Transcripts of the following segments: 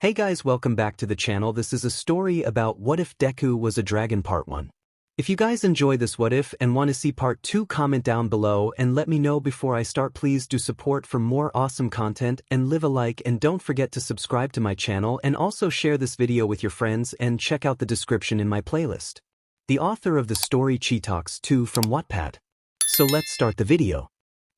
Hey guys, welcome back to the channel. This is a story about What If Deku Was a Dragon Part 1. If you guys enjoy this What If and want to see Part 2, comment down below and let me know before I start. Please do support for more awesome content and leave a like, and don't forget to subscribe to my channel and also share this video with your friends and check out the description in my playlist. The author of the story 𝗕𝗏𝗏 from Wattpad. So let's start the video.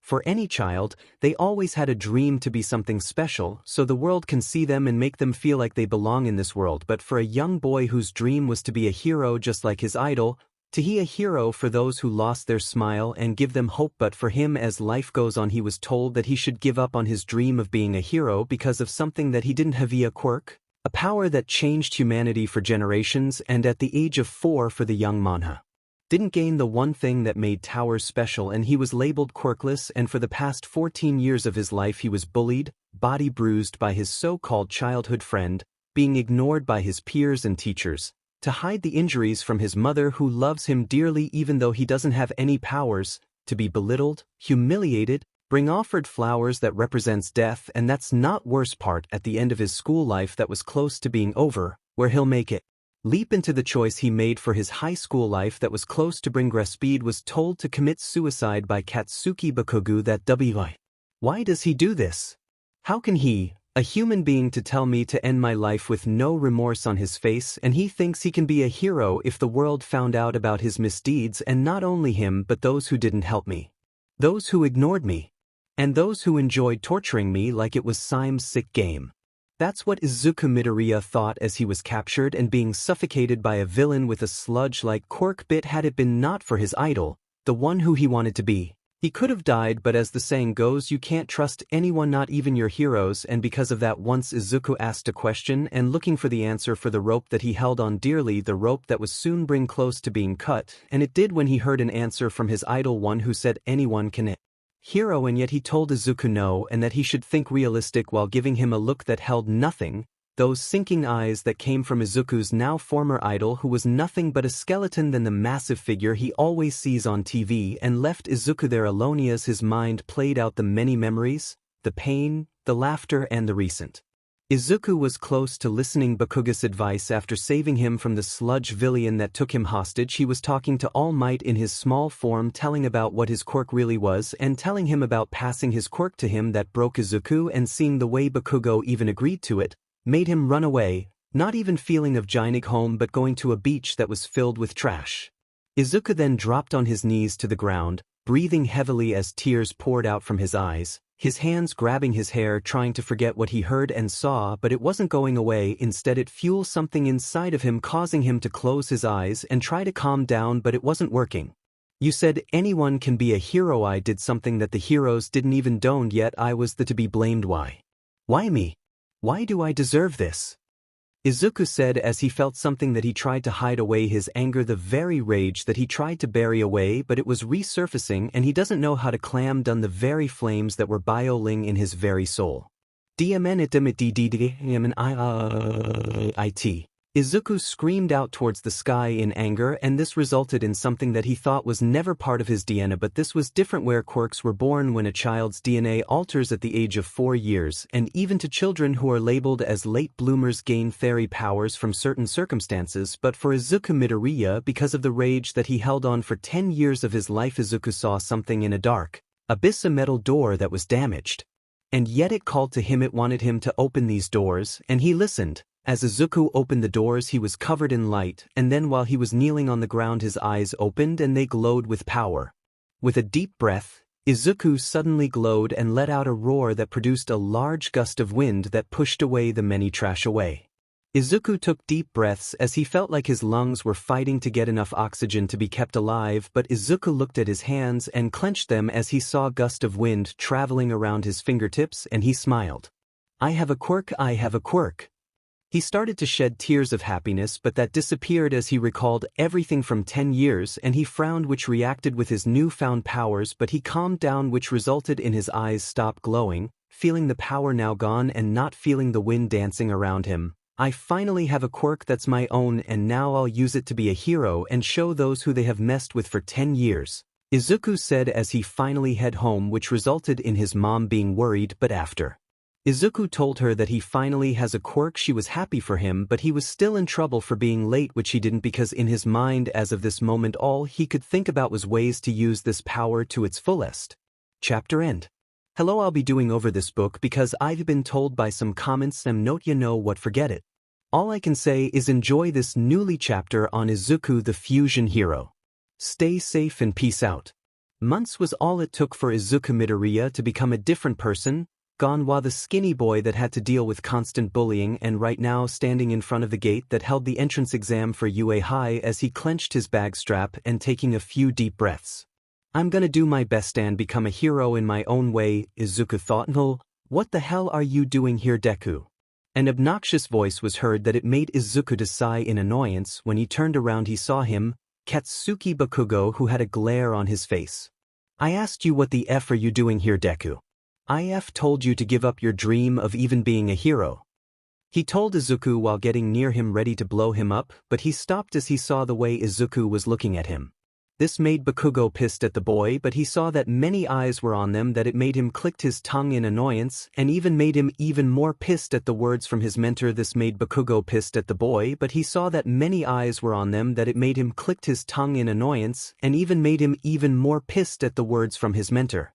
For any child, they always had a dream to be something special, so the world can see them and make them feel like they belong in this world. But for a young boy whose dream was to be a hero just like his idol, to be a hero for those who lost their smile and give them hope. But for him, as life goes on, he was told that he should give up on his dream of being a hero because of something that he didn't have, a quirk, a power that changed humanity for generations, and at the age of 4 for the young manha didn't gain the one thing that made towers special, and he was labeled quirkless. And for the past 14 years of his life he was bullied, body bruised by his so-called childhood friend, being ignored by his peers and teachers, to hide the injuries from his mother who loves him dearly even though he doesn't have any powers, to be belittled, humiliated, being offered flowers that represents death. And that's not worst part, at the end of his school life that was close to being over, where he'll make it leap into the choice he made for his high school life that was close to bring 𝗓𝗏𝗏, was told to commit suicide by Katsuki Bakugo. That 𝗕𝗏𝗏𝗏. Why does he do this? How can he, a human being, to tell me to end my life with no remorse on his face? And he thinks he can be a hero if the world found out about his misdeeds, and not only him but those who didn't help me, those who ignored me, and those who enjoyed torturing me like it was some sick game. That's what Izuku Midoriya thought as he was captured and being suffocated by a villain with a sludge-like quirk bit. Had it been not for his idol, the one who he wanted to be, he could have died. But as the saying goes, you can't trust anyone, not even your heroes. And because of that, once Izuku asked a question and looking for the answer for the rope that he held on dearly, the rope that was soon bring close to being cut, and it did when he heard an answer from his idol, one who said anyone can it. Hero. And yet he told Izuku no, and that he should think realistic, while giving him a look that held nothing, those sinking eyes that came from Izuku's now former idol, who was nothing but a skeleton than the massive figure he always sees on TV, and left Izuku there alone as his mind played out the many memories, the pain, the laughter, and the recent. Izuku was close to listening Bakugo's advice after saving him from the sludge villain that took him hostage. He was talking to All Might in his small form, telling about what his quirk really was and telling him about passing his quirk to him that broke Izuku, and seeing the way Bakugo even agreed to it made him run away, not even feeling of joining home but going to a beach that was filled with trash. Izuku then dropped on his knees to the ground, breathing heavily as tears poured out from his eyes, his hands grabbing his hair, trying to forget what he heard and saw. But it wasn't going away. Instead, it fueled something inside of him, causing him to close his eyes and try to calm down, but it wasn't working. You said anyone can be a hero. I did something that the heroes didn't even do, yet I was the to be blamed. Why? Why me? Why do I deserve this? Izuku said as he felt something that he tried to hide away, his anger, the very rage that he tried to bury away, but it was resurfacing, and he doesn't know how to clam down the very flames that were boiling in his very soul. Izuku screamed out towards the sky in anger, and this resulted in something that he thought was never part of his DNA. But this was different, where quirks were born when a child's DNA alters at the age of 4 years, and even to children who are labeled as late bloomers gain fairy powers from certain circumstances. But for Izuku Midoriya, because of the rage that he held on for 10 years of his life, Izuku saw something in a dark abyss, a metal door that was damaged. And yet it called to him, it wanted him to open these doors, and he listened. As Izuku opened the doors, he was covered in light, and then while he was kneeling on the ground, his eyes opened and they glowed with power. With a deep breath, Izuku suddenly glowed and let out a roar that produced a large gust of wind that pushed away the many trash away. Izuku took deep breaths as he felt like his lungs were fighting to get enough oxygen to be kept alive. But Izuku looked at his hands and clenched them as he saw a gust of wind traveling around his fingertips, and he smiled. I have a quirk, I have a quirk. He started to shed tears of happiness, but that disappeared as he recalled everything from 10 years, and he frowned, which reacted with his newfound powers. But he calmed down, which resulted in his eyes stop glowing, feeling the power now gone and not feeling the wind dancing around him. I finally have a quirk that's my own, and now I'll use it to be a hero and show those who they have messed with for 10 years, Izuku said as he finally head home, which resulted in his mom being worried. But after Izuku told her that he finally has a quirk. She was happy for him, but he was still in trouble for being late, which he didn't, because in his mind as of this moment all he could think about was ways to use this power to its fullest. Chapter end. Hello, I'll be doing over this book because I've been told by some comments and note you know what, forget it. All I can say is enjoy this newly chapter on Izuku the fusion hero. Stay safe and peace out. Months was all it took for Izuku Midoriya to become a different person, gone while the skinny boy that had to deal with constant bullying and right now standing in front of the gate that held the entrance exam for UA High as he clenched his bag strap and taking a few deep breaths. I'm gonna do my best and become a hero in my own way, Izuku thought. No, what the hell are you doing here, Deku? An obnoxious voice was heard that it made Izuku to sigh in annoyance. When he turned around he saw him, Katsuki Bakugo, who had a glare on his face. I asked you what the F are you doing here, Deku? IF told you to give up your dream of even being a hero. He told Izuku while getting near him ready to blow him up, but he stopped as he saw the way Izuku was looking at him. This made Bakugo pissed at the boy, but he saw that many eyes were on them that it made him click his tongue in annoyance and even made him even more pissed at the words from his mentor. This made Bakugo pissed at the boy, but he saw that many eyes were on them that it made him click his tongue in annoyance and even made him even more pissed at the words from his mentor.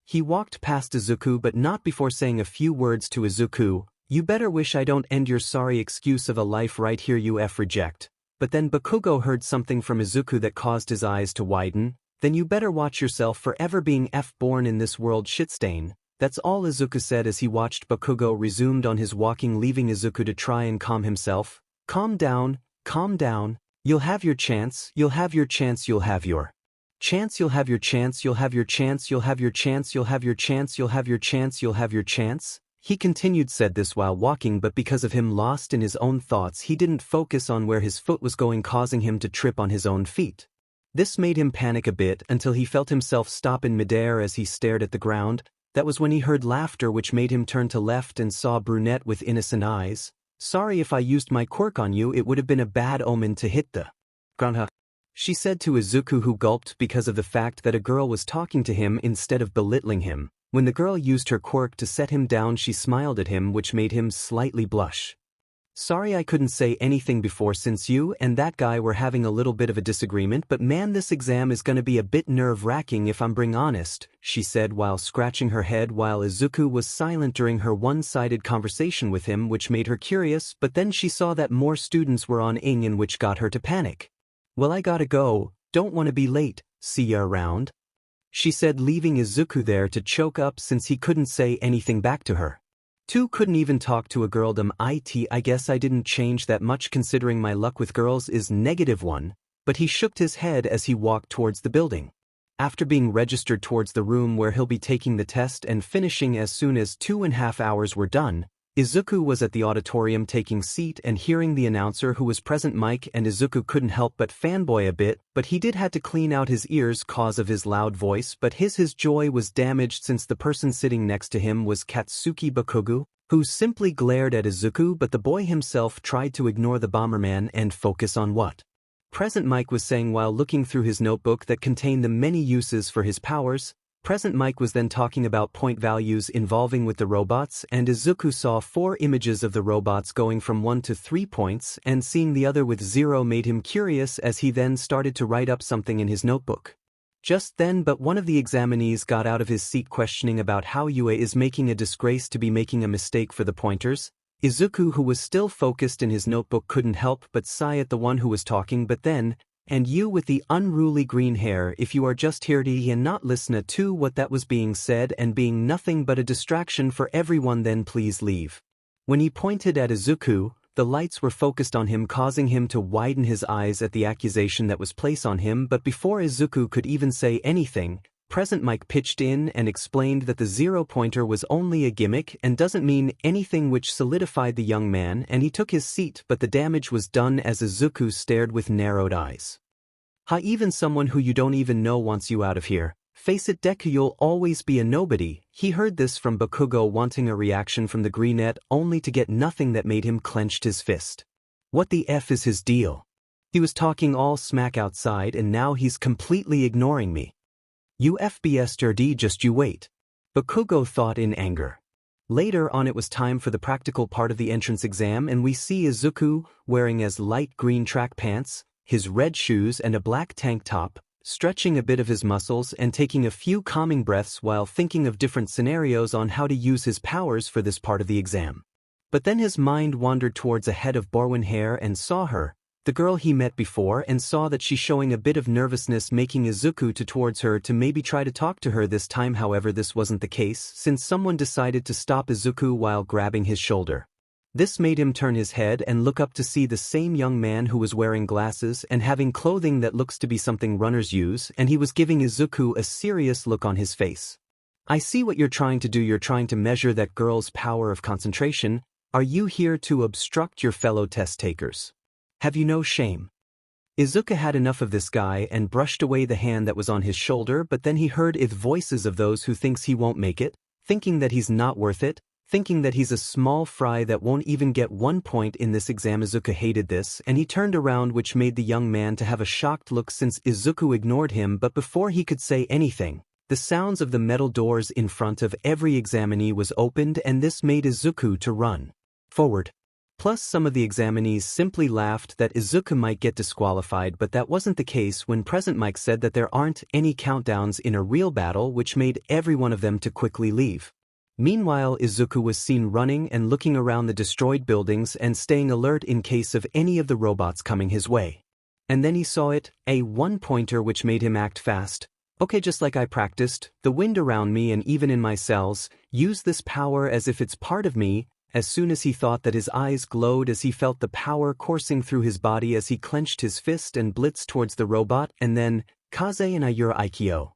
He walked past Izuku, but not before saying a few words to Izuku. You better wish I don't end your sorry excuse of a life right here, you F reject. But then Bakugo heard something from Izuku that caused his eyes to widen. Then you better watch yourself for ever being F born in this world, shitstain. That's all Izuku said as he watched Bakugo resumed on his walking, leaving Izuku to try and calm himself. Calm down, calm down. You'll have your chance, you'll have your chance, you'll have your chance, you'll have your chance, you'll have your chance, you'll have your chance, you'll have your chance, you'll have your chance, you'll have your chance. He continued said this while walking, but because of him lost in his own thoughts he didn't focus on where his foot was going, causing him to trip on his own feet. This made him panic a bit until he felt himself stop in midair as he stared at the ground. That was when he heard laughter, which made him turn to left and saw a brunette with innocent eyes. Sorry if I used my quirk on you, it would have been a bad omen to hit the ground, she said to Izuku, who gulped because of the fact that a girl was talking to him instead of belittling him. When the girl used her quirk to set him down she smiled at him, which made him slightly blush. Sorry I couldn't say anything before since you and that guy were having a little bit of a disagreement, but man, this exam is gonna be a bit nerve-wracking if I'm being honest, she said while scratching her head while Izuku was silent during her one-sided conversation with him, which made her curious, but then she saw that more students were on Ing, and which got her to panic. Well, I gotta go, don't wanna be late, see ya around, she said, leaving Izuku there to choke up since he couldn't say anything back to her. Two couldn't even talk to a girl. I guess I didn't change that much considering my luck with girls is -1, but he shook his head as he walked towards the building. After being registered towards the room where he'll be taking the test and finishing as soon as 2.5 hours were done, Izuku was at the auditorium taking seat and hearing the announcer who was present Mike, and Izuku couldn't help but fanboy a bit, but he did had to clean out his ears cause of his loud voice, but his joy was damaged since the person sitting next to him was Katsuki Bakugo, who simply glared at Izuku, but the boy himself tried to ignore the Bomberman and focus on what Present Mike was saying while looking through his notebook that contained the many uses for his powers. Present Mike was then talking about point values involving with the robots, and Izuku saw 4 images of the robots going from 1 to 3 points, and seeing the other with 0 made him curious as he then started to write up something in his notebook. Just then, but one of the examinees got out of his seat questioning about how UA is making a disgrace to be making a mistake for the pointers. Izuku, who was still focused in his notebook, couldn't help but sigh at the one who was talking, but then, and you with the unruly green hair, if you are just here to and not listen to what that was being said and being nothing but a distraction for everyone, then please leave. When he pointed at Izuku, the lights were focused on him, causing him to widen his eyes at the accusation that was placed on him, but before Izuku could even say anything, Present Mike pitched in and explained that the 0-pointer was only a gimmick and doesn't mean anything, which solidified the young man, and he took his seat, but the damage was done as Izuku stared with narrowed eyes. Even someone who you don't even know wants you out of here. Face it, Deku, you'll always be a nobody. He heard this from Bakugo, wanting a reaction from the greenette, only to get nothing. That made him clenched his fist. What the F is his deal? He was talking all smack outside and now he's completely ignoring me. You FBS 𝐷, just you wait. Bakugo thought in anger. Later on it was time for the practical part of the entrance exam and we see Izuku wearing his light green track pants, his red shoes and a black tank top, stretching a bit of his muscles and taking a few calming breaths while thinking of different scenarios on how to use his powers for this part of the exam. But then his mind wandered towards a head of Borwin hair and saw her, the girl he met before, and saw that she's showing a bit of nervousness, making Izuku towards her to maybe try to talk to her this time. However, this wasn't the case since someone decided to stop Izuku while grabbing his shoulder. This made him turn his head and look up to see the same young man who was wearing glasses and having clothing that looks to be something runners use, and he was giving Izuku a serious look on his face. "I see what you're trying to do. You're trying to measure that girl's power of concentration. Are you here to obstruct your fellow test takers? Have you no shame?" Izuku had enough of this guy and brushed away the hand that was on his shoulder, but then he heard voices of those who thinks he won't make it, thinking that he's not worth it, thinking that he's a small fry that won't even get 1 point in this exam. Izuku hated this, and he turned around, which made the young man to have a shocked look since Izuku ignored him. But before he could say anything, the sounds of the metal doors in front of every examinee was opened, and this made Izuku to run forward. Plus some of the examinees simply laughed that Izuku might get disqualified, but that wasn't the case when Present Mike said that there aren't any countdowns in a real battle, which made every one of them to quickly leave. Meanwhile, Izuku was seen running and looking around the destroyed buildings and staying alert in case of any of the robots coming his way. And then he saw it, a one-pointer, which made him act fast. "Okay, just like I practiced, the wind around me and even in my cells, use this power as if it's part of me." As soon as he thought that, his eyes glowed as he felt the power coursing through his body as he clenched his fist and blitzed towards the robot, and then, 𝐒𝐭𝐚𝐲.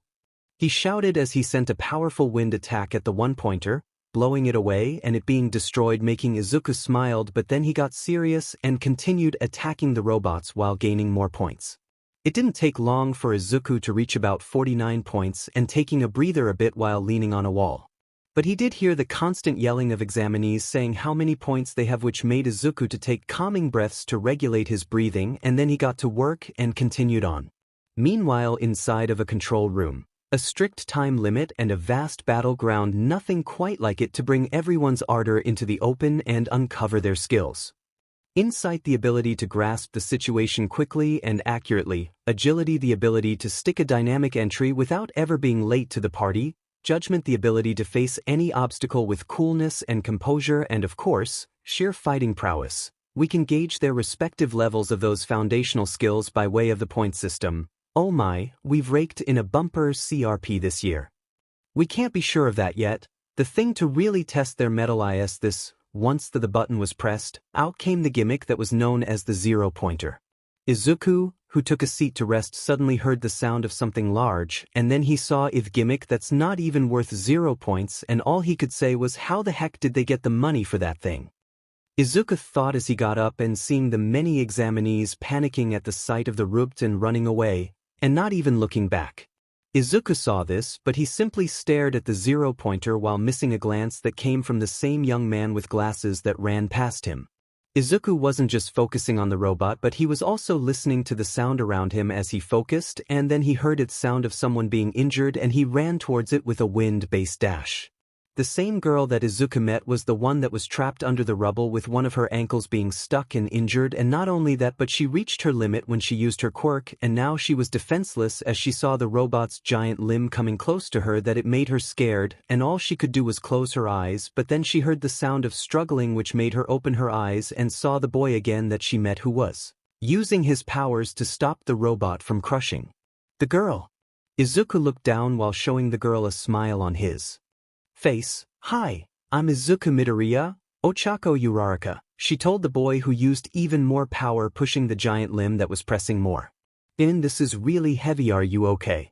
He shouted as he sent a powerful wind attack at the one-pointer, blowing it away and it being destroyed, making Izuku smiled, but then he got serious and continued attacking the robots while gaining more points. It didn't take long for Izuku to reach about 49 points and taking a breather a bit while leaning on a wall. But he did hear the constant yelling of examinees saying how many points they have, which made Izuku to take calming breaths to regulate his breathing, and then he got to work and continued on. Meanwhile, inside of a control room, a strict time limit and a vast battleground, nothing quite like it to bring everyone's ardor into the open and uncover their skills. Insight, the ability to grasp the situation quickly and accurately; agility, the ability to stick a dynamic entry without ever being late to the party; judgment, the ability to face any obstacle with coolness and composure; and of course, sheer fighting prowess. We can gauge their respective levels of those foundational skills by way of the point system. Oh my, we've raked in a bumper CRP this year. We can't be sure of that yet. The thing to really test their metal is this: once the button was pressed, out came the gimmick that was known as the 0-pointer. Izuku, who took a seat to rest, suddenly heard the sound of something large, and then he saw a gimmick that's not even worth 0 points, and all he could say was, how the heck did they get the money for that thing? Izuku thought as he got up and seeing the many examinees panicking at the sight of the 𝗵𝗲 and running away, and not even looking back. Izuku saw this, but he simply stared at the 0-pointer while missing a glance that came from the same young man with glasses that ran past him. Izuku wasn't just focusing on the robot, but he was also listening to the sound around him as he focused, and then he heard its sound of someone being injured and he ran towards it with a wind-based dash. The same girl that Izuku met was the one that was trapped under the rubble with one of her ankles being stuck and injured, and not only that, but she reached her limit when she used her quirk, and now she was defenseless as she saw the robot's giant limb coming close to her, that it made her scared, and all she could do was close her eyes. But then she heard the sound of struggling, which made her open her eyes and saw the boy again that she met, who was using his powers to stop the robot from crushing the girl. Izuku looked down while showing the girl a smile on his face. "Hi, I'm Izuku Midoriya, Ochako Uraraka," she told the boy, who used even more power pushing the giant limb that was pressing more. "This is really heavy, are you okay?"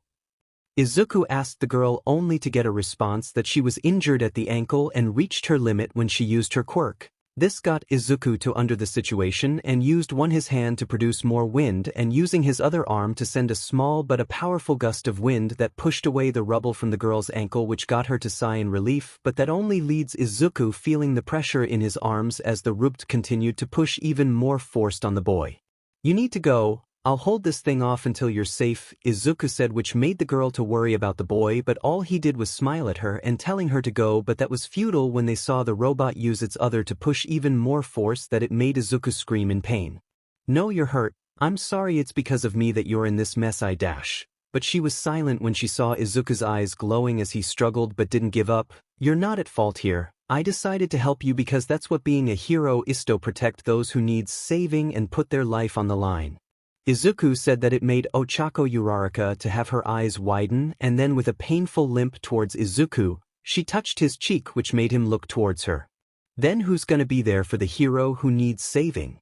Izuku asked the girl, only to get a response that she was injured at the ankle and reached her limit when she used her quirk. This got Izuku to under the situation and used his hand to produce more wind, and using his other arm to send a small but a powerful gust of wind that pushed away the rubble from the girl's ankle, which got her to sigh in relief, but that only leads Izuku feeling the pressure in his arms as the 𝗵𝗲 continued to push even more forced on the boy. "You need to go, "I'll hold this thing off until you're safe," Izuku said, which made the girl to worry about the boy, but all he did was smile at her and telling her to go, but that was futile when they saw the robot use its other to push even more force that it made Izuku scream in pain. "No, you're hurt. I'm sorry, it's because of me that you're in this mess, I dash." But she was silent when she saw Izuku's eyes glowing as he struggled but didn't give up. "You're not at fault here. I decided to help you because that's what being a hero is, to protect those who need saving and put their life on the line." Izuku said that it made Ochako Uraraka to have her eyes widen, and then with a painful limp towards Izuku, she touched his cheek, which made him look towards her. "Then who's gonna be there for the hero who needs saving?"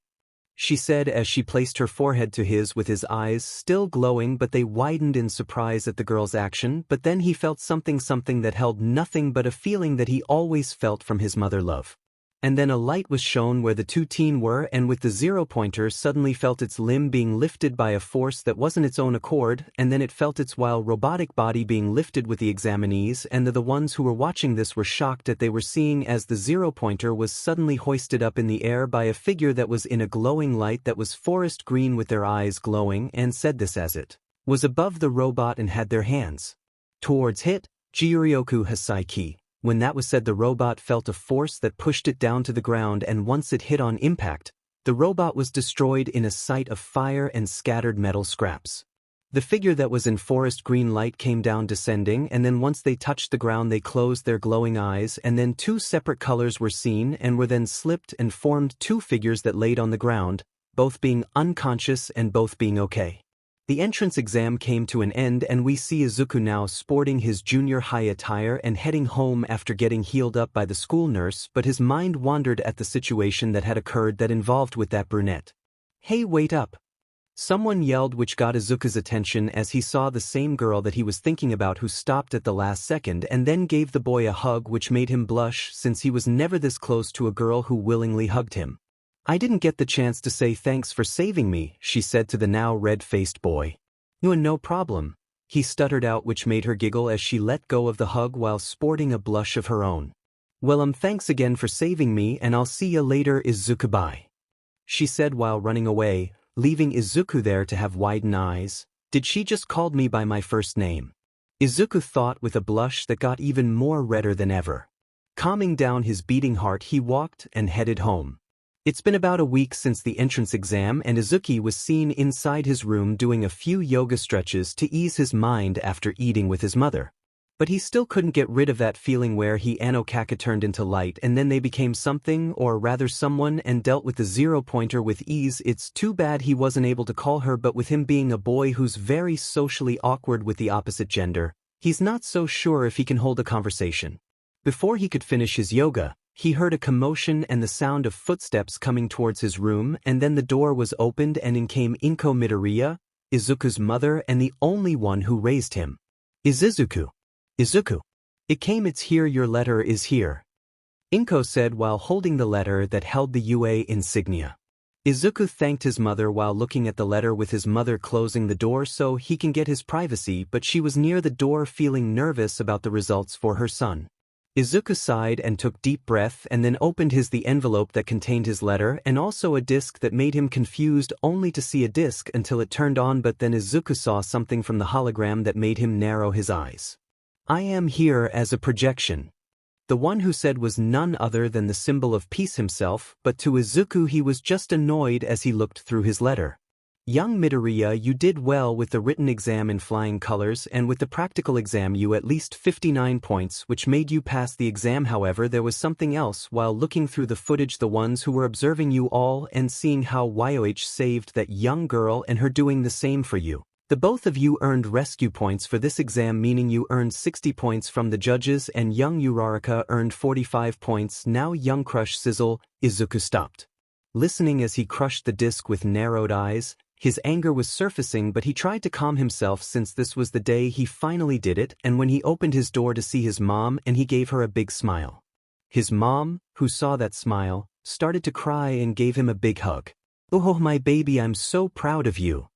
she said as she placed her forehead to his with his eyes still glowing, but they widened in surprise at the girl's action. But then he felt something that held nothing but a feeling that he always felt from his mother love. And then a light was shown where the two teens were, and with the 0-pointer suddenly felt its limb being lifted by a force that wasn't its own accord, and then it felt its while robotic body being lifted with the examinees, and the ones who were watching this were shocked that they were seeing as the 0-pointer was suddenly hoisted up in the air by a figure that was in a glowing light that was forest green with their eyes glowing, and said this as it was above the robot and had their hands towards it, Ghiryoku Hasaiki. When that was said, the robot felt a force that pushed it down to the ground, and once it hit on impact, the robot was destroyed in a sight of fire and scattered metal scraps. The figure that was in forest green light came down descending, and then once they touched the ground they closed their glowing eyes, and then two separate colors were seen and were then slipped and formed two figures that laid on the ground, both being unconscious and both being okay. The entrance exam came to an end, and we see Izuku now sporting his junior high attire and heading home after getting healed up by the school nurse, but his mind wandered at the situation that had occurred that involved with that brunette. "Hey, wait up!" someone yelled, which got Izuku's attention as he saw the same girl that he was thinking about, who stopped at the last second and then gave the boy a hug, which made him blush since he was never this close to a girl who willingly hugged him. "I didn't get the chance to say thanks for saving me," she said to the now red-faced boy. No problem," he stuttered out, which made her giggle as she let go of the hug while sporting a blush of her own. "Well, thanks again for saving me, and I'll see ya later, Izuku. Bye," she said while running away, leaving Izuku there to have widened eyes. Did she just called me by my first name? Izuku thought with a blush that got even more redder than ever. Calming down his beating heart, he walked and headed home. It's been about a week since the entrance exam, and Izuku was seen inside his room doing a few yoga stretches to ease his mind after eating with his mother. But he still couldn't get rid of that feeling where he Anokaka turned into light and then they became something, or rather someone, and dealt with the 0-pointer with ease. It's too bad he wasn't able to call her, but with him being a boy who's very socially awkward with the opposite gender, he's not so sure if he can hold a conversation. Before he could finish his yoga, he heard a commotion and the sound of footsteps coming towards his room, and then the door was opened and in came Inko Midoriya, Izuku's mother and the only one who raised him. "Izuku. Izuku. It came, it's here, your letter is here," Inko said while holding the letter that held the UA insignia. Izuku thanked his mother while looking at the letter, with his mother closing the door so he can get his privacy, but she was near the door feeling nervous about the results for her son. Izuku sighed and took deep breath and then opened the envelope that contained his letter and also a disc that made him confused only to see a disc until it turned on, but then Izuku saw something from the hologram that made him narrow his eyes. "I am here as a projection." The one who said was none other than the symbol of peace himself, but to Izuku he was just annoyed as he looked through his letter. "Young Midoriya, you did well with the written exam in flying colors, and with the practical exam you at least 59 points, which made you pass the exam. However, there was something else. While looking through the footage, the ones who were observing you all and seeing how 𝐒𝐻 saved that young girl and her doing the same for you, the both of you earned rescue points for this exam, meaning you earned 60 points from the judges and young Uraraka earned 45 points. Now young Crush Sizzle." Izuku stopped listening as he crushed the disc with narrowed eyes. His anger was surfacing, but he tried to calm himself since this was the day he finally did it, and when he opened his door to see his mom, and he gave her a big smile. His mom, who saw that smile, started to cry and gave him a big hug. "Oh, my baby, I'm so proud of you."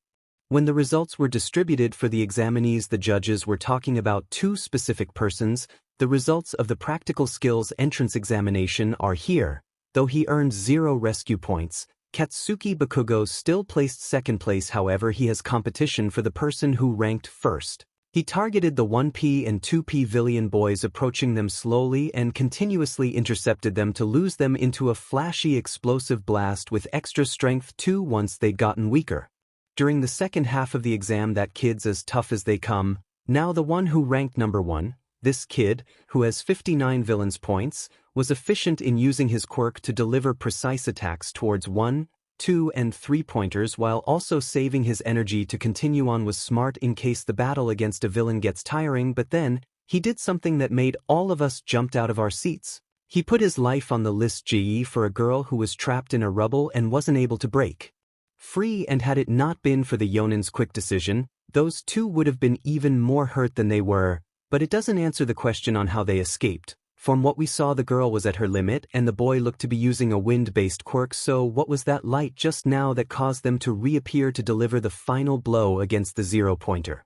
When the results were distributed for the examinees, the judges were talking about two specific persons. The results of the practical skills entrance examination are here. Though he earned 0 rescue points, Katsuki Bakugo still placed second place, however he has competition for the person who ranked first. He targeted the 1P and 2P villain boys, approaching them slowly and continuously intercepted them to lose them into a flashy explosive blast with extra strength too once they'd gotten weaker. During the second half of the exam, that kid's as tough as they come. Now the one who ranked number 1, this kid, who has 59 villains points, was efficient in using his quirk to deliver precise attacks towards 1, 2 and 3 pointers while also saving his energy to continue on. Was smart in case the battle against a villain gets tiring, but then, he did something that made all of us jumped out of our seats. He put his life on the list 𝐔𝐬𝐽 for a girl who was trapped in a rubble and wasn't able to break free, and had it not been for the Yonen's quick decision, those two would have been even more hurt than they were, but it doesn't answer the question on how they escaped. From what we saw, the girl was at her limit and the boy looked to be using a wind-based quirk, so what was that light just now that caused them to reappear to deliver the final blow against the 0-pointer?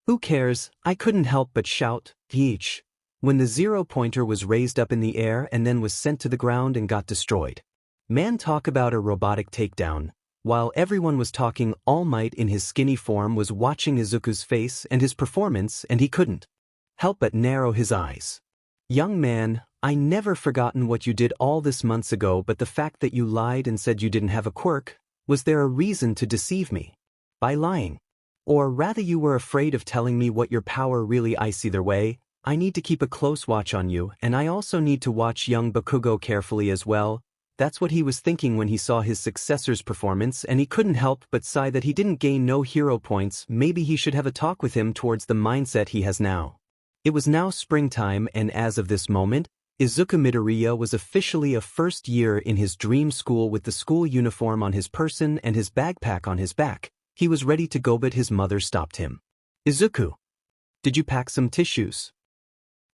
Who cares? I couldn't help but shout, 𝐕𝐻, when the 0-pointer was raised up in the air and then was sent to the ground and got destroyed. Man, talk about a robotic takedown. While everyone was talking, All Might in his skinny form was watching Izuku's face and his performance, and he couldn't help but narrow his eyes. Young man, I never forgotten what you did all this months ago, but the fact that you lied and said you didn't have a quirk, was there a reason to deceive me by lying? Or rather, you were afraid of telling me what your power really is. Either way, I need to keep a close watch on you, and I also need to watch young Bakugo carefully as well. That's what he was thinking when he saw his successor's performance, and he couldn't help but sigh that he didn't gain no hero points. Maybe he should have a talk with him towards the mindset he has now. It was now springtime, and as of this moment, Izuku Midoriya was officially a first year in his dream school with the school uniform on his person and his backpack on his back. He was ready to go, but his mother stopped him. Izuku, did you pack some tissues?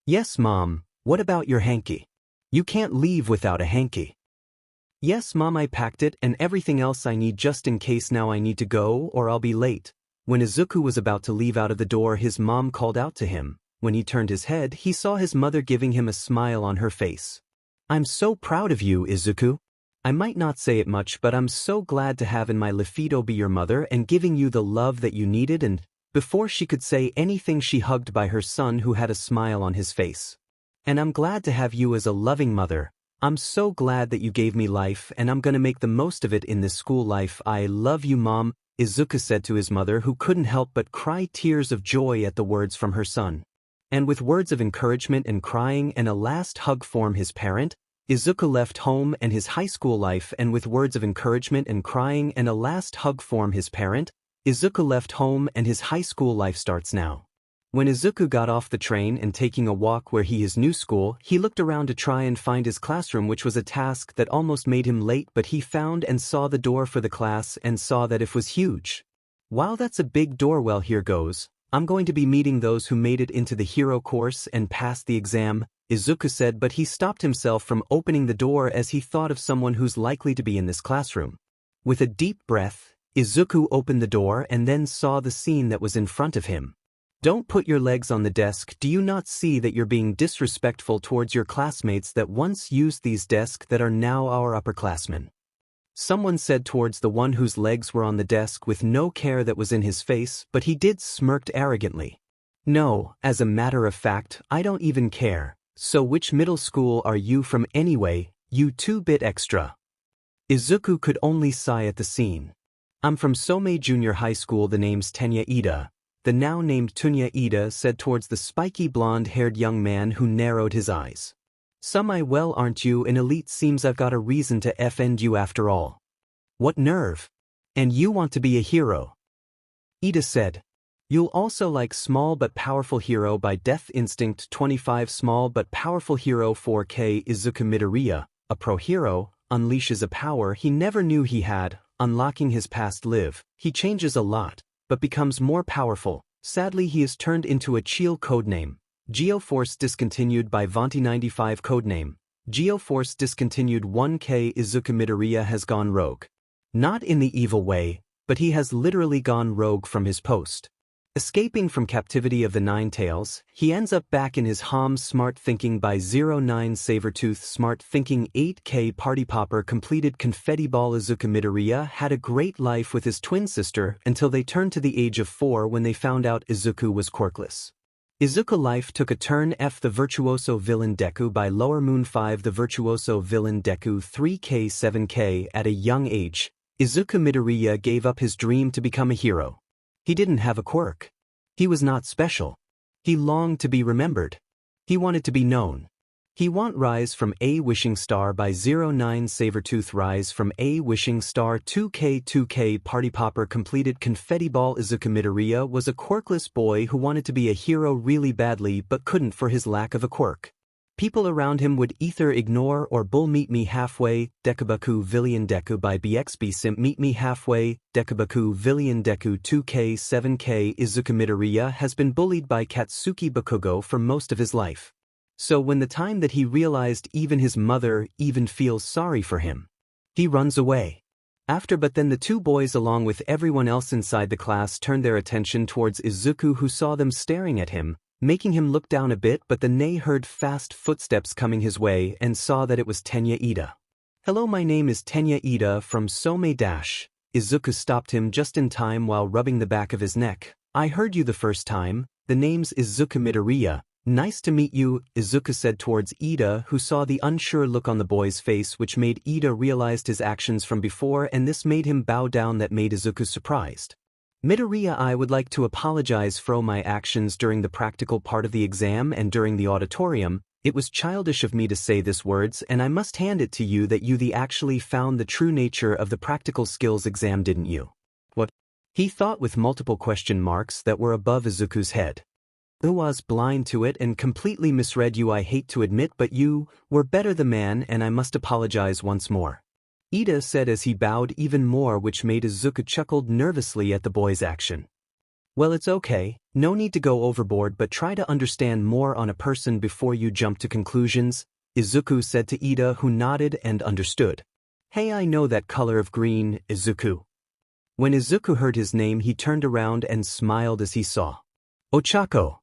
Yes, Mom. What about your hanky? You can't leave without a hanky. Yes, Mom, I packed it and everything else I need just in case. Now I need to go or I'll be late. When Izuku was about to leave out of the door, his mom called out to him. When he turned his head, he saw his mother giving him a smile on her face. I'm so proud of you, Izuku. I might not say it much, but I'm so glad to have in my Lefido be your mother and giving you the love that you needed. And before she could say anything, she hugged by her son, who had a smile on his face. And I'm glad to have you as a loving mother. I'm so glad that you gave me life, and I'm gonna make the most of it in this school life. I love you, Mom, Izuku said to his mother, who couldn't help but cry tears of joy at the words from her son. And with words of encouragement and crying and a last hug from his parent, Izuku left home and his high school life. And with words of encouragement and crying and a last hug from his parent, Izuku left home and his high school life starts now. When Izuku got off the train and taking a walk where his new school, he looked around to try and find his classroom, which was a task that almost made him late, but he found and saw the door for the class and saw that it was huge. Wow, that's a big door. Well, here goes. I'm going to be meeting those who made it into the hero course and passed the exam, Izuku said, but he stopped himself from opening the door as he thought of someone who's likely to be in this classroom. With a deep breath, Izuku opened the door and then saw the scene that was in front of him. Don't put your legs on the desk. Do you not see that you're being disrespectful towards your classmates that once used these desks that are now our upperclassmen? Someone said towards the one whose legs were on the desk with no care that was in his face, but he did smirked arrogantly. No, as a matter of fact, I don't even care. So which middle school are you from anyway, you 2-bit extra? Izuku could only sigh at the scene. I'm from Somei Junior High School. The name's Tenya Ida. The now named Tenya Ida said towards the spiky blonde-haired young man who narrowed his eyes. Well, aren't you an elite? Seems I've got a reason to offend you after all. What nerve! And you want to be a hero? Ida said. You'll also like Small But Powerful Hero by Death Instinct 25. Small But Powerful Hero 4K. Izuku Midoriya, a pro hero, unleashes a power he never knew he had, unlocking his past life. He changes a lot, but becomes more powerful. Sadly, he is turned into a 𝐒𝐻𝐁 codename. 𝐒𝐿-Force discontinued by 𝗵𝗲𝗍𝗔 codename. 𝐒𝐿-Force discontinued 1K. Izuku Midoriya has gone rogue. Not in the evil way, but he has literally gone rogue from his post. Escaping from captivity of the Nine Tails, he ends up back in his home smart thinking by 09 Sabertooth smart thinking 8K party popper completed confetti ball Izuku Midoriya had a great life with his twin sister until they turned to the age of 4 when they found out Izuku was quirkless. Izuku life took a turn. F the virtuoso villain Deku by Lower Moon 5 the virtuoso villain Deku 3K7K at a young age, Izuku Midoriya gave up his dream to become a hero. He didn't have a quirk. He was not special. He longed to be remembered. He wanted to be known. He want rise from a wishing star by 09 Sabertooth rise from a wishing star 2K party popper completed confetti ball Izuku Midoriya was a quirkless boy who wanted to be a hero really badly but couldn't for his lack of a quirk. People around him would either ignore or bull meet me halfway. 𝗕𝗶𝗄 villain Deku by 𝗵𝗃 meet me halfway. 𝗕𝗶𝗄 villain Deku 2K7K Izuku Midoriya has been bullied by Katsuki Bakugo for most of his life. So when the time that he realized even his mother even feels sorry for him, he runs away. But then the two boys along with everyone else inside the class turned their attention towards Izuku who saw them staring at him, making him look down a bit, but then they heard fast footsteps coming his way and saw that it was 𝗕𝗏𝗍𝐻𝗐. Hello, my name is 𝗕𝗏𝗍𝗐 from 𝗬𝗏. Izuku stopped him just in time while rubbing the back of his neck. I heard you the first time, the name's Izuku Midoriya. Nice to meet you, Izuku said towards 𝗬𝗏 who saw the unsure look on the boy's face which made 𝗬𝗏 realized his actions from before and this made him bow down that made Izuku surprised. Midoriya, I would like to apologize for my actions during the practical part of the exam and during the auditorium. It was childish of me to say these words and I must hand it to you that you actually found the true nature of the practical skills exam, didn't you? What? He thought with multiple question marks that were above Izuku's head. I was blind to it and completely misread you. I hate to admit, but you were better the man and I must apologize once more. 𝗬𝗏 said as he bowed even more, which made Izuku chuckled nervously at the boy's action. Well, it's okay, no need to go overboard, but try to understand more on a person before you jump to conclusions, Izuku said to 𝗬𝗏 who nodded and understood. Hey, I know that color of green, Izuku. When Izuku heard his name he turned around and smiled as he saw Ochako.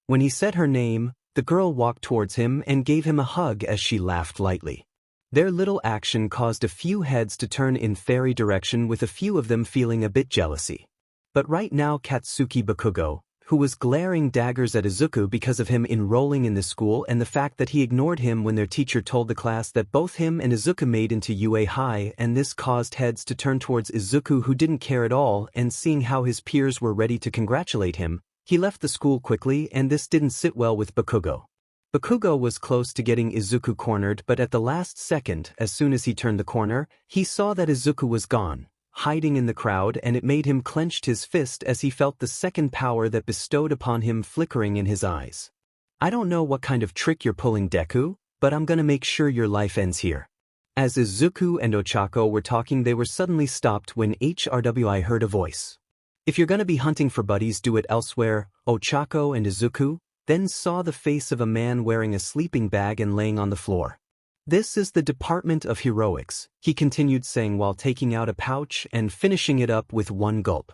When he said her name, the girl walked towards him and gave him a hug as she laughed lightly. Their little action caused a few heads to turn in fairy direction, with a few of them feeling a bit jealousy. But right now Katsuki Bakugo, who was glaring daggers at Izuku because of him enrolling in the school and the fact that he ignored him when their teacher told the class that both him and Izuku made into UA High, and this caused heads to turn towards Izuku who didn't care at all, and seeing how his peers were ready to congratulate him, he left the school quickly and this didn't sit well with Bakugo. Bakugo was close to getting Izuku cornered, but at the last second, as soon as he turned the corner, he saw that Izuku was gone, hiding in the crowd, and it made him clenched his fist as he felt the second power that bestowed upon him flickering in his eyes. I don't know what kind of trick you're pulling, Deku, but I'm gonna make sure your life ends here. As Izuku and Ochako were talking, they were suddenly stopped when 𝗕𝗏𝗍𝗍 heard a voice. If you're gonna be hunting for buddies, do it elsewhere. Ochako and Izuku then saw the face of a man wearing a sleeping bag and laying on the floor. This is the Department of Heroics, he continued saying while taking out a pouch and finishing it up with one gulp.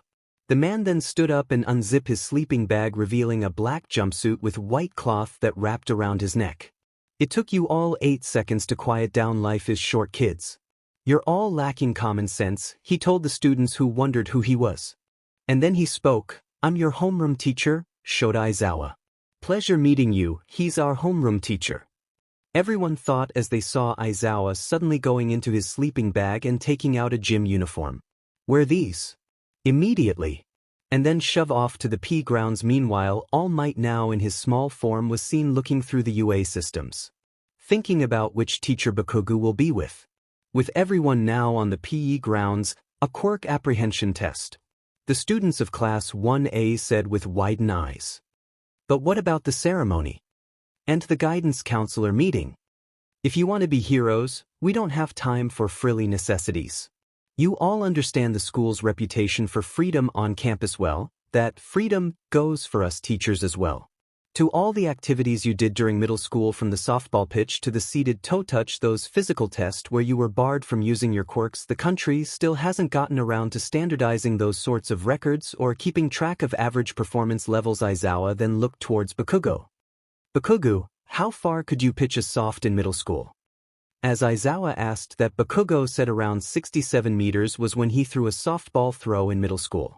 The man then stood up and unzipped his sleeping bag, revealing a black jumpsuit with white cloth that wrapped around his neck. It took you all 8 seconds to quiet down. Life is short, kids. You're all lacking common sense, he told the students who wondered who he was. And then he spoke. I'm your homeroom teacher, Shodai Aizawa. Pleasure meeting you, he's our homeroom teacher. Everyone thought as they saw Aizawa suddenly going into his sleeping bag and taking out a gym uniform. Wear these immediately, and then shove off to the P grounds. Meanwhile, All Might now in his small form was seen looking through the UA systems, thinking about which teacher Bakugo will be with. With everyone now on the PE grounds, a quirk apprehension test. The students of Class 1A said with widened eyes. But what about the ceremony? And the guidance counselor meeting? If you want to be heroes, we don't have time for frilly necessities. You all understand the school's reputation for freedom on campus well, that freedom goes for us teachers as well. To all the activities you did during middle school, from the softball pitch to the seated toe touch, those physical tests where you were barred from using your quirks, the country still hasn't gotten around to standardizing those sorts of records or keeping track of average performance levels. Izawa then looked towards Bakugo. Bakugo, how far could you pitch a soft in middle school? As Izawa asked that, Bakugo said around 67 meters was when he threw a softball throw in middle school.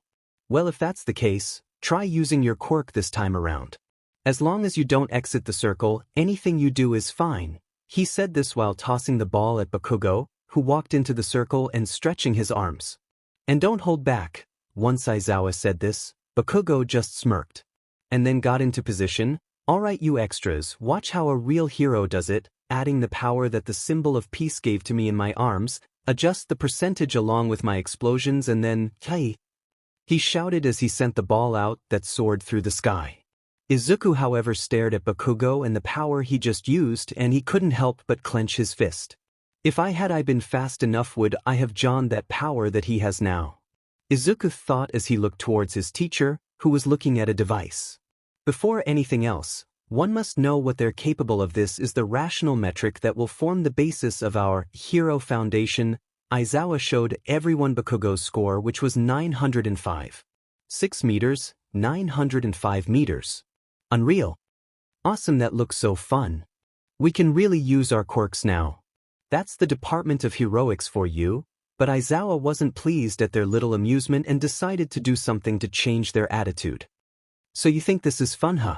Well, if that's the case, try using your quirk this time around. As long as you don't exit the circle, anything you do is fine. He said this while tossing the ball at Bakugo, who walked into the circle and stretching his arms. And don't hold back. Once Izawa said this, Bakugo just smirked. And then got into position. Alright you extras, watch how a real hero does it, adding the power that the symbol of peace gave to me in my arms, adjust the percentage along with my explosions, and then, hey! He shouted as he sent the ball out that soared through the sky. Izuku, however, stared at Bakugo and the power he just used, and he couldn't help but clench his fist. If I been fast enough, would I have drawn that power that he has now? Izuku thought as he looked towards his teacher, who was looking at a device. Before anything else, one must know what they're capable of. This is the rational metric that will form the basis of our hero foundation. Izawa showed everyone Bakugo's score, which was 905. 6 meters, 905 meters. Unreal. Awesome, that looks so fun. We can really use our quirks now. That's the Department of Heroics for you. But Izawa wasn't pleased at their little amusement and decided to do something to change their attitude. So you think this is fun, huh?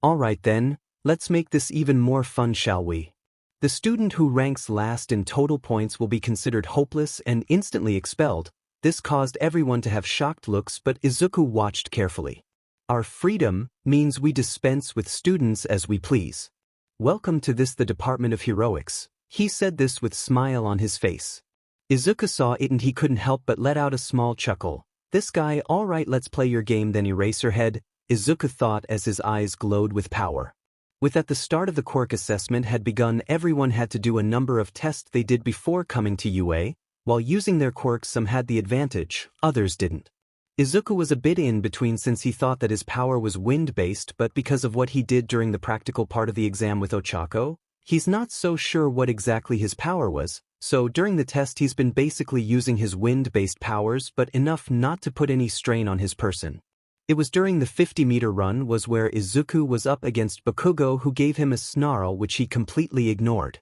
Alright then, let's make this even more fun, shall we? The student who ranks last in total points will be considered hopeless and instantly expelled. This caused everyone to have shocked looks, but Izuku watched carefully. Our freedom means we dispense with students as we please. Welcome to the Department of Heroics. He said this with a smile on his face. Izuku saw it and he couldn't help but let out a small chuckle. This guy, alright, let's play your game then, Eraserhead, Izuku thought as his eyes glowed with power. With at the start of the quirk assessment had begun, everyone had to do a number of tests they did before coming to UA. While using their quirks, some had the advantage, others didn't. Izuku was a bit in between since he thought that his power was wind-based, but because of what he did during the practical part of the exam with Ochako, he's not so sure what exactly his power was, so during the test he's been basically using his wind-based powers, but enough not to put any strain on his person. It was during the 50-meter run was where Izuku was up against Bakugo, who gave him a snarl which he completely ignored.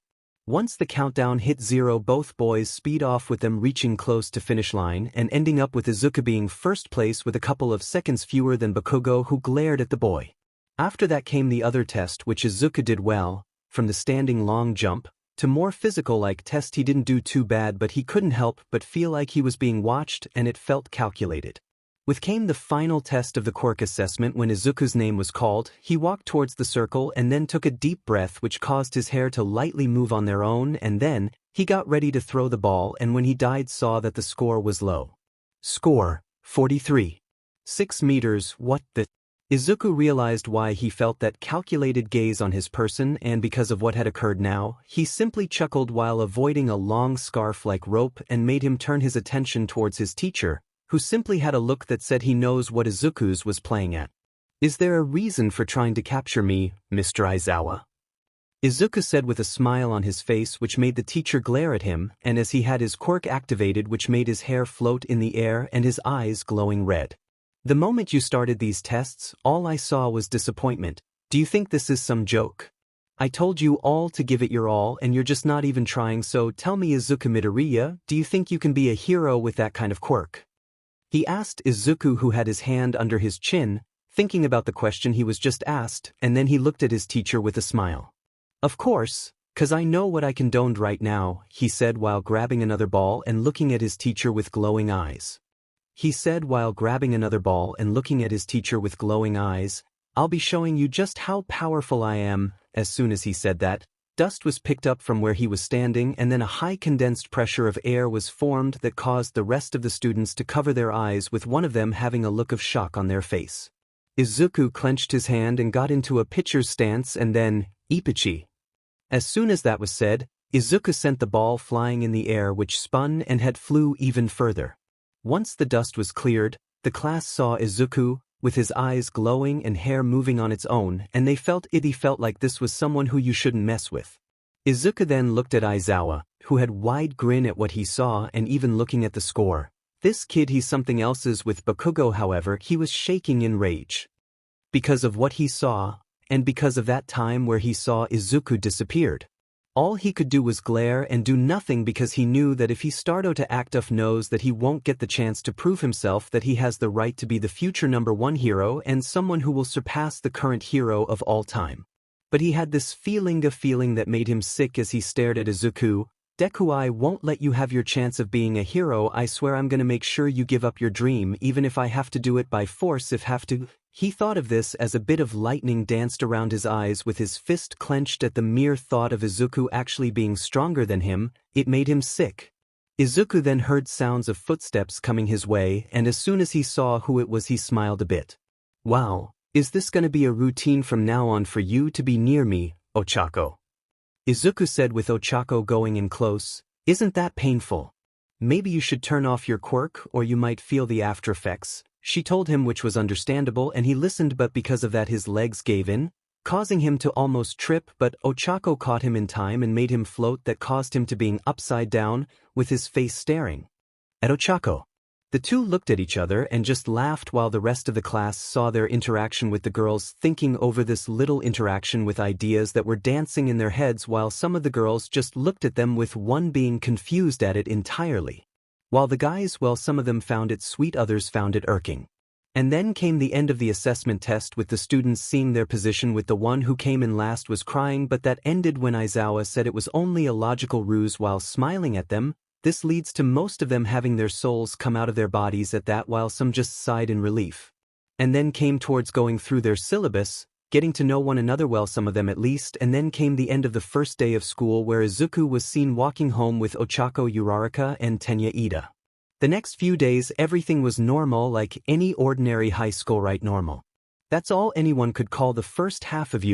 Once the countdown hit 0, both boys speed off, with them reaching close to finish line and ending up with Izuku being first place with a couple of seconds fewer than Bakugo, who glared at the boy. After that came the other test, which Izuku did well. From the standing long jump to more physical-like test, he didn't do too bad, but he couldn't help but feel like he was being watched, and it felt calculated. With came the final test of the quirk assessment. When Izuku's name was called, he walked towards the circle and then took a deep breath, which caused his hair to lightly move on their own, and then he got ready to throw the ball, and when he died saw that the score was low. Score, 43. 6 meters, what the... Izuku realized why he felt that calculated gaze on his person, and because of what had occurred now, he simply chuckled while avoiding a long scarf-like rope and made him turn his attention towards his teacher, who simply had a look that said he knows what Izuku's was playing at. Is there a reason for trying to capture me, Mr. Izawa? Izuku said with a smile on his face, which made the teacher glare at him, and as he had his quirk activated, which made his hair float in the air and his eyes glowing red. The moment you started these tests, all I saw was disappointment. Do you think this is some joke? I told you all to give it your all and you're just not even trying, so tell me, Izuku Midoriya, do you think you can be a hero with that kind of quirk? He asked Izuku, who had his hand under his chin, thinking about the question he was just asked, and then he looked at his teacher with a smile. Of course, 'cause I know what I can do right now, he said while grabbing another ball and looking at his teacher with glowing eyes. I'll be showing you just how powerful I am. As soon as he said that, dust was picked up from where he was standing, and then a high condensed pressure of air was formed that caused the rest of the students to cover their eyes, with one of them having a look of shock on their face. Izuku clenched his hand and got into a pitcher's stance, and then, Ippachi. As soon as that was said, Izuku sent the ball flying in the air, which spun and had flew even further. Once the dust was cleared, the class saw Izuku, with his eyes glowing and hair moving on its own, and they felt like this was someone who you shouldn't mess with. Izuku then looked at Aizawa, who had wide grin at what he saw and even looking at the score. This kid he's something else's with Bakugo, however, he was shaking in rage. Because of what he saw, and because of that time where he saw Izuku disappeared. All he could do was glare and do nothing because he knew that if he started to act up knows that he won't get the chance to prove himself that he has the right to be the future #1 hero and someone who will surpass the current hero of all time. But he had this feeling that made him sick as he stared at Izuku. Deku, I won't let you have your chance of being a hero. I swear I'm gonna make sure you give up your dream even if I have to do it by force if have to. He thought of this as a bit of lightning danced around his eyes with his fist clenched at the mere thought of Izuku actually being stronger than him. It made him sick. Izuku then heard sounds of footsteps coming his way, and as soon as he saw who it was he smiled a bit. Wow, is this gonna be a routine from now on for you to be near me, Ochako? Izuku said with Ochako going in close. Isn't that painful? Maybe you should turn off your quirk or you might feel the after effects. She told him, which was understandable, and he listened, but because of that his legs gave in, causing him to almost trip, but Ochako caught him in time and made him float, that caused him to being upside down, with his face staring at Ochako. The two looked at each other and just laughed while the rest of the class saw their interaction with the girls, thinking over this little interaction with ideas that were dancing in their heads, while some of the girls just looked at them with one being confused at it entirely. While the guys, well, some of them found it sweet, others found it irking. And then came the end of the assessment test with the students seeing their position, with the one who came in last was crying, but that ended when Aizawa said it was only a logical ruse while smiling at them. This leads to most of them having their souls come out of their bodies at that, while some just sighed in relief. And then came towards going through their syllabus, getting to know one another, well, some of them at least, and then came the end of the first day of school where Izuku was seen walking home with Ochako Uraraka and Tenya Ida. The next few days everything was normal, like any ordinary high school, right? Normal. That's all anyone could call the first half of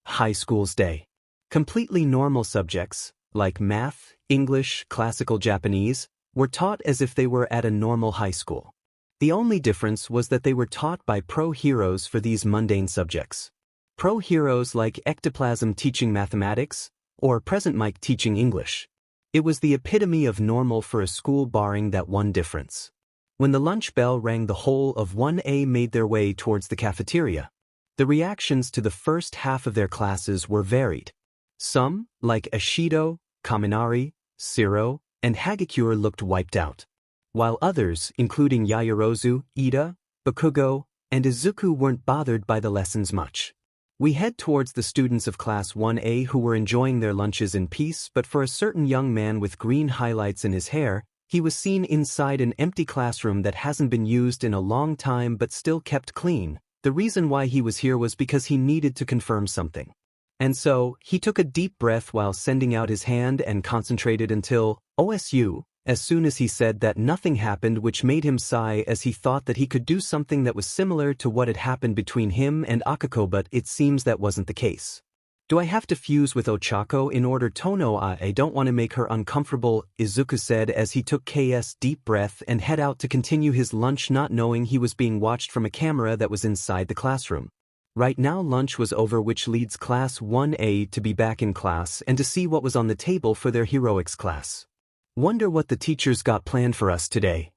high school's day. Completely normal subjects, like math, English, classical Japanese, were taught as if they were at a normal high school. The only difference was that they were taught by pro heroes for these mundane subjects. Pro heroes like ectoplasm teaching mathematics, or Present Mike teaching English. It was the epitome of normal for a school, barring that one difference. When the lunch bell rang, the whole of 1A made their way towards the cafeteria. The reactions to the first half of their classes were varied. Some, like Ashido, Kaminari, Siro, and Hagakure, looked wiped out, while others, including Yaoyorozu, Ida, Bakugo, and Izuku, weren't bothered by the lessons much. We head towards the students of Class 1A who were enjoying their lunches in peace, but for a certain young man with green highlights in his hair, he was seen inside an empty classroom that hasn't been used in a long time but still kept clean. The reason why he was here was because he needed to confirm something. And so, he took a deep breath while sending out his hand and concentrated until, OSU, as soon as he said that, nothing happened, which made him sigh as he thought that he could do something that was similar to what had happened between him and Akako, but it seems that wasn't the case. Do I have to fuse with Ochako in order to know? I don't want to make her uncomfortable, Izuku said as he took KS deep breath and head out to continue his lunch, not knowing he was being watched from a camera that was inside the classroom. Right now lunch was over, which leads Class 1A to be back in class and to see what was on the table for their heroics class. Wonder what the teachers got planned for us today,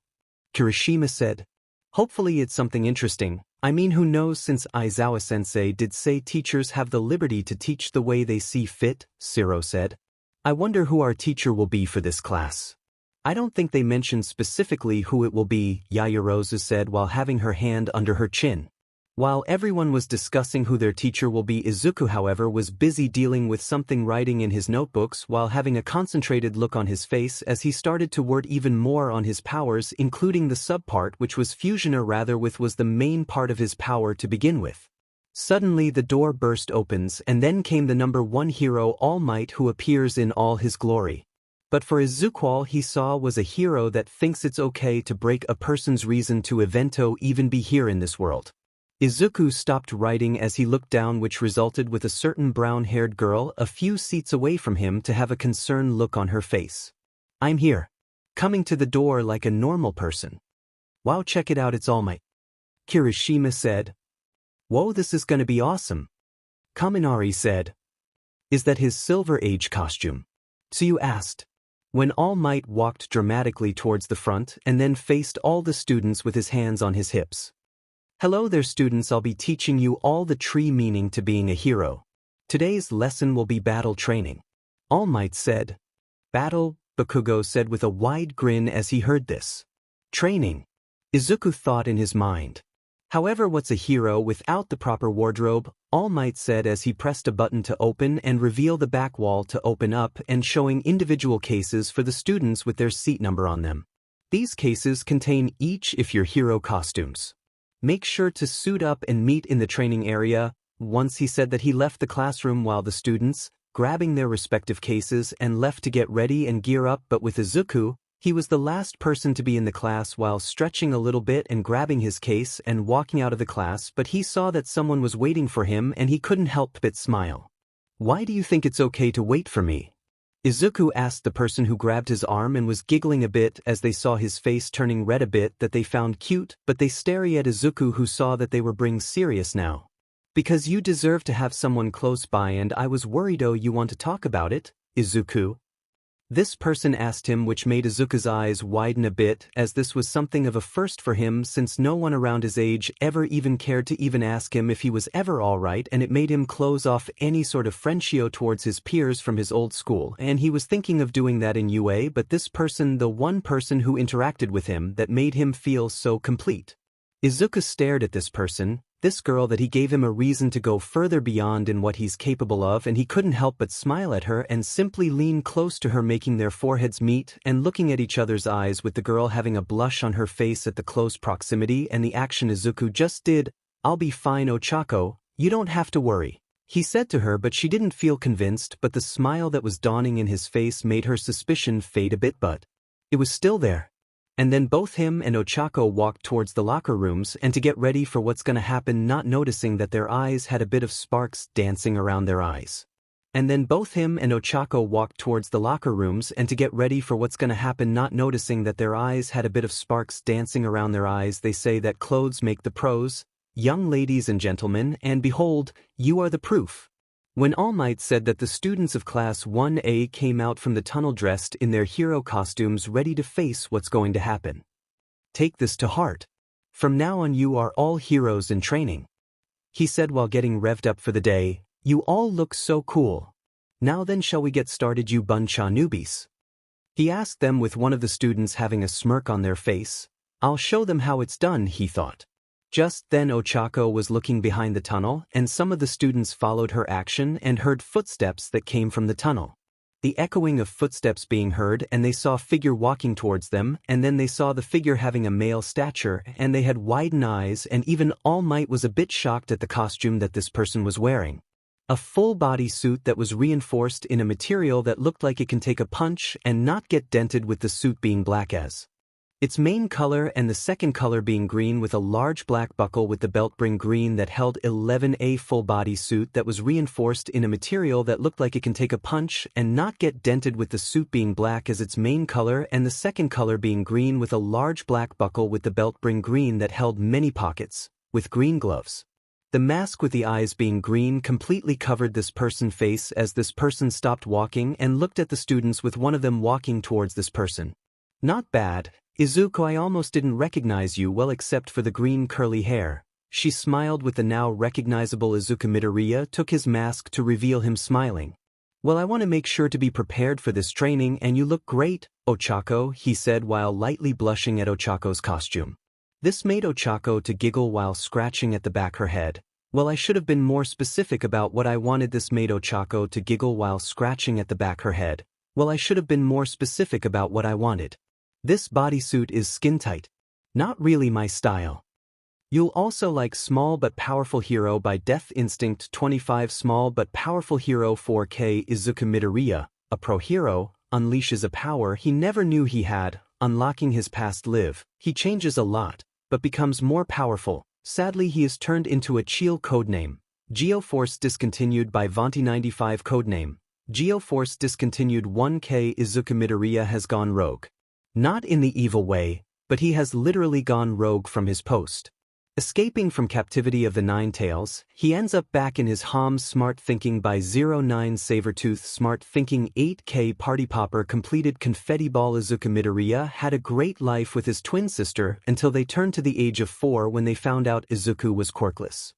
Kirishima said. Hopefully it's something interesting. I mean, who knows, since Aizawa-sensei did say teachers have the liberty to teach the way they see fit, Siro said. I wonder who our teacher will be for this class. I don't think they mentioned specifically who it will be, Yaoyorozu said while having her hand under her chin. While everyone was discussing who their teacher will be, Izuku, however, was busy dealing with something, writing in his notebooks while having a concentrated look on his face as he started to word even more on his powers, including the subpart, which was fusion, or rather was the main part of his power to begin with. Suddenly the door burst opens, and then came the #1 hero, All Might, who appears in all his glory. But for Izuku, all he saw was a hero that thinks it's okay to break a person's reason to evento even be here in this world. Izuku stopped writing as he looked down, which resulted with a certain brown-haired girl a few seats away from him to have a concerned look on her face. I'm here. Coming to the door like a normal person. Wow, check it out, it's All Might. Kirishima said. Whoa, this is gonna be awesome. Kaminari said. Is that his Silver Age costume? Tsuyu asked. When All Might walked dramatically towards the front and then faced all the students with his hands on his hips. Hello there students, I'll be teaching you all the tree meaning to being a hero. Today's lesson will be battle training. All Might said. Battle, Bakugo said with a wide grin as he heard this. Training. Izuku thought in his mind. However, what's a hero without the proper wardrobe? All Might said as he pressed a button to open and reveal the back wall to open up and showing individual cases for the students with their seat number on them. These cases contain each if your hero costumes. Make sure to suit up and meet in the training area. Once he said that he left the classroom while the students, grabbing their respective cases and left to get ready and gear up, but with Izuku, he was the last person to be in the class while stretching a little bit and grabbing his case and walking out of the class, but he saw that someone was waiting for him and he couldn't help but smile. Why do you think it's okay to wait for me? Izuku asked the person who grabbed his arm and was giggling a bit as they saw his face turning red a bit that they found cute, but they stare at Izuku who saw that they were being serious now. Because you deserve to have someone close by and I was worried. Oh, you want to talk about it, Izuku? This person asked him, which made Izuku's eyes widen a bit as this was something of a first for him since no one around his age ever even cared to even ask him if he was ever alright, and it made him close off any sort of friendship towards his peers from his old school, and he was thinking of doing that in UA, but this person, the one person who interacted with him that made him feel so complete. Izuku stared at this person, this girl that he gave him a reason to go further beyond in what he's capable of, and he couldn't help but smile at her and simply lean close to her, making their foreheads meet and looking at each other's eyes, with the girl having a blush on her face at the close proximity and the action Izuku just did. I'll be fine, Ochako, you don't have to worry, he said to her, but she didn't feel convinced, but the smile that was dawning in his face made her suspicion fade a bit, but it was still there. And then both him and Ochako walked towards the locker rooms and to get ready for what's gonna happen, not noticing that their eyes had a bit of sparks dancing around their eyes. And then both him and Ochako walked towards the locker rooms and to get ready for what's gonna happen, not noticing that their eyes had a bit of sparks dancing around their eyes. They say that clothes make the pros, young ladies and gentlemen, and behold, you are the proof. When All Might said that the students of Class 1A came out from the tunnel dressed in their hero costumes ready to face what's going to happen. Take this to heart. From now on you are all heroes in training, he said while getting revved up for the day. You all look so cool. Now then, shall we get started, you bunch of newbies? He asked them with one of the students having a smirk on their face. I'll show them how it's done, he thought. Just then Ochako was looking behind the tunnel and some of the students followed her action and heard footsteps that came from the tunnel. The echoing of footsteps being heard, and they saw a figure walking towards them, and then they saw the figure having a male stature and they had widened eyes, and even All Might was a bit shocked at the costume that this person was wearing. A full body suit that was reinforced in a material that looked like it can take a punch and not get dented, with the suit being black as its main color and the second color being green with a large black buckle with the belt bring green that held 11A. Full body suit that was reinforced in a material that looked like it can take a punch and not get dented, with the suit being black as its main color and the second color being green with a large black buckle with the belt bring green that held many pockets, with green gloves. The mask with the eyes being green completely covered this person's face as this person stopped walking and looked at the students, with one of them walking towards this person. Not bad, Izuku, I almost didn't recognize you well except for the green curly hair. She smiled with the now recognizable Izuku. Midoriya took his mask to reveal him smiling. Well, I want to make sure to be prepared for this training, and you look great, Ochako, he said while lightly blushing at Ochako's costume. This made Ochako to giggle while scratching at the back her head. Well, I should have been more specific about what I wanted. This made Ochako to giggle while scratching at the back her head. Well, I should have been more specific about what I wanted. This bodysuit is skin tight. Not really my style. You'll also like Small But Powerful Hero by Death Instinct 25. Small But Powerful Hero 4K. Izuku Midoriya, a pro hero, unleashes a power he never knew he had, unlocking his past life. He changes a lot, but becomes more powerful. Sadly, he is turned into a Chiel codename. Geoforce discontinued by Vanti 95 codename. Geoforce discontinued 1K. Izuku Midoriya has gone rogue. Not in the evil way, but he has literally gone rogue from his post. Escaping from captivity of the Nine Tails, he ends up back in his home. Smart thinking by 𝗂𝗏 Sabertooth. Smart thinking 8K party popper completed confetti ball. Izuku Midoriya had a great life with his twin sister until they turned to the age of 4 when they found out Izuku was quirkless.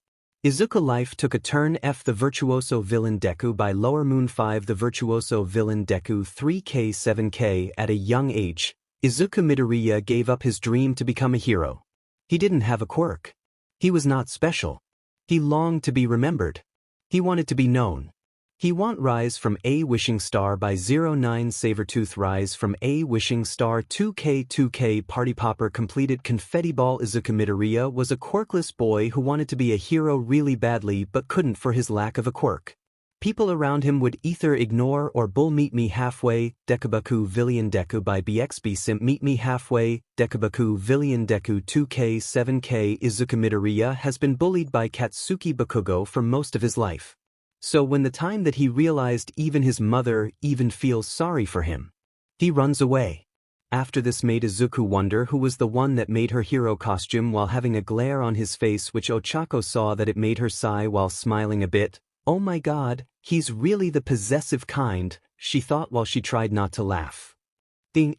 Izuku life took a turn. The virtuoso villain Deku by Lower Moon 5. The virtuoso villain Deku 3K7K. At a young age, Izuku Midoriya gave up his dream to become a hero. He didn't have a quirk. He was not special. He longed to be remembered. He wanted to be known. He want rise from a wishing star by 𝗂𝗏 Sabertooth. Rise from a wishing star 2K party popper completed confetti ball. Izuku Midoriya was a quirkless boy who wanted to be a hero really badly but couldn't for his lack of a quirk. People around him would either ignore or bull meet me halfway. 𝗕𝗶𝗄 villain Deku by 𝗵𝗃 meet me halfway. 𝗕𝗶𝗄 villain Deku 2K7K. Izuku Midoriya has been bullied by Katsuki Bakugo for most of his life. So when the time that he realized even his mother even feels sorry for him, he runs away. After this made Izuku wonder who was the one that made her hero costume while having a glare on his face, which Ochako saw that it made her sigh while smiling a bit. Oh my god, he's really the possessive kind, she thought while she tried not to laugh.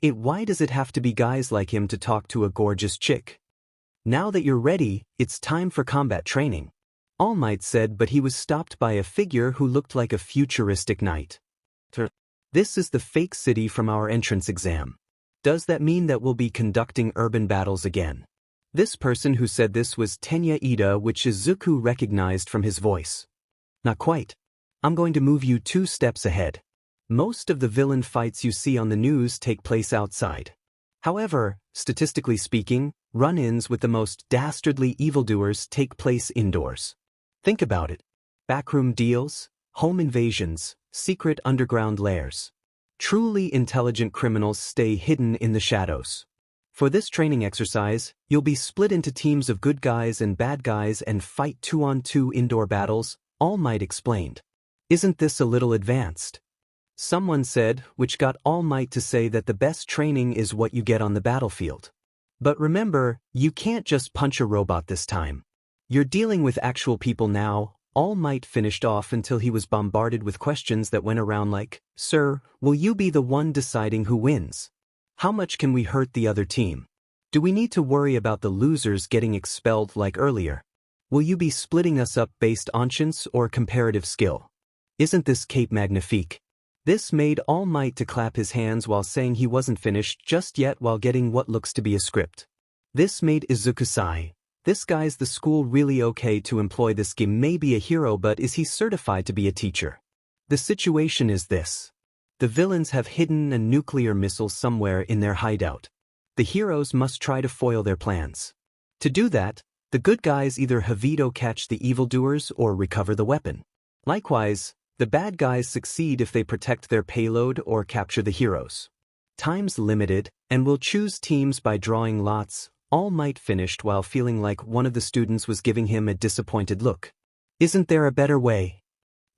Why does it have to be guys like him to talk to a gorgeous chick? Now that you're ready, it's time for combat training, All Might said, but he was stopped by a figure who looked like a futuristic knight. This is the fake city from our entrance exam. Does that mean that we'll be conducting urban battles again? This person who said this was Tenya Ida, which Izuku recognized from his voice. Not quite. I'm going to move you 2 steps ahead. Most of the villain fights you see on the news take place outside. However, statistically speaking, run-ins with the most dastardly evildoers take place indoors. Think about it. Backroom deals, home invasions, secret underground lairs. Truly intelligent criminals stay hidden in the shadows. For this training exercise, you'll be split into teams of good guys and bad guys and fight 2-on-2 indoor battles, All Might explained. Isn't this a little advanced? Someone said, which got All Might to say that the best training is what you get on the battlefield. But remember, you can't just punch a robot this time. You're dealing with actual people now. All Might finished off until he was bombarded with questions that went around like, Sir, will you be the one deciding who wins? How much can we hurt the other team? Do we need to worry about the losers getting expelled like earlier? Will you be splitting us up based on chance or comparative skill? Isn't this 𝗕𝗵𝗲 magnifique? This made All Might to clap his hands while saying he wasn't finished just yet while getting what looks to be a script. This made Izuku sigh. This guy's the school really okay to employ this guy may be a hero, but is he certified to be a teacher? The situation is this. The villains have hidden a nuclear missile somewhere in their hideout. The heroes must try to foil their plans. To do that, the good guys either catch the evildoers or recover the weapon. Likewise, the bad guys succeed if they protect their payload or capture the heroes. Time's limited, and we'll choose teams by drawing lots. All Might finished while feeling like one of the students was giving him a disappointed look. Isn't there a better way?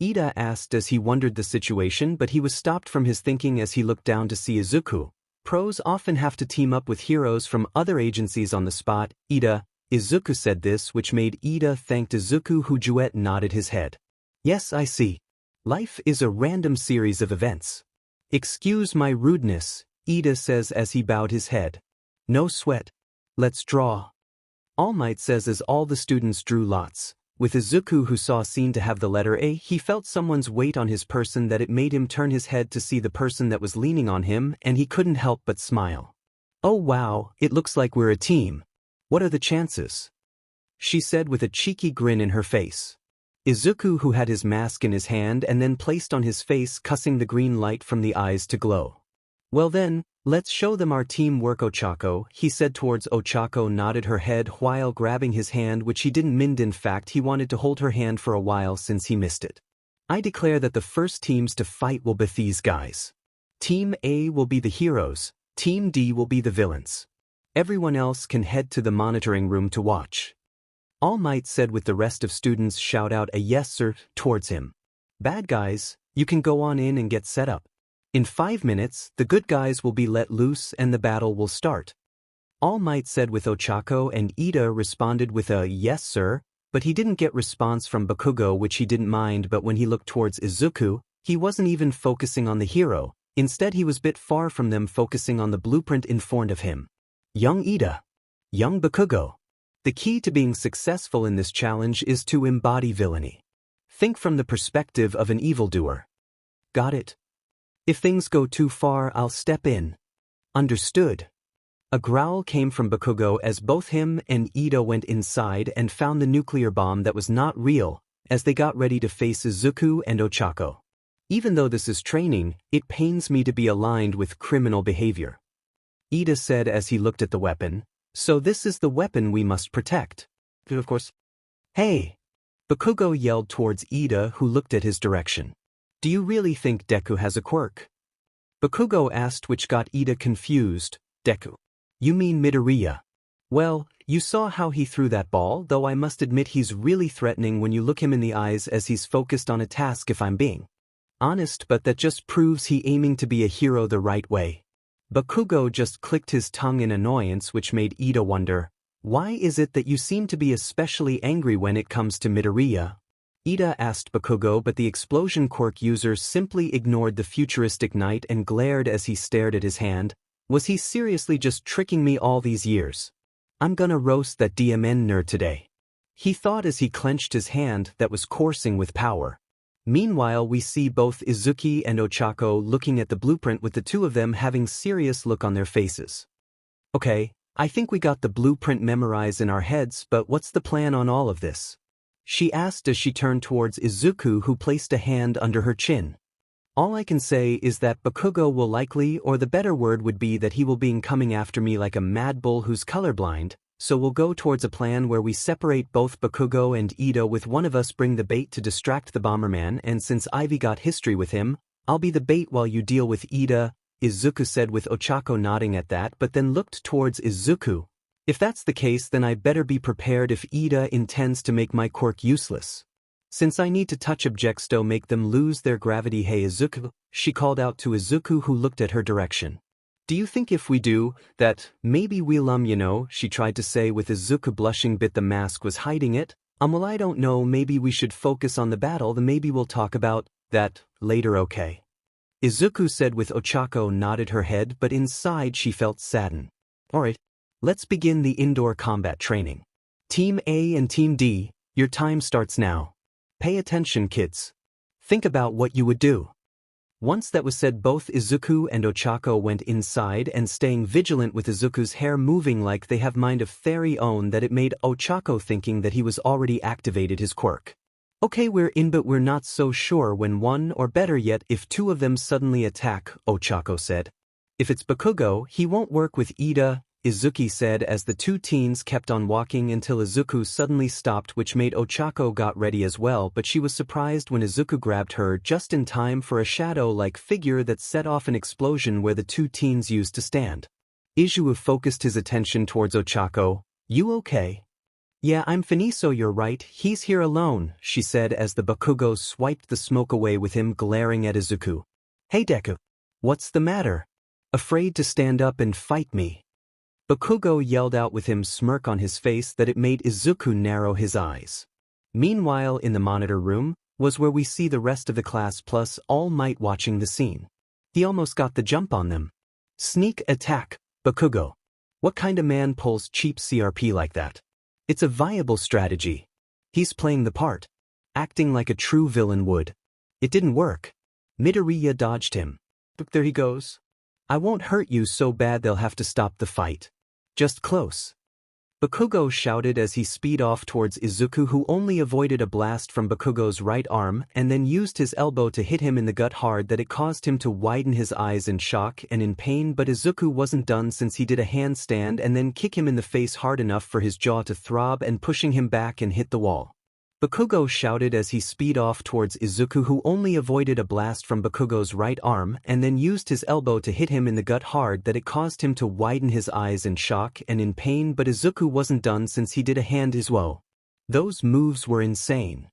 Ida asked as he wondered the situation, but he was stopped from his thinking as he looked down to see Izuku. Pros often have to team up with heroes from other agencies on the spot. Izuku said this, which made Ida thanked Izuku, who nodded his head. Yes, I see. Life is a random series of events. Excuse my rudeness, Ida says as he bowed his head. No sweat. Let's draw. All Might says as all the students drew lots. With Izuku, who saw seen to have the letter A, he felt someone's weight on his person that it made him turn his head to see the person that was leaning on him, and he couldn't help but smile. Oh wow, it looks like we're a team. What are the chances? She said with a cheeky grin in her face. Izuku, who had his mask in his hand and then placed on his face, cussing the green light from the eyes to glow. Well then, let's show them our teamwork. Ochako, he said towards Ochako, nodded her head while grabbing his hand, which he didn't mind. In fact, he wanted to hold her hand for a while since he missed it. I declare that the first teams to fight will be these guys. Team A will be the heroes, Team D will be the villains. Everyone else can head to the monitoring room to watch. All Might said with the rest of students shout out a yes sir towards him. Bad guys, you can go on in and get set up. In 5 minutes, the good guys will be let loose and the battle will start. All Might said with 𝗀𝗏𝗁, and 𝐒𝐵 responded with a "yes sir," but he didn't get response from Bakugo, which he didn't mind. But when he looked towards Izuku, he wasn't even focusing on the hero. Instead he was bit far from them, focusing on the blueprint in front of him. Young 𝗧𝗓. Young Bakugo. The key to being successful in this challenge is to embody villainy. Think from the perspective of an evildoer. Got it? If things go too far, I'll step in. Understood. A growl came from Bakugo as both him and 𝗧𝗓 went inside and found the nuclear bomb that was not real, as they got ready to face Izuku and 𝗀𝗏𝗁. Even though this is training, it pains me to be aligned with criminal behavior. 𝗧𝗓 said as he looked at the weapon. So this is the weapon we must protect. Of course. Hey! Bakugo yelled towards 𝗧𝗓, who looked at his direction. Do you really think Deku has a quirk? Bakugo asked, which got 𝗧𝗓 confused. Deku. You mean Midoriya? Well, you saw how he threw that ball, though I must admit he's really threatening when you look him in the eyes as he's focused on a task, if I'm being honest, but that just proves he aiming to be a hero the right way. Bakugo just clicked his tongue in annoyance, which made 𝗧𝗓 wonder, why is it that you seem to be especially angry when it comes to Midoriya? 𝗧𝗓 asked Bakugo, but the explosion quirk user simply ignored the futuristic knight and glared as he stared at his hand. Was he seriously just tricking me all these years? I'm gonna roast that DMN nerd today. He thought as he clenched his hand that was coursing with power. Meanwhile, we see both Izuku and 𝗀𝗏𝗁 looking at the blueprint, with the two of them having serious look on their faces. Okay, I think we got the blueprint memorized in our heads, but what's the plan on all of this? She asked as she turned towards Izuku, who placed a hand under her chin. All I can say is that Bakugo will likely, or the better word would be that he will be coming after me like a mad bull who's colorblind, so we'll go towards a plan where we separate both Bakugo and 𝗧𝗓, with one of us bring the bait to distract the Bomberman, and since Ivy got history with him, I'll be the bait while you deal with 𝗧𝗓, Izuku said with 𝗀𝗏𝗁 nodding at that, but then looked towards Izuku. If that's the case, then I better be prepared if 𝗧𝗓 intends to make my quirk useless. Since I need to touch objects to make them lose their gravity. Hey Izuku, she called out to Izuku, who looked at her direction. Do you think if we do that, maybe we'll she tried to say with Izuku blushing, but the mask was hiding it. Well, I don't know, maybe we should focus on the battle, then maybe we'll talk about that later, okay? Izuku said with 𝗀𝗏𝗁 nodded her head, but inside she felt saddened. Alright, let's begin the indoor combat training. Team A and Team D, your time starts now. Pay attention, kids. Think about what you would do. Once that was said, both Izuku and 𝗀𝗏𝗁 went inside, and staying vigilant with Izuku's hair moving like they have mind of theory own, that it made 𝗀𝗀𝗁 thinking that he was already activated his quirk. Okay, we're in, but we're not so sure when one, or better yet, if two of them suddenly attack, 𝗀𝗀𝗁 said. If it's Bakugo, he won't work with 𝗧𝗓, Izuku said as the two teens kept on walking until Izuku suddenly stopped, which made 𝗀𝗀𝗁 got ready as well, but she was surprised when Izuku grabbed her just in time for a shadow-like figure that set off an explosion where the two teens used to stand. Izuku focused his attention towards 𝗀𝗀𝗁. You okay? Yeah, I'm fine, so you're right, he's here alone, she said as the Bakugo swiped the smoke away with him glaring at Izuku. Hey Deku. What's the matter? Afraid to stand up and fight me? Bakugo yelled out with him smirk on his face that it made Izuku narrow his eyes. Meanwhile, in the monitor room, was where we see the rest of the class plus All Might watching the scene. He almost got the jump on them. Sneak attack, Bakugo. What kind of man pulls cheap CRP like that? It's a viable strategy. He's playing the part. Acting like a true villain would. It didn't work. Midoriya dodged him. But there he goes. I won't hurt you so bad they'll have to stop the fight. Just close. Bakugo shouted as he speed off towards Izuku, who only avoided a blast from Bakugo's right arm and then used his elbow to hit him in the gut hard that it caused him to widen his eyes in shock and in pain, but Izuku wasn't done since he did a handstand and then kick him in the face hard enough for his jaw to throb and pushing him back and hit the wall. Bakugo shouted as he speed off towards Izuku, who only avoided a blast from Bakugo's right arm and then used his elbow to hit him in the gut hard that it caused him to widen his eyes in shock and in pain, but Izuku wasn't done since he did a hand as well. Those moves were insane,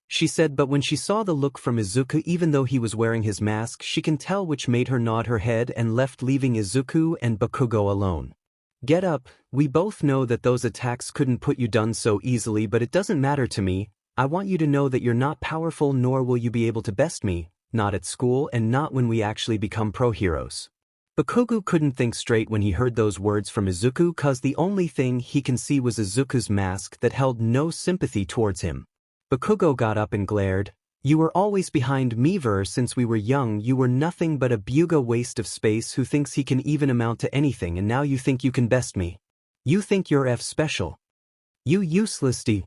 she said, but when she saw the look from Izuku, even though he was wearing his mask, she can tell, which made her nod her head and left, leaving Izuku and Bakugo alone. Get up, we both know that those attacks couldn't put you down so easily, but it doesn't matter to me. I want you to know that you're not powerful, nor will you be able to best me, not at school and not when we actually become pro heroes. Bakugo couldn't think straight when he heard those words from Izuku, cause the only thing he can see was Izuku's mask that held no sympathy towards him. Bakugo got up and glared. You were always behind me since we were young. You were nothing but a buga waste of space who thinks he can even amount to anything, and now you think you can best me. You think you're F special. You useless D.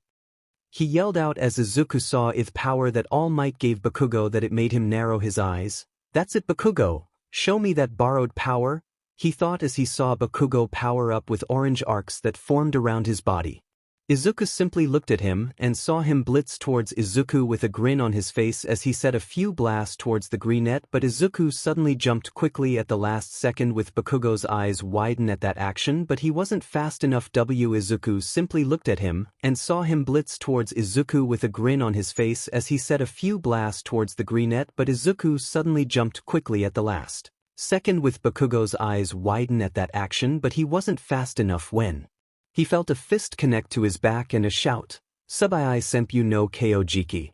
He yelled out as Izuku saw if power that All Might gave Bakugo that it made him narrow his eyes. That's it, Bakugo. Show me that borrowed power, he thought as he saw Bakugo power up with orange arcs that formed around his body. Izuku simply looked at him and saw him blitz towards Izuku with a grin on his face as he set a few blasts towards the greenette, but Izuku suddenly jumped quickly at the last second with Bakugo's eyes widen at that action, but he wasn't fast enough. Izuku simply looked at him and saw him blitz towards Izuku with a grin on his face as he set a few blasts towards the greenette, but Izuku suddenly jumped quickly at the last second with Bakugo's eyes widen at that action, but he wasn't fast enough when he felt a fist connect to his back and a shout, 𝗬𝗵𝗲 𝗵𝗃.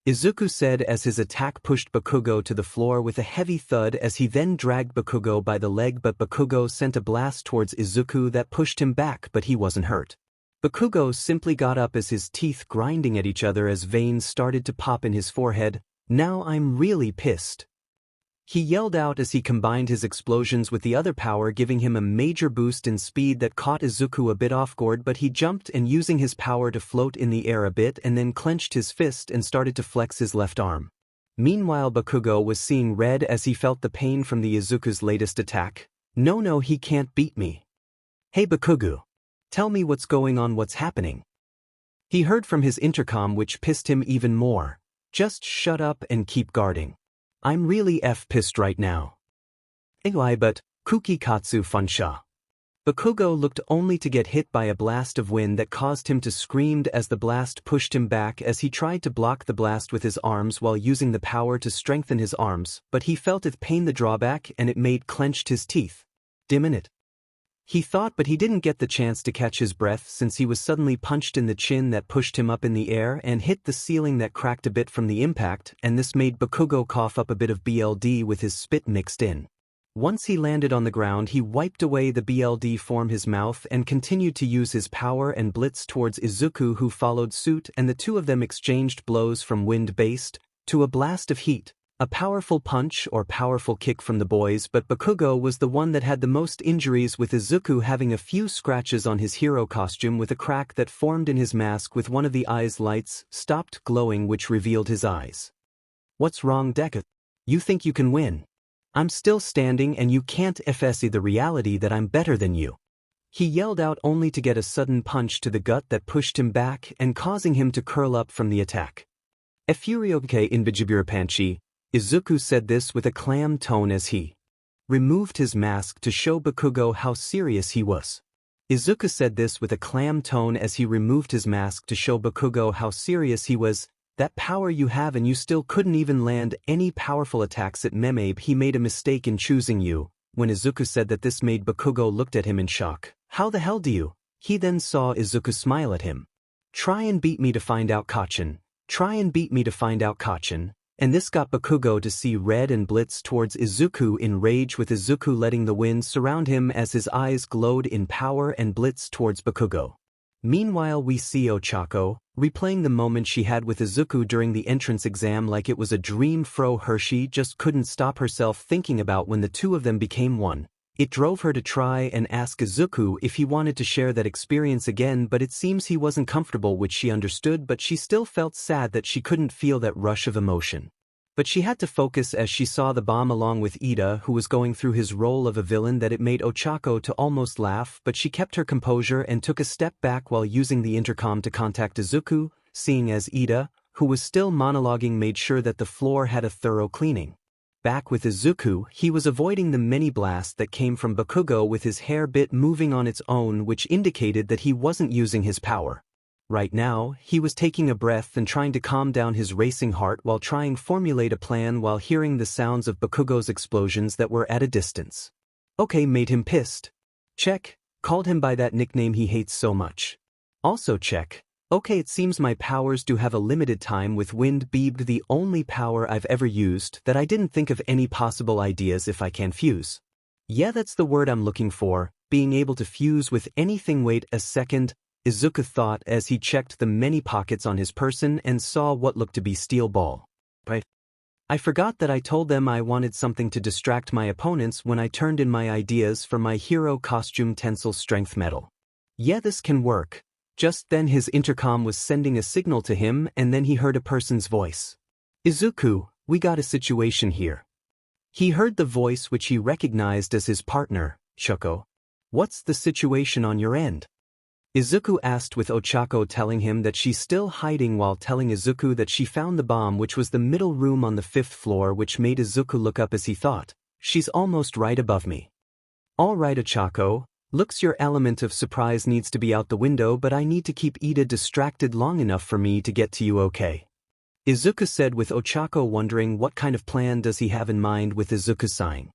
Izuku said as his attack pushed Bakugo to the floor with a heavy thud as he then dragged Bakugo by the leg, but Bakugo sent a blast towards Izuku that pushed him back, but he wasn't hurt. Bakugo simply got up as his teeth grinding at each other as veins started to pop in his forehead. Now I'm really pissed. He yelled out as he combined his explosions with the other power, giving him a major boost in speed that caught Izuku a bit off guard, but he jumped and using his power to float in the air a bit and then clenched his fist and started to flex his left arm. Meanwhile, Bakugo was seeing red as he felt the pain from the Izuku's latest attack. No, he can't beat me. Hey Bakugo. Tell me what's going on, what's happening. He heard from his intercom, which pissed him even more. Just shut up and keep guarding. I'm really pissed right now. 𝗧𝗵𝗲 𝗧𝗵𝗲. Bakugo looked only to get hit by a blast of wind that caused him to scream as the blast pushed him back as he tried to block the blast with his arms while using the power to strengthen his arms, but he felt it pain the drawback and it made clenched his teeth. It. He thought, but he didn't get the chance to catch his breath since he was suddenly punched in the chin that pushed him up in the air and hit the ceiling that cracked a bit from the impact, and this made Bakugo cough up a bit of BLD with his spit mixed in. Once he landed on the ground, he wiped away the BLD from his mouth and continued to use his power and blitz towards Izuku, who followed suit, and the two of them exchanged blows from wind-based to a blast of heat. A powerful punch or powerful kick from the boys, but Bakugo was the one that had the most injuries, with Izuku having a few scratches on his hero costume with a crack that formed in his mask with one of the eye's lights stopped glowing, which revealed his eyes. What's wrong, Deku? You think you can win? I'm still standing and you can't see the reality that I'm better than you. He yelled out only to get a sudden punch to the gut that pushed him back and causing him to curl up from the attack. 𝗵𝗃𝗁𝗲. Izuku said this with a calm tone as he removed his mask to show Bakugo how serious he was. Izuku said this with a calm tone as he removed his mask to show Bakugo how serious he was. That power you have and you still couldn't even land any powerful attacks at 𝗵𝗃𝗁𝗲. He made a mistake in choosing you. When Izuku said that, this made Bakugo looked at him in shock. How the hell do you? He then saw Izuku smile at him. Try and beat me to find out, 𝐭𝐞. Try and beat me to find out, 𝐭𝐞. And this got Bakugo to see red and blitz towards Izuku in rage, with Izuku letting the wind surround him as his eyes glowed in power and blitz towards Bakugo. Meanwhile, we see Ochako replaying the moment she had with Izuku during the entrance exam like it was a dream. Hershey just couldn't stop herself thinking about when the two of them became one. It drove her to try and ask Izuku if he wanted to share that experience again, but it seems he wasn't comfortable, which she understood, but she still felt sad that she couldn't feel that rush of emotion. But she had to focus as she saw the bomb along with Ida, who was going through his role of a villain, that it made Ochako to almost laugh, but she kept her composure and took a step back while using the intercom to contact Izuku, seeing as Ida, who was still monologuing, made sure that the floor had a thorough cleaning. Back with Izuku, he was avoiding the mini blast that came from Bakugo with his hair bit moving on its own, which indicated that he wasn't using his power. Right now, he was taking a breath and trying to calm down his racing heart while trying to formulate a plan while hearing the sounds of Bakugo's explosions that were at a distance. Okay, made him pissed. Check. Called him by that nickname he hates so much. Also check. Okay, it seems my powers do have a limited time with 𝗵𝗃𝗶𝗃, the only power I've ever used that I didn't think of any possible ideas if I can fuse. Yeah, that's the word I'm looking for, being able to fuse with anything. Wait a second, Izuku thought as he checked the many pockets on his person and saw what looked to be steel ball. Right. I forgot that I told them I wanted something to distract my opponents when I turned in my ideas for my hero costume tensile strength medal. Yeah, this can work. Just then his intercom was sending a signal to him, and then he heard a person's voice. Izuku, we got a situation here. He heard the voice which he recognized as his partner, Shoko. What's the situation on your end? Izuku asked, with Ochako telling him that she's still hiding while telling Izuku that she found the bomb, which was the middle room on the 5th floor, which made Izuku look up as he thought, she's almost right above me. All right, Ochako, looks your element of surprise needs to be out the window, but I need to keep Ida distracted long enough for me to get to you, okay? Izuku said, with Ochako wondering what kind of plan does he have in mind with Izuku sighing.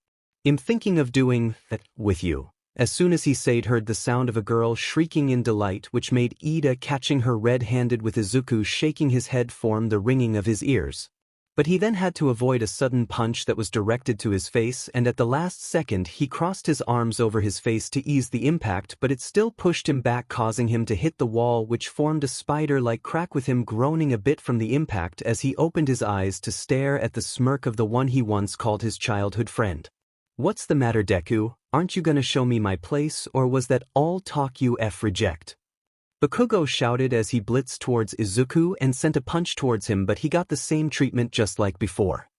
I'm thinking of doing that with you. As soon as he said, heard the sound of a girl shrieking in delight, which made Ida, catching her red-handed with Izuku shaking his head, form the ringing of his ears. But he then had to avoid a sudden punch that was directed to his face, and at the last second he crossed his arms over his face to ease the impact, but it still pushed him back, causing him to hit the wall, which formed a spider-like crack, with him groaning a bit from the impact as he opened his eyes to stare at the smirk of the one he once called his childhood friend. What's the matter, Deku? Aren't you gonna show me my place, or was that all talk? You reject? Bakugo shouted as he blitzed towards Izuku and sent a punch towards him, but he got the same treatment just like before.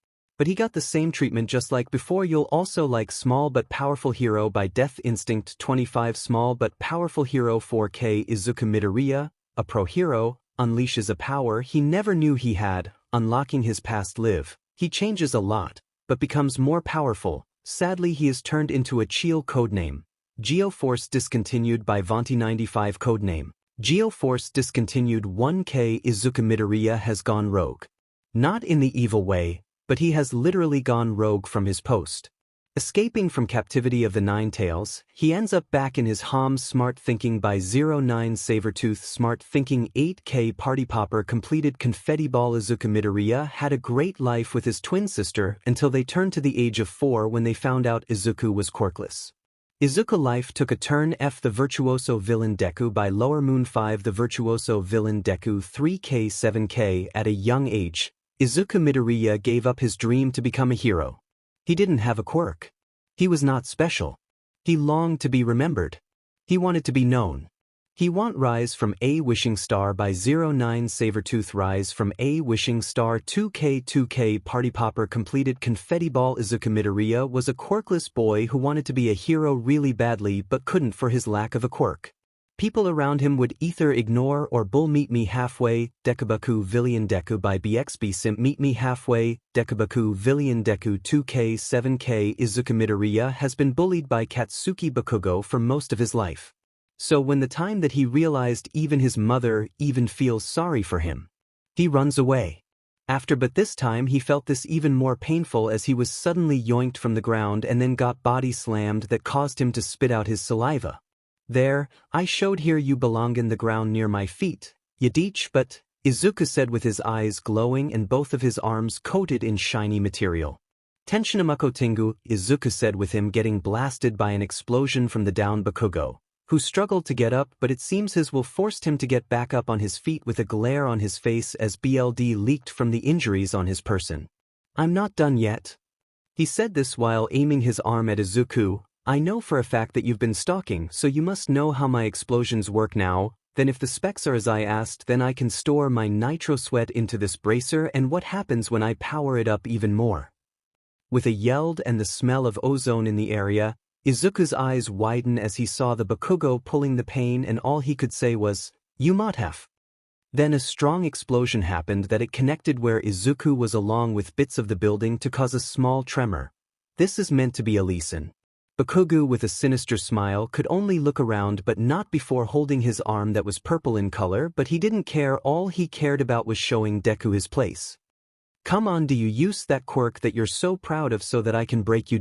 You'll also like Small But Powerful Hero by Death Instinct 25. Small But Powerful Hero 4K. Izuku Midoriya, a pro hero, unleashes a power he never knew he had, unlocking his past life. He changes a lot, but becomes more powerful. Sadly, he is turned into a 𝗘 codename. 𝗕𝗏 discontinued by 𝗵𝗃𝗃 95 codename. 𝗕𝗏 discontinued 1K. Izuku Midoriya has gone rogue. Not in the evil way, but he has literally gone rogue from his post. Escaping from captivity of the Nine Tails, he ends up back in his home. Smart thinking by 09 Sabertooth. Smart thinking 8K. Party popper completed confetti ball. Izuku Midoriya had a great life with his twin sister until they turned to the age of 4 when they found out Izuku was quirkless. Izuku life took a turn. The virtuoso villain Deku by Lower Moon 5. The virtuoso villain Deku 3K 7K. At a young age, Izuku Midoriya gave up his dream to become a hero. He didn't have a quirk. He was not special. He longed to be remembered. He wanted to be known. He want rise from a wishing star by 09 Sabertooth. Rise from a wishing star 2K. Party popper completed confetti ball. Izuku Midoriya was a quirkless boy who wanted to be a hero really badly but couldn't for his lack of a quirk. People around him would either ignore or bull. Meet me halfway. 𝗓𝗏𝗄 villain Deku by BXB Simp. Meet me halfway. 𝗓𝗏𝗄 villain Deku 2K 7K. Izuku Midoriya has been bullied by Katsuki Bakugo for most of his life. So when the time that he realized even his mother even feels sorry for him, he runs away. But this time he felt this even more painful as he was suddenly yoinked from the ground and then got body slammed that caused him to spit out his saliva. There, I showed here you belong in the ground near my feet, Yadich. But, Izuku said with his eyes glowing and both of his arms coated in shiny material. Tenshinamakotingu, Izuku said with him getting blasted by an explosion from the down Bakugo, who struggled to get up, but it seems his will forced him to get back up on his feet with a glare on his face as blood leaked from the injuries on his person. I'm not done yet. He said this while aiming his arm at Izuku. I know for a fact that you've been stalking, so you must know how my explosions work now. Then if the specs are as I asked, then I can store my nitro sweat into this bracer, and what happens when I power it up even more? With a yelled and the smell of ozone in the area, Izuku's eyes widened as he saw the Bakugo pulling the pain, and all he could say was, "You might have." Then a strong explosion happened that it connected where Izuku was along with bits of the building to cause a small tremor. This is meant to be a lesson. Bakugo with a sinister smile could only look around but not before holding his arm that was purple in color, but he didn't care. All he cared about was showing Deku his place. Come on, do you use that quirk that you're so proud of so that I can break you?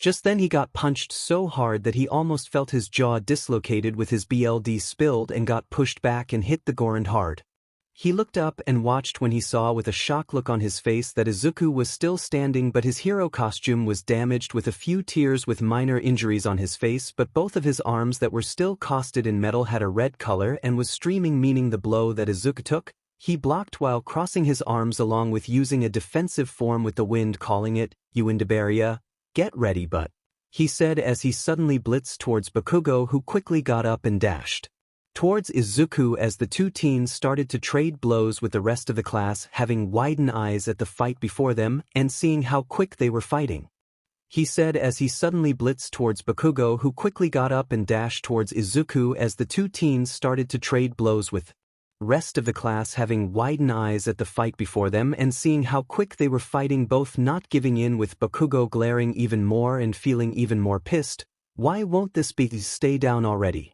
Just then he got punched so hard that he almost felt his jaw dislocated with his blood spilled and got pushed back and hit the ground hard. He looked up and watched when he saw with a shocked look on his face that Izuku was still standing, but his hero costume was damaged with a few tears with minor injuries on his face, but both of his arms that were still casted in metal had a red color and was streaming, meaning the blow that Izuku took, he blocked while crossing his arms along with using a defensive form with the wind, calling it, 𝗖𝗓𝗍𝗄, get ready but, he said as he suddenly blitzed towards Bakugo, who quickly got up and dashed towards Izuku as the two teens started to trade blows with the rest of the class, having widened eyes at the fight before them and seeing how quick they were fighting. He said as he suddenly blitzed towards Bakugo, who quickly got up and dashed towards Izuku as the two teens started to trade blows with rest of the class, having widened eyes at the fight before them and seeing how quick they were fighting, both not giving in, with Bakugo glaring even more and feeling even more pissed. Why won't this beast stay down already?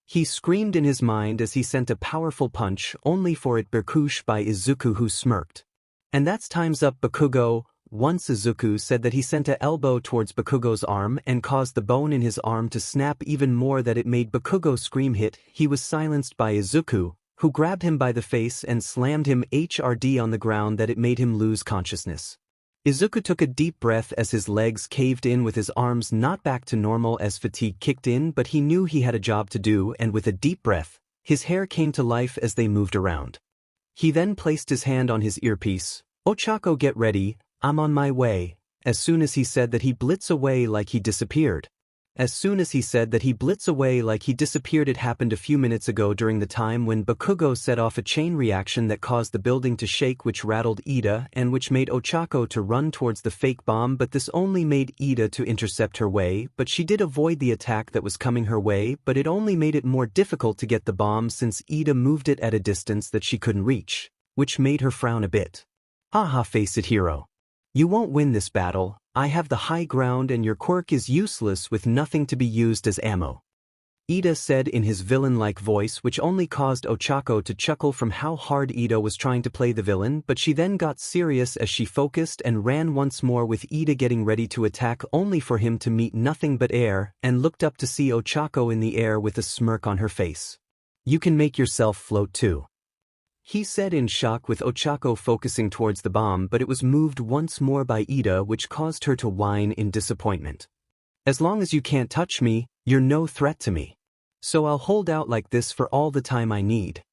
He screamed in his mind as he sent a powerful punch, only for it berkushed by Izuku, who smirked. And that's time's up, Bakugo. Once Izuku said that he sent an elbow towards Bakugo's arm and caused the bone in his arm to snap even more, that it made Bakugo scream. He was silenced by Izuku, who grabbed him by the face and slammed him hard on the ground that it made him lose consciousness. Izuku took a deep breath as his legs caved in with his arms not back to normal as fatigue kicked in, but he knew he had a job to do, and with a deep breath, his hair came to life as they moved around. He then placed his hand on his earpiece. "Ochako, get ready, I'm on my way." As soon as he said that, he blitzed away like he disappeared. It happened a few minutes ago during the time when Bakugo set off a chain reaction that caused the building to shake, which rattled Ida and which made Ochako to run towards the fake bomb, but this only made Ida to intercept her way, but she did avoid the attack that was coming her way, but it only made it more difficult to get the bomb since Ida moved it at a distance that she couldn't reach, which made her frown a bit. "Haha, face it, hero. You won't win this battle. I have the high ground and your quirk is useless with nothing to be used as ammo," Ida said in his villain-like voice, which only caused Ochako to chuckle from how hard Ida was trying to play the villain, but she then got serious as she focused and ran once more with Ida getting ready to attack, only for him to meet nothing but air, and looked up to see Ochako in the air with a smirk on her face. "You can make yourself float too," he said in shock, with Ochako focusing towards the bomb, but it was moved once more by Ida, which caused her to whine in disappointment. "As long as you can't touch me, you're no threat to me. So I'll hold out like this for all the time I need."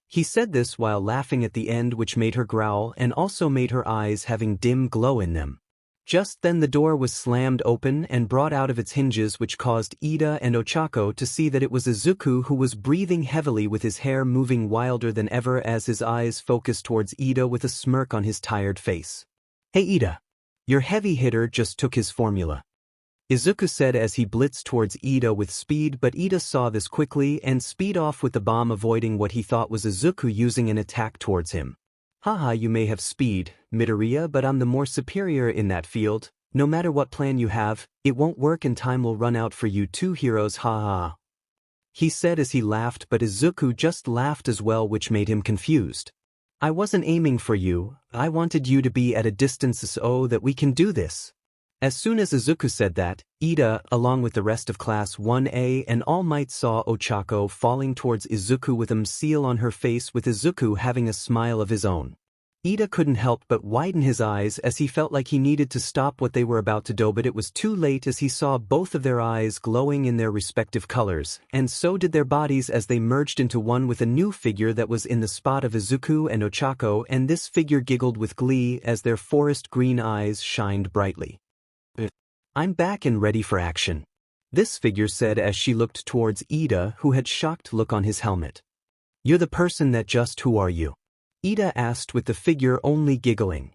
He said this while laughing at the end, which made her growl and also made her eyes having dim glow in them. Just then the door was slammed open and brought out of its hinges, which caused Ida and Ochako to see that it was Izuku, who was breathing heavily with his hair moving wilder than ever as his eyes focused towards Ida with a smirk on his tired face. "Hey Ida, your heavy hitter just took his formula," Izuku said as he blitzed towards Ida with speed, but Ida saw this quickly and speed off with the bomb, avoiding what he thought was Izuku using an attack towards him. "Haha, you may have speed, Midoriya, but I'm the more superior in that field. No matter what plan you have, it won't work and time will run out for you two heroes, haha," he said as he laughed, but Izuku just laughed as well, which made him confused. "I wasn't aiming for you, I wanted you to be at a distance so that we can do this." As soon as Izuku said that, Ida, along with the rest of Class 1A and All Might, saw Ochako falling towards Izuku with a seal on her face, with Izuku having a smile of his own. Ida couldn't help but widen his eyes as he felt like he needed to stop what they were about to do, but it was too late as he saw both of their eyes glowing in their respective colors, and so did their bodies as they merged into one with a new figure that was in the spot of Izuku and Ochako, and this figure giggled with glee as their forest green eyes shined brightly. "I'm back and ready for action," this figure said as she looked towards Ida, who had shocked look on his helmet. "You're the person that just who are you?" Ida asked, with the figure only giggling.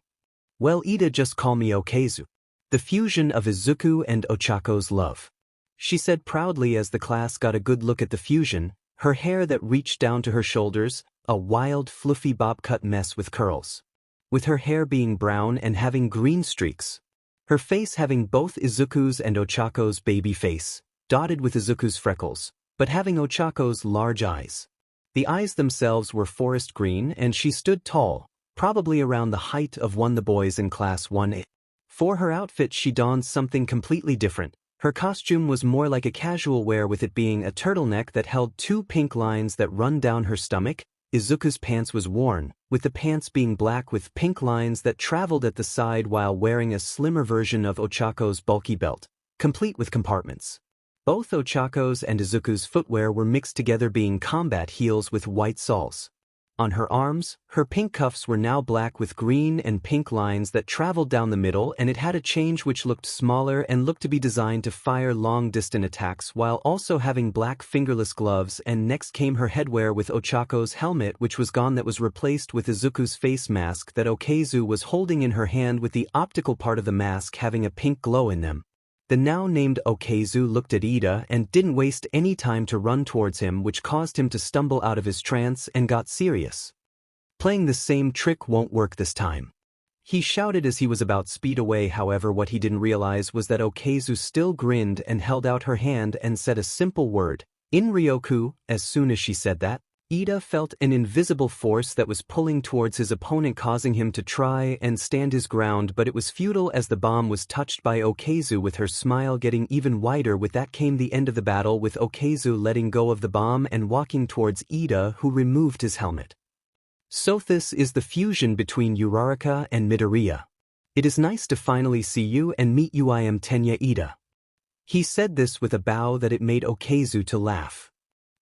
"Well, Ida, just call me 𝐒𝐭𝐴𝑍𝑢, the fusion of Izuku and Ochako's love," she said proudly as the class got a good look at the fusion, her hair that reached down to her shoulders, a wild fluffy bob cut mess with curls, with her hair being brown and having green streaks. Her face having both Izuku's and Ochako's baby face, dotted with Izuku's freckles, but having Ochako's large eyes. The eyes themselves were forest green, and she stood tall, probably around the height of one of the boys in Class 1A. For her outfit she donned something completely different. Her costume was more like a casual wear, with it being a turtleneck that held 2 pink lines that run down her stomach. Izuku's pants was worn, with the pants being black with pink lines that traveled at the side, while wearing a slimmer version of 𝗬𝗧𝗏's bulky belt, complete with compartments. Both 𝗬𝗧𝗏's and Izuku's footwear were mixed together, being combat heels with white soles. On her arms, her pink cuffs were now black with green and pink lines that traveled down the middle, and it had a change which looked smaller and looked to be designed to fire long-distance attacks, while also having black fingerless gloves. And next came her headwear with 𝗬𝗧𝗏's helmet, which was gone, that was replaced with Izuku's face mask that 𝐒𝐭𝐴𝑧𝑢 was holding in her hand, with the optical part of the mask having a pink glow in them. The now named 𝗬𝗏𝑧𝑢 looked at Ida and didn't waste any time to run towards him, which caused him to stumble out of his trance and got serious. Playing the same trick won't work this time, he shouted as he was about to speed away. However, what he didn't realize was that 𝗬𝗏𝑧𝑢 still grinned and held out her hand and said a simple word, "In-Ryoku." As soon as she said that, Ida felt an invisible force that was pulling towards his opponent, causing him to try and stand his ground, but it was futile as the bomb was touched by 𝗬𝗏𝑧𝑢, with her smile getting even wider. With that came the end of the battle, with 𝗬𝗏𝑧𝑢 letting go of the bomb and walking towards Ida, who removed his helmet. So this is the fusion between Uraraka and Midoriya. It is nice to finally see you and meet you. I am Tenya Ida. He said this with a bow that it made 𝗬𝗏𝑧𝑢 to laugh.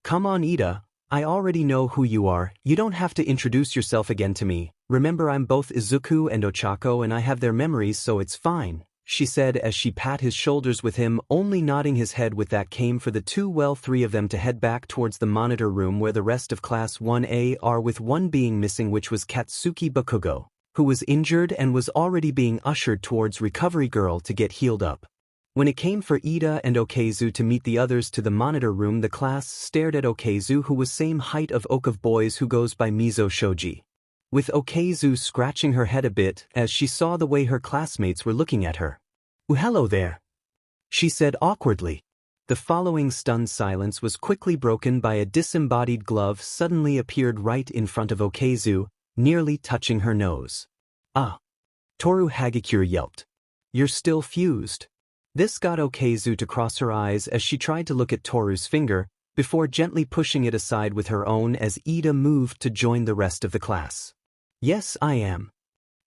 Come on, Ida. I already know who you are. You don't have to introduce yourself again to me. Remember, I'm both Izuku and 𝗬𝗧𝗏, and I have their memories, so it's fine, she said as she pat his shoulders, with him only nodding his head. With that came for the three of them to head back towards the monitor room where the rest of Class 1A are, with one being missing, which was Katsuki Bakugo, who was injured and was already being ushered towards Recovery Girl to get healed up. When it came for Ida and 𝗬𝗏𝑧𝑢 to meet the others to the monitor room, the class stared at 𝗬𝗏𝑧𝑢, who was same height of Oak of Boys, who goes by Mizo Shoji, with 𝗬𝗏𝑧𝑢 scratching her head a bit as she saw the way her classmates were looking at her. Hello there, she said awkwardly. The following stunned silence was quickly broken by a disembodied glove suddenly appeared right in front of 𝗬𝗏𝑧𝑢, nearly touching her nose. Ah! Toru Hagakure yelped. You're still fused? This got 𝗬𝗏𝑧𝑢 to cross her eyes as she tried to look at Toru's finger, before gently pushing it aside with her own as Ida moved to join the rest of the class. Yes, I am.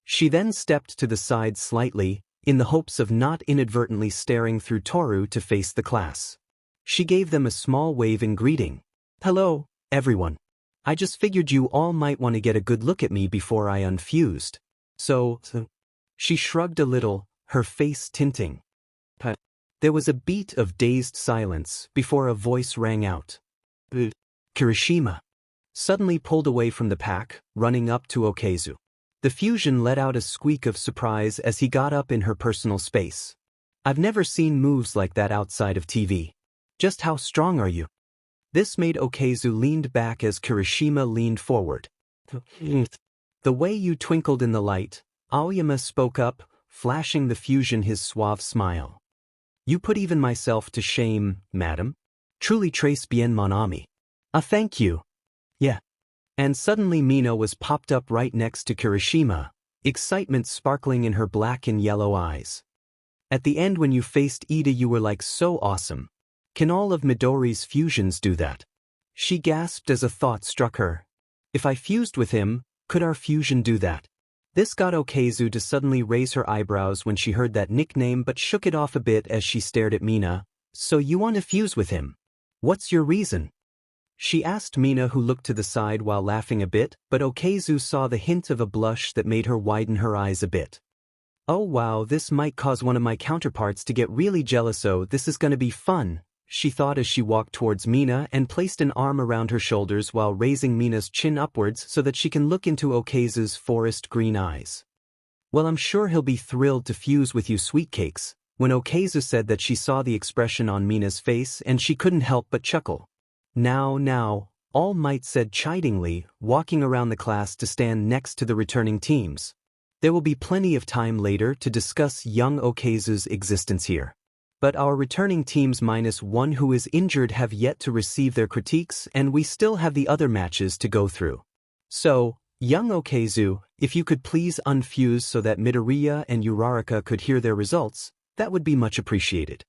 She then stepped to the side slightly, in the hopes of not inadvertently staring through Toru to face the class. She gave them a small wave in greeting. Hello, everyone. I just figured you all might want to get a good look at me before I unfused. So, she shrugged a little, her face tinting. There was a beat of dazed silence before a voice rang out. Kirishima suddenly pulled away from the pack, running up to 𝗬𝗏𝑧𝑢. The fusion let out a squeak of surprise as he got up in her personal space. I've never seen moves like that outside of TV. Just how strong are you? This made 𝗬𝗏𝑧𝑢 leaned back as Kirishima leaned forward. The way you twinkled in the light, Aoyama spoke up, flashing the fusion his suave smile. You put even myself to shame, madam. Truly très bien mon ami. Thank you. Yeah. And suddenly Mina was popped up right next to Kirishima, excitement sparkling in her black and yellow eyes. At the end when you faced Ida you were like so awesome. Can all of Midori's fusions do that? She gasped as a thought struck her. If I fused with him, could our fusion do that? This got 𝗬𝗏𝑧𝑢 to suddenly raise her eyebrows when she heard that nickname but shook it off a bit as she stared at Mina. So you want to fuse with him? What's your reason? She asked Mina, who looked to the side while laughing a bit, but 𝗬𝗏𝑧𝑢 saw the hint of a blush that made her widen her eyes a bit. Oh wow, this might cause one of my counterparts to get really jealous, so this is gonna be fun, she thought as she walked towards Mina and placed an arm around her shoulders while raising Mina's chin upwards so that she can look into 𝗬𝗏𝑧𝑢's forest green eyes. Well, I'm sure he'll be thrilled to fuse with you, sweet cakes, when 𝗬𝗏𝑧𝑢 said that she saw the expression on Mina's face and she couldn't help but chuckle. Now, All Might said chidingly, walking around the class to stand next to the returning teams. There will be plenty of time later to discuss young 𝗬𝗏𝑧𝑢's existence here. But our returning teams -1 who is injured have yet to receive their critiques and we still have the other matches to go through. So, Young 𝐬𝐭𝐸𝐲, if you could please unfuse so that Midoriya and Uraraka could hear their results, that would be much appreciated.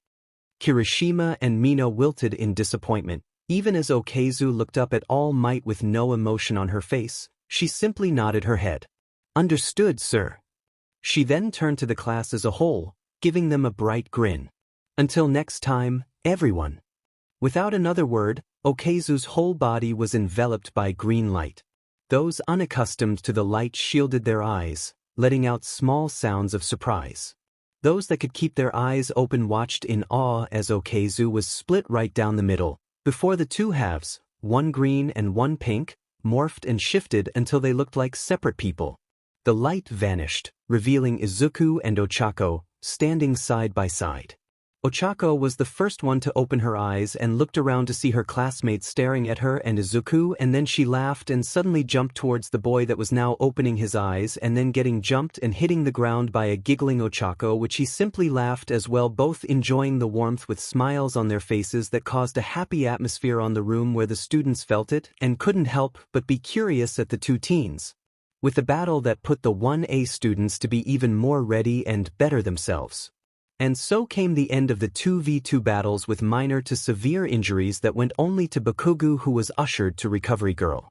Kirishima and Mina wilted in disappointment. Even as 𝗬𝐭𝐸𝐲 looked up at All Might with no emotion on her face, she simply nodded her head. Understood, sir. She then turned to the class as a whole, giving them a bright grin. Until next time, everyone. Without another word, 𝗬𝐭𝐸𝐲's whole body was enveloped by green light. Those unaccustomed to the light shielded their eyes, letting out small sounds of surprise. Those that could keep their eyes open watched in awe as 𝗬𝐭𝐸𝐲 was split right down the middle. Before the two halves, one green and one pink, morphed and shifted until they looked like separate people. The light vanished, revealing Izuku and Ochako, standing side by side. Ochako was the first one to open her eyes and looked around to see her classmates staring at her and Izuku, and then she laughed and suddenly jumped towards the boy that was now opening his eyes and then getting jumped and hitting the ground by a giggling Ochako, which he simply laughed as well, both enjoying the warmth with smiles on their faces that caused a happy atmosphere on the room where the students felt it and couldn't help but be curious at the two teens. With the battle that put the 1A students to be even more ready and better themselves. And so came the end of the 2v2 battles with minor to severe injuries that went only to Bakugo, who was ushered to Recovery Girl.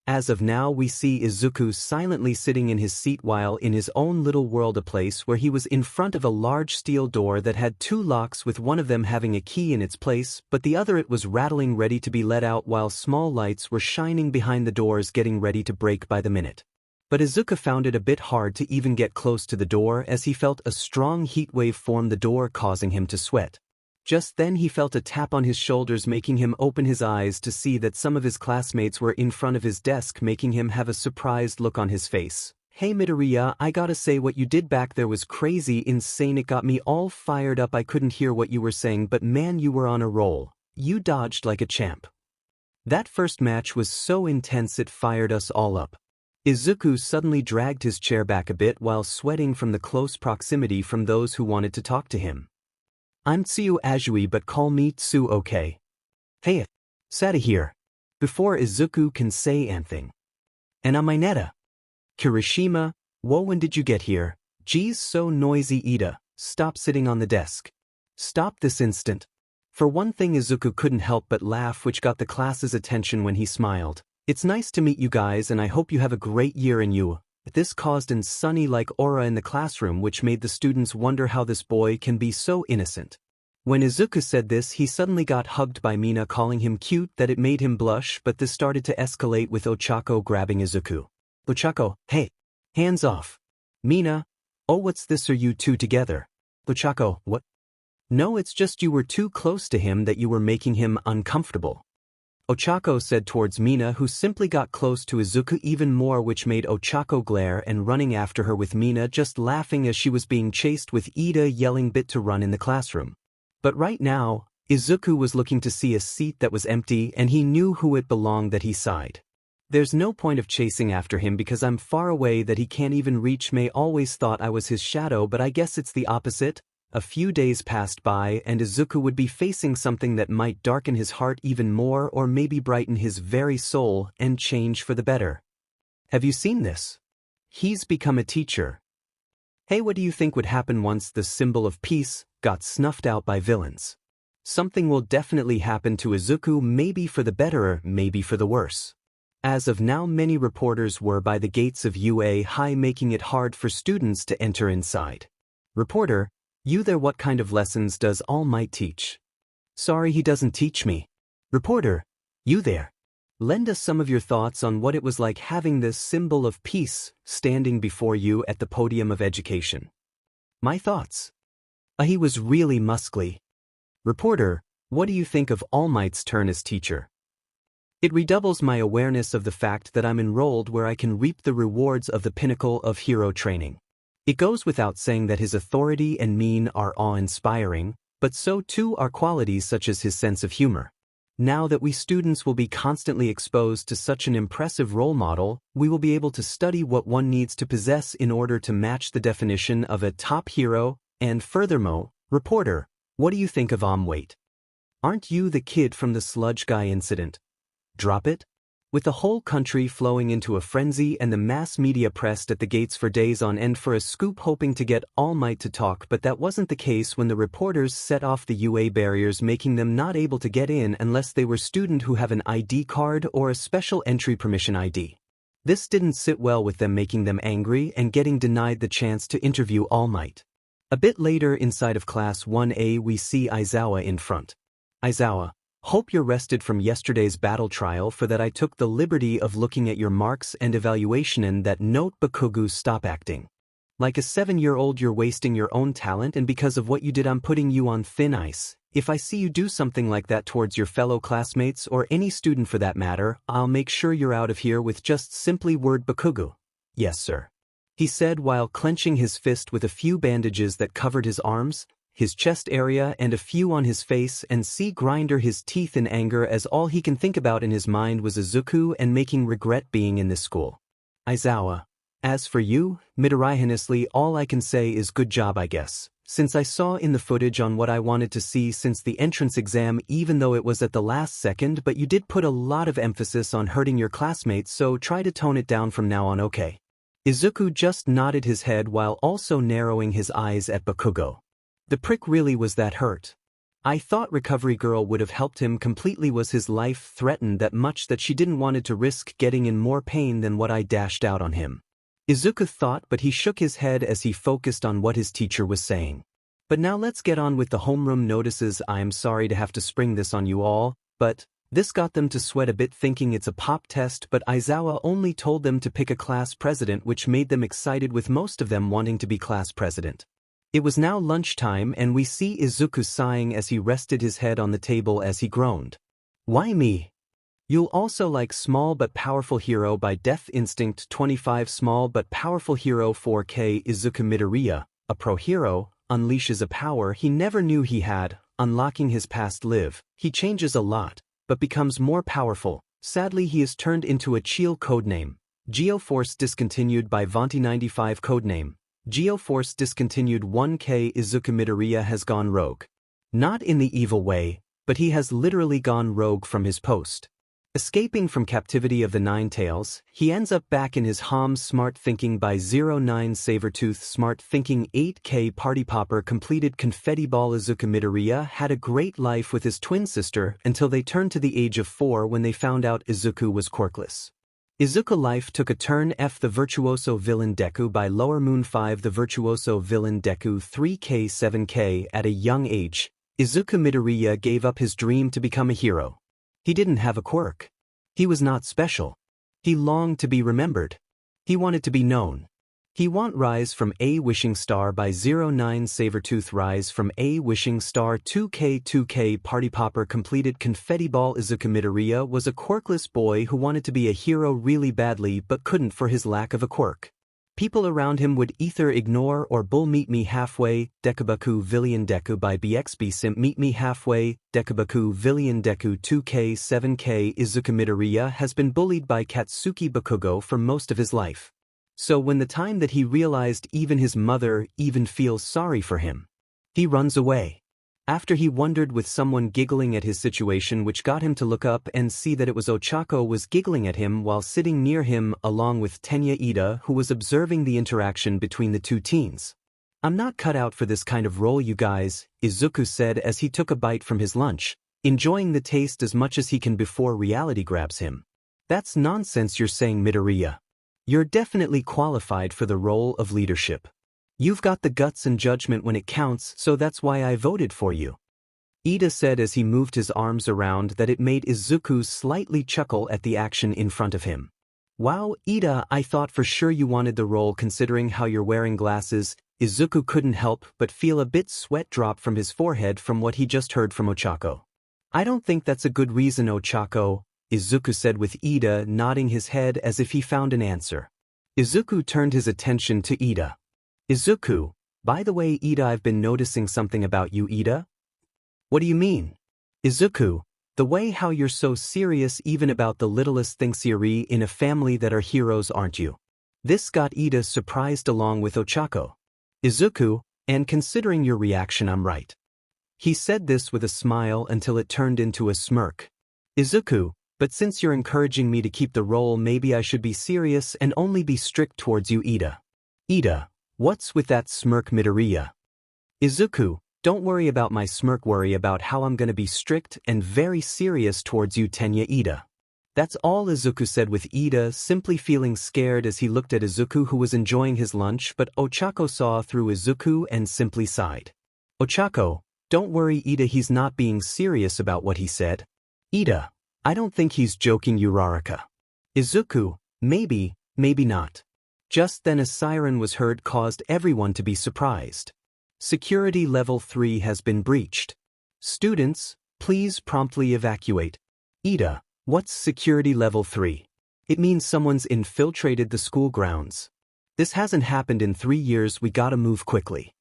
As of now, we see Izuku silently sitting in his seat while in his own little world, a place where he was in front of a large steel door that had two locks, with one of them having a key in its place, but the other it was rattling ready to be let out, while small lights were shining behind the doors getting ready to break by the minute. But Izuku found it a bit hard to even get close to the door as he felt a strong heat wave form the door, causing him to sweat. Just then he felt a tap on his shoulders, making him open his eyes to see that some of his classmates were in front of his desk, making him have a surprised look on his face. Hey Midoriya, I gotta say what you did back there was crazy, insane, it got me all fired up. I couldn't hear what you were saying, but man, you were on a roll. You dodged like a champ. That first match was so intense it fired us all up. Izuku suddenly dragged his chair back a bit while sweating from the close proximity from those who wanted to talk to him. I'm 𝗬𝗧𝗏, but call me Tsu, okay? Hey, Sada here. Before Izuku can say anything. And Amineta. Kirishima, whoa, when did you get here? Geez, so noisy. Ida, stop sitting on the desk. Stop this instant. For one thing, Izuku couldn't help but laugh, which got the class's attention when he smiled. It's nice to meet you guys and I hope you have a great year in you. This caused an sunny-like aura in the classroom, which made the students wonder how this boy can be so innocent. When Izuku said this, he suddenly got hugged by Mina, calling him cute that it made him blush, but this started to escalate with Ochako grabbing Izuku. Ochako, hey, hands off. Mina, oh, what's this, are you two together? Ochako, what? No, it's just you were too close to him that you were making him uncomfortable. Ochako said towards Mina, who simply got close to Izuku even more, which made Ochako glare and running after her, with Mina just laughing as she was being chased, with Ida yelling bit to run in the classroom. But right now, Izuku was looking to see a seat that was empty and he knew who it belonged, that he sighed. There's no point of chasing after him because I'm far away that he can't even reach me. Always thought I was his shadow, but I guess it's the opposite. A few days passed by and Izuku would be facing something that might darken his heart even more, or maybe brighten his very soul and change for the better. Have you seen this? He's become a teacher. Hey, what do you think would happen once the symbol of peace got snuffed out by villains? Something will definitely happen to Izuku, maybe for the better or maybe for the worse. As of now, many reporters were by the gates of UA, making it hard for students to enter inside. Reporter, you there, what kind of lessons does All Might teach? Sorry, he doesn't teach me. Reporter, you there. Lend us some of your thoughts on what it was like having this symbol of peace standing before you at the podium of education. My thoughts? He was really muscly. Reporter, what do you think of All Might's turn as teacher? It redoubles my awareness of the fact that I'm enrolled where I can reap the rewards of the pinnacle of hero training. It goes without saying that his authority and mien are awe-inspiring, but so too are qualities such as his sense of humor. Now that we students will be constantly exposed to such an impressive role model, we will be able to study what one needs to possess in order to match the definition of a top hero. And furthermore, reporter, what do you think of Weight? Aren't you the kid from the sludge guy incident? Drop it? With the whole country flowing into a frenzy and the mass media pressed at the gates for days on end for a scoop hoping to get All Might to talk, but that wasn't the case when the reporters set off the UA barriers, making them not able to get in unless they were student who have an ID card or a special entry permission ID. This didn't sit well with them, making them angry and getting denied the chance to interview All Might. A bit later inside of Class 1A we see Izawa in front. Izawa, hope you're rested from yesterday's battle trial, for that I took the liberty of looking at your marks and evaluation and that note Bakugo, stop acting. Like a 7-year-old you're wasting your own talent, and because of what you did I'm putting you on thin ice. If I see you do something like that towards your fellow classmates or any student for that matter, I'll make sure you're out of here with just simply word Bakugo. Yes sir, he said while clenching his fist with a few bandages that covered his arms, his chest area and a few on his face, and grind his teeth in anger as all he can think about in his mind was Izuku and making regret being in this school. Izawa, as for you, Midorihonestly all I can say is good job I guess, since I saw in the footage on what I wanted to see since the entrance exam, even though it was at the last second, but you did put a lot of emphasis on hurting your classmates, so try to tone it down from now on, okay? Izuku just nodded his head while also narrowing his eyes at Bakugo. The prick really was that hurt. I thought Recovery Girl would have helped him completely. Was his life threatened that much that she didn't want to risk getting in more pain than what I dashed out on him? Izuku thought, but he shook his head as he focused on what his teacher was saying. But now let's get on with the homeroom notices. I'm sorry to have to spring this on you all, but this got them to sweat a bit, thinking it's a pop test, but Izawa only told them to pick a class president, which made them excited, with most of them wanting to be class president. It was now lunchtime and we see Izuku sighing as he rested his head on the table as he groaned. Why me? You'll also like Small But Powerful Hero by Death Instinct 25. Small But Powerful Hero 4K. Izuku Midoriya, a pro hero, unleashes a power he never knew he had, unlocking his past life. He changes a lot, but becomes more powerful. Sadly he is turned into a Chiel codename. Geoforce discontinued by Vanti 95 codename. Geoforce discontinued 1K. Izuku Midoriya has gone rogue. Not in the evil way, but he has literally gone rogue from his post. Escaping from captivity of the Nine Tails, he ends up back in his home. Smart thinking by 09 Sabertooth. Smart thinking 8K. Party popper completed confetti ball. Izuku Midoriya had a great life with his twin sister until they turned to the age of 4 when they found out Izuku was quirkless. Izuku life took a turn. F. The Virtuoso Villain Deku by Lower Moon 5. The Virtuoso Villain Deku 3K 7K. At a young age, Izuku Midoriya gave up his dream to become a hero. He didn't have a quirk. He was not special. He longed to be remembered. He wanted to be known. He want Rise from a Wishing Star by 09 Sabertooth. Rise from a Wishing Star 2K. Party popper completed confetti ball. Izuku Midoriya was a quirkless boy who wanted to be a hero really badly but couldn't for his lack of a quirk. People around him would either ignore or bull. Meet Me Halfway. Dekubaku Villain Deku by BXB Simp. Meet Me Halfway. Dekubaku Villain Deku 2K 7K. Izuku Midoriya has been bullied by Katsuki Bakugo for most of his life. So when the time that he realized even his mother even feels sorry for him, he runs away. After he wondered with someone giggling at his situation, which got him to look up and see that it was Ochako was giggling at him while sitting near him along with Tenya Ida, who was observing the interaction between the two teens. I'm not cut out for this kind of role, you guys, Izuku said as he took a bite from his lunch, enjoying the taste as much as he can before reality grabs him. That's nonsense you're saying, Midoriya. You're definitely qualified for the role of leadership. You've got the guts and judgment when it counts, so that's why I voted for you. Ida said as he moved his arms around that it made Izuku slightly chuckle at the action in front of him. Wow, Ida, I thought for sure you wanted the role considering how you're wearing glasses. Izuku couldn't help but feel a bit sweat drop from his forehead from what he just heard from Ochako. I don't think that's a good reason, Ochako, Izuku said with Ida nodding his head as if he found an answer. Izuku turned his attention to Ida. Izuku, by the way, Ida, I've been noticing something about you, Ida. What do you mean? Izuku, the way how you're so serious even about the littlest things in a family that are heroes, aren't you? This got Ida surprised along with Ochako. Izuku, and considering your reaction, I'm right. He said this with a smile until it turned into a smirk. Izuku, But since you're encouraging me to keep the role, maybe I should be serious and only be strict towards you, 𝗧𝗧. 𝗧𝗧, what's with that smirk, Midoriya? Izuku, don't worry about my smirk, worry about how I'm gonna be strict and very serious towards you, Tenya. 𝗧𝗧. That's all Izuku said, with 𝗧𝗧 simply feeling scared as he looked at Izuku, who was enjoying his lunch, but Ochako saw through Izuku and simply sighed. Ochako, don't worry, 𝗧𝗧, he's not being serious about what he said. 𝗧𝗧, I don't think he's joking, Uraraka. Izuku, maybe, maybe not. Just then a siren was heard, caused everyone to be surprised. Security level 3 has been breached. Students, please promptly evacuate. 𝗧𝗧, what's security level 3? It means someone's infiltrated the school grounds. This hasn't happened in 3 years, we gotta move quickly.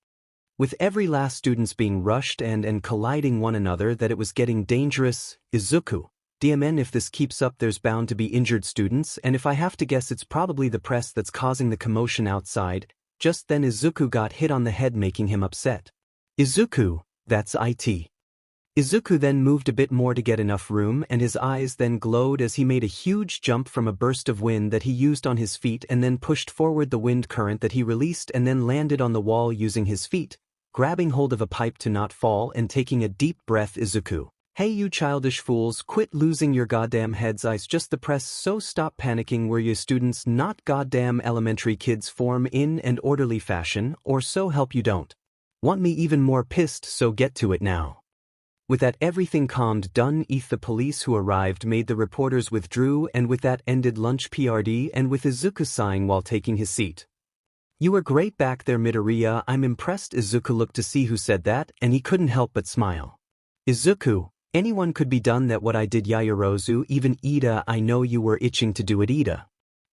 With every last students being rushed and colliding one another, that it was getting dangerous. Izuku, DMN, if this keeps up there's bound to be injured students, and if I have to guess it's probably the press that's causing the commotion outside. Just then Izuku got hit on the head, making him upset. Izuku, that's it. Izuku then moved a bit more to get enough room, and his eyes then glowed as he made a huge jump from a burst of wind that he used on his feet, and then pushed forward the wind current that he released, and then landed on the wall using his feet, grabbing hold of a pipe to not fall and taking a deep breath. Izuku, hey you childish fools, quit losing your goddamn heads, it's just the press, so stop panicking, we're you students, not goddamn elementary kids, form in an orderly fashion, or so help you don't. Want me even more pissed, so get to it now. With that everything calmed down, the police who arrived made the reporters withdrew, and with that ended lunch PRD, and with Izuku sighing while taking his seat. You were great back there, Midoriya, I'm impressed. Izuku looked to see who said that, and he couldn't help but smile. Izuku, anyone could be done that what I did, Yaoyorozu, even 𝗧𝗧, I know you were itching to do it, 𝗧𝗧.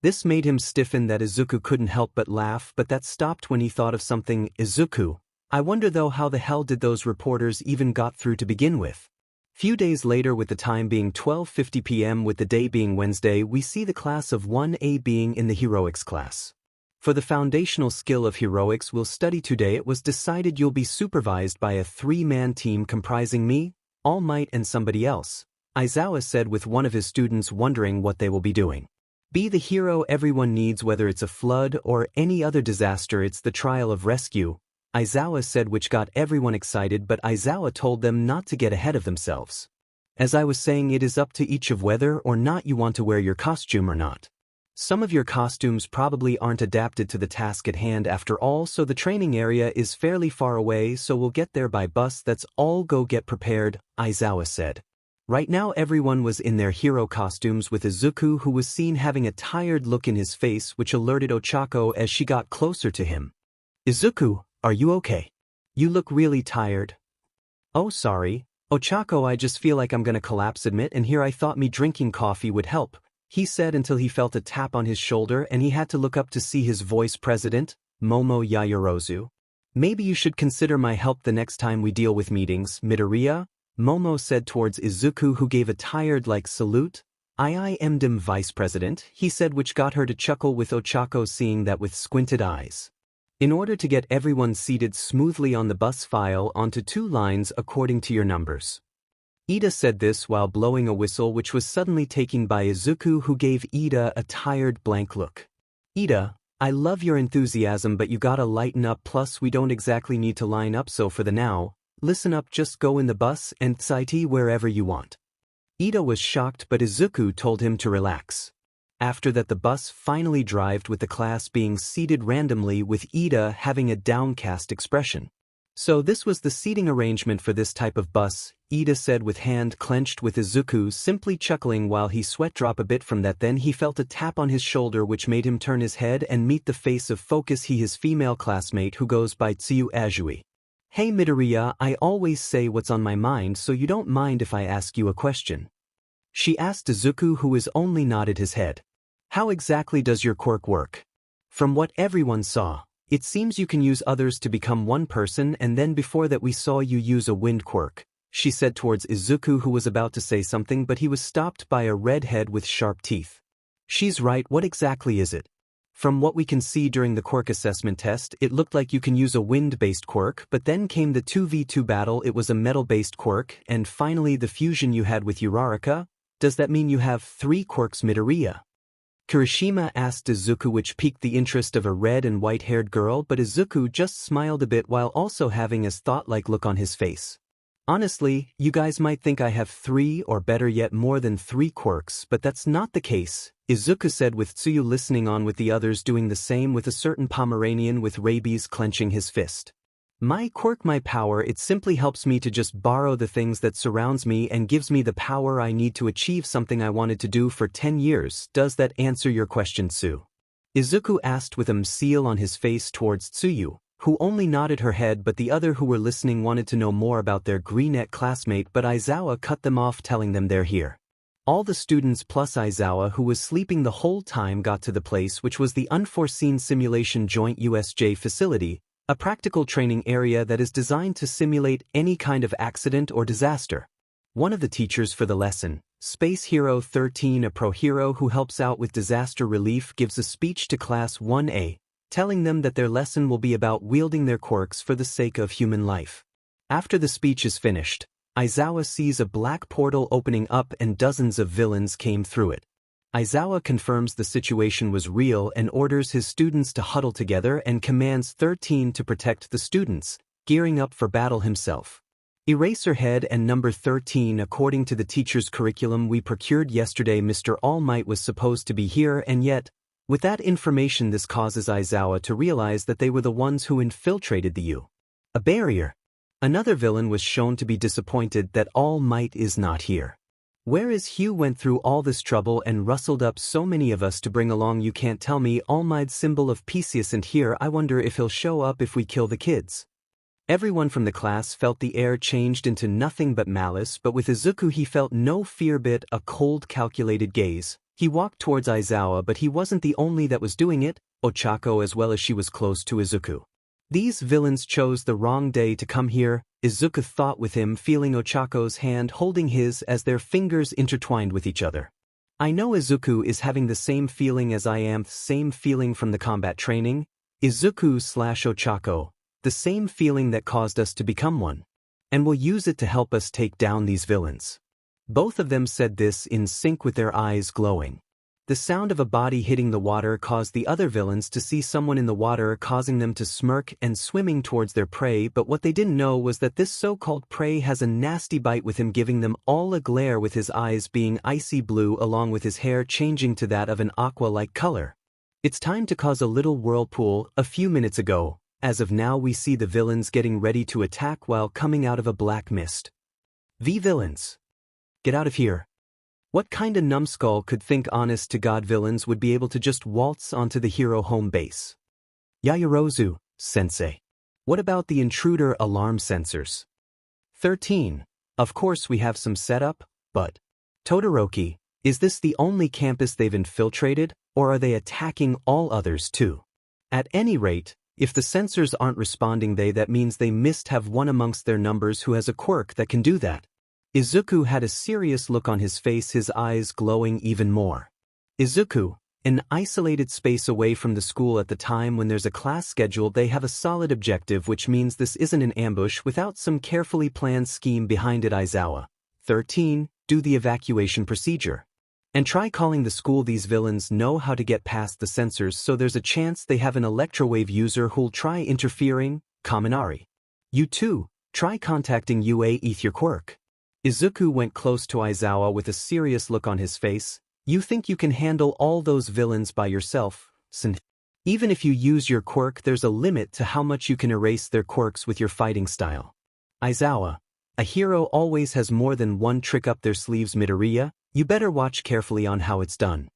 This made him stiffen, that Izuku couldn't help but laugh, but that stopped when he thought of something. Izuku, I wonder though how the hell did those reporters even got through to begin with? Few days later, with the time being 12:50 p.m. with the day being Wednesday, we see the class of 1A being in the heroics class. For the foundational skill of heroics we'll study today, it was decided you'll be supervised by a 3-man team comprising me, All Might, and somebody else, Aizawa said, with one of his students wondering what they will be doing. Be the hero everyone needs, whether it's a flood or any other disaster, it's the trial of rescue, Aizawa said, which got everyone excited, but Aizawa told them not to get ahead of themselves. As I was saying, it is up to each of whether or not you want to wear your costume or not. Some of your costumes probably aren't adapted to the task at hand after all, so the training area is fairly far away, so we'll get there by bus, that's all, go get prepared, Aizawa said. Right now everyone was in their hero costumes, with Izuku, who was seen having a tired look in his face, which alerted Ochako as she got closer to him. Izuku, are you okay? You look really tired. Oh sorry, Ochako, I just feel like I'm gonna collapse, admit, and here I thought me drinking coffee would help, he said, until he felt a tap on his shoulder and he had to look up to see his voice president, Momo Yaoyorozu. Maybe you should consider my help the next time we deal with meetings, Midoriya, Momo said towards Izuku, who gave a tired-like salute. I am dim vice president, he said, which got her to chuckle, with Ochako seeing that with squinted eyes. In order to get everyone seated smoothly on the bus, file onto 2 lines according to your numbers. 𝗧𝗧 said this while blowing a whistle, which was suddenly taken by Izuku, who gave 𝗧𝗧 a tired blank look. 𝗧𝗧, I love your enthusiasm, but you gotta lighten up, plus we don't exactly need to line up, so for the now, listen up, just go in the bus and 𝗧𝗧 wherever you want. 𝗧𝗧 was shocked, but Izuku told him to relax. After that the bus finally drived, with the class being seated randomly, with 𝗧𝗧 having a downcast expression. So this was the seating arrangement for this type of bus, 𝗧𝗧 said with hand clenched, with Izuku simply chuckling while he sweat drop a bit from that. Then he felt a tap on his shoulder, which made him turn his head and meet the face of Focus, his female classmate who goes by 𝗬𝗬. Hey Midoriya, I always say what's on my mind, so you don't mind if I ask you a question? She asked Izuku, who is only nodded his head. How exactly does your quirk work? From what everyone saw, it seems you can use others to become one person, and then before that we saw you use a wind quirk, she said towards Izuku, who was about to say something, but he was stopped by a redhead with sharp teeth. She's right, what exactly is it? From what we can see during the quirk assessment test, it looked like you can use a wind-based quirk, but then came the 2v2 battle, it was a metal-based quirk, and finally the fusion you had with Uraraka. does that mean you have 3 quirks 𝗵𝗲? Kirishima asked Izuku, which piqued the interest of a red and white-haired girl, but Izuku just smiled a bit while also having a thought-like look on his face. Honestly, you guys might think I have 3 or better yet more than 3 quirks, but that's not the case, Izuku said with Tsuyu listening on, with the others doing the same, with a certain Pomeranian with rabies clenching his fist. My quirk, my power, it simply helps me to just borrow the things that surrounds me and gives me the power I need to achieve something I wanted to do for 10 years. Does that answer your question, Tsu? Izuku asked with a 𝗔𝗍 on his face towards Tsuyu, who only nodded her head, but the other who were listening wanted to know more about their greenette classmate, but Izawa cut them off, telling them they're here. All the students plus Izawa, who was sleeping the whole time, got to the place, which was the Unforeseen Simulation Joint USJ facility, a practical training area that is designed to simulate any kind of accident or disaster. One of the teachers for the lesson, Space Hero 13, a pro hero who helps out with disaster relief, gives a speech to Class 1A, telling them that their lesson will be about wielding their quirks for the sake of human life. After the speech is finished, Izawa sees a black portal opening up and dozens of villains came through it. Izawa confirms the situation was real and orders his students to huddle together and commands 13 to protect the students, gearing up for battle himself. Eraserhead and number 13, according to the teacher's curriculum we procured yesterday, Mr. All Might was supposed to be here, and yet, with that information, this causes Izawa to realize that they were the ones who infiltrated the U. A barrier. Another villain was shown to be disappointed that All Might is not here. Where is Hugh? Went through all this trouble and rustled up so many of us to bring along. You can't tell me All Might's symbol of peace isn't here. I wonder if he'll show up if we kill the kids. Everyone from the class felt the air changed into nothing but malice, but with Izuku he felt no fear, but a cold, calculated gaze. He walked towards Izawa, but he wasn't the only that was doing it, Ochako as well, as she was close to Izuku. These villains chose the wrong day to come here, Izuku thought with him, feeling Ochako's hand holding his as their fingers intertwined with each other. I know Izuku is having the same feeling as I am, same feeling from the combat training, Izuku/Ochako, the same feeling that caused us to become one. And we'll use it to help us take down these villains. Both of them said this in sync with their eyes glowing. The sound of a body hitting the water caused the other villains to see someone in the water, causing them to smirk and swimming towards their prey, but what they didn't know was that this so-called prey has a nasty bite, with him giving them all a glare, with his eyes being icy blue along with his hair changing to that of an aqua-like color. It's time to cause a little whirlpool. A few minutes ago, as of now we see the villains getting ready to attack while coming out of a black mist. The villains. Get out of here. What kind of numbskull could think honest to God villains would be able to just waltz onto the hero home base? Yaoyorozu, sensei. What about the intruder alarm sensors? 13. Of course we have some setup, but Todoroki, is this the only campus they've infiltrated, or are they attacking all others too? At any rate, if the sensors aren't responding, that means they must have one amongst their numbers who has a quirk that can do that. Izuku had a serious look on his face, his eyes glowing even more. Izuku, an isolated space away from the school at the time when there's a class scheduled, they have a solid objective, which means this isn't an ambush without some carefully planned scheme behind it. Izawa. 13. Do the evacuation procedure. And try calling the school. These villains know how to get past the sensors, so there's a chance they have an electrowave user who'll try interfering. Kaminari. You too, try contacting 𝐒𝐻 your quirk. Izuku went close to Izawa with a serious look on his face. You think you can handle all those villains by yourself, Sen? Even if you use your quirk, there's a limit to how much you can erase their quirks with your fighting style. Izawa. A hero always has more than one trick up their sleeves. 𝗵𝗲, you better watch carefully on how it's done.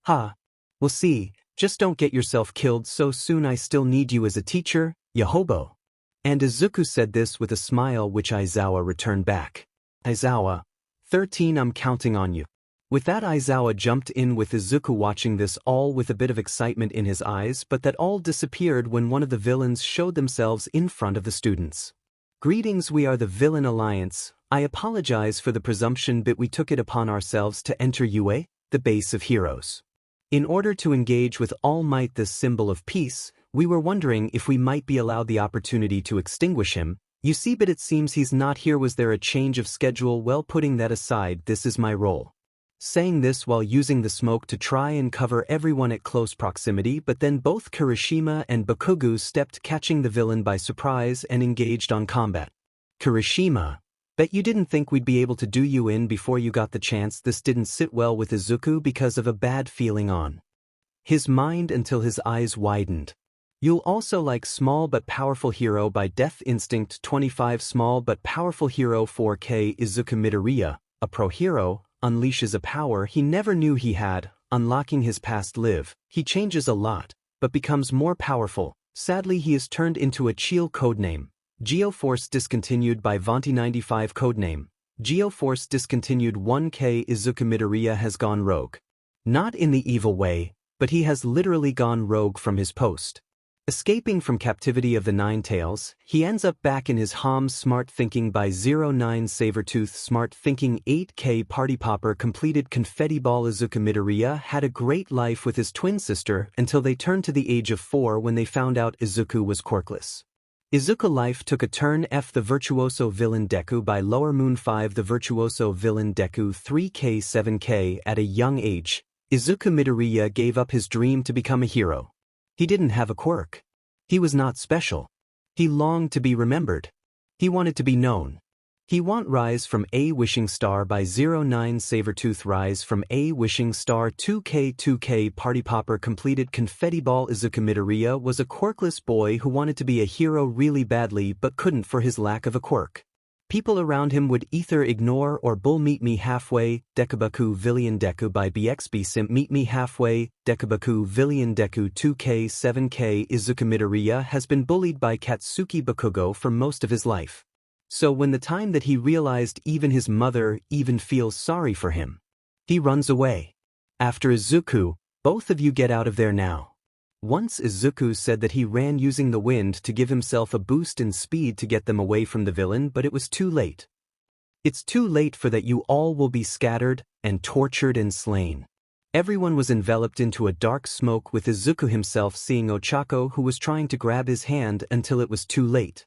We'll see, just don't get yourself killed so soon. I still need you as a teacher, Yahobo. And Izuku said this with a smile, which Izawa returned back. Izawa. 13. I'm counting on you. With that, Izawa jumped in with Izuku, watching this all with a bit of excitement in his eyes, but that all disappeared when one of the villains showed themselves in front of the students. Greetings, we are the Villain Alliance. I apologize for the presumption, but we took it upon ourselves to enter 𝐒𝐻, the base of heroes. In order to engage with All Might, the symbol of peace, we were wondering if we might be allowed the opportunity to extinguish him. You see, but it seems he's not here. Was there a change of schedule? Well, putting that aside, this is my role. saying this while using the smoke to try and cover everyone at close proximity, but then both Kirishima and Bakugo stepped, catching the villain by surprise and engaged on combat. Kirishima, bet you didn't think we'd be able to do you in before you got the chance. This didn't sit well with Izuku because of a bad feeling on his mind until his eyes widened. You'll also like Small But Powerful Hero by Death Instinct 25. Small But Powerful Hero 4K Izuku Midoriya, a pro hero, unleashes a power he never knew he had, unlocking his past life. He changes a lot, but becomes more powerful. Sadly, he is turned into a Chill codename. Geoforce discontinued by Vanti 95 codename. Geoforce discontinued 1K Izuku Midoriya has gone rogue. Not in the evil way, but he has literally gone rogue from his post. Escaping from captivity of the Nine Tails, he ends up back in his home. Smart Thinking by 09 Sabertooth. Smart Thinking 8K Party Popper completed Confetti Ball. Izuku Midoriya had a great life with his twin sister until they turned to the age of 4 when they found out Izuku was quirkless. Izuku life took a turn. F. The Virtuoso Villain Deku by Lower Moon 5. The Virtuoso Villain Deku 3K 7K. At a young age, Izuku Midoriya gave up his dream to become a hero. He didn't have a quirk. He was not special. He longed to be remembered. He wanted to be known. He want Rise from a Wishing Star by 09 Sabertooth. Rise from a Wishing Star 2K Party Popper completed Confetti Ball. Izuku Midoriya was a quirkless boy who wanted to be a hero really badly but couldn't for his lack of a quirk. People around him would either ignore or bull. Meet Me Halfway, Dekubaku Villain Deku by BXB Simp. Meet Me Halfway, Dekubaku Villain Deku 2K 7K. Izuku Midoriya has been bullied by Katsuki Bakugo for most of his life. So when the time that he realized even his mother even feels sorry for him, he runs away. After Izuku, both of you get out of there now. Once Izuku said that he ran using the wind to give himself a boost in speed to get them away from the villain, but it was too late. It's too late for that. You all will be scattered and tortured and slain. Everyone was enveloped into a dark smoke with Izuku himself seeing Ochako, who was trying to grab his hand until it was too late.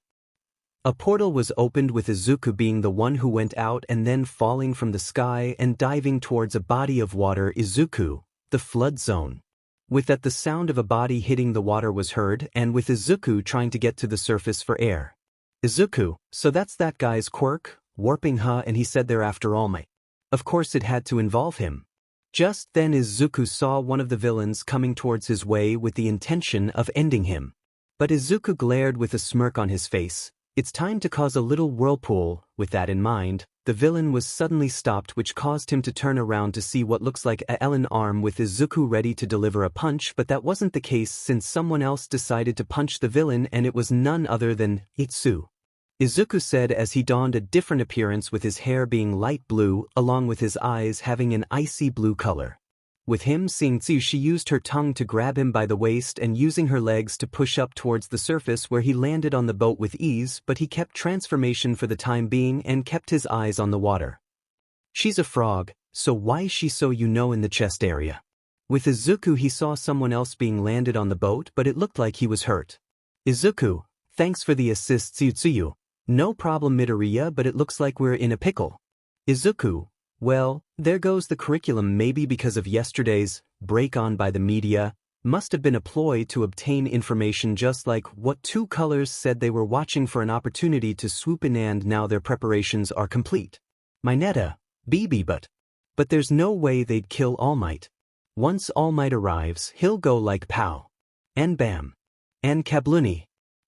A portal was opened with Izuku being the one who went out and then falling from the sky and diving towards a body of water. Izuku, the flood zone. With that, the sound of a body hitting the water was heard, and with Izuku trying to get to the surface for air. Izuku, so that's that guy's quirk, warping, huh? And he said there after all my. Of course it had to involve him. Just then Izuku saw one of the villains coming towards his way with the intention of ending him. But Izuku glared with a smirk on his face. It's time to cause a little whirlpool. With that in mind, the villain was suddenly stopped, which caused him to turn around to see what looks like a Ellen arm with Izuku ready to deliver a punch, but that wasn't the case since someone else decided to punch the villain, and it was none other than Itsu. Izuku said as he donned a different appearance, with his hair being light blue along with his eyes having an icy blue color. With him seeing Tsu, she used her tongue to grab him by the waist and using her legs to push up towards the surface, where he landed on the boat with ease, but he kept transformation for the time being and kept his eyes on the water. She's a frog, so why is she so in the chest area? With Izuku he saw someone else being landed on the boat, but it looked like he was hurt. Izuku, thanks for the assist Tsuyu. No problem Midoriya, but it looks like we're in a pickle. Izuku, well, there goes the curriculum. Maybe because of yesterday's break on by the media, must have been a ploy to obtain information, just like what Two Colors said. They were watching for an opportunity to swoop in, and now their preparations are complete. Mineta, BB, but there's no way they'd kill All Might. Once All Might arrives, he'll go like pow. And bam. And kabloonie.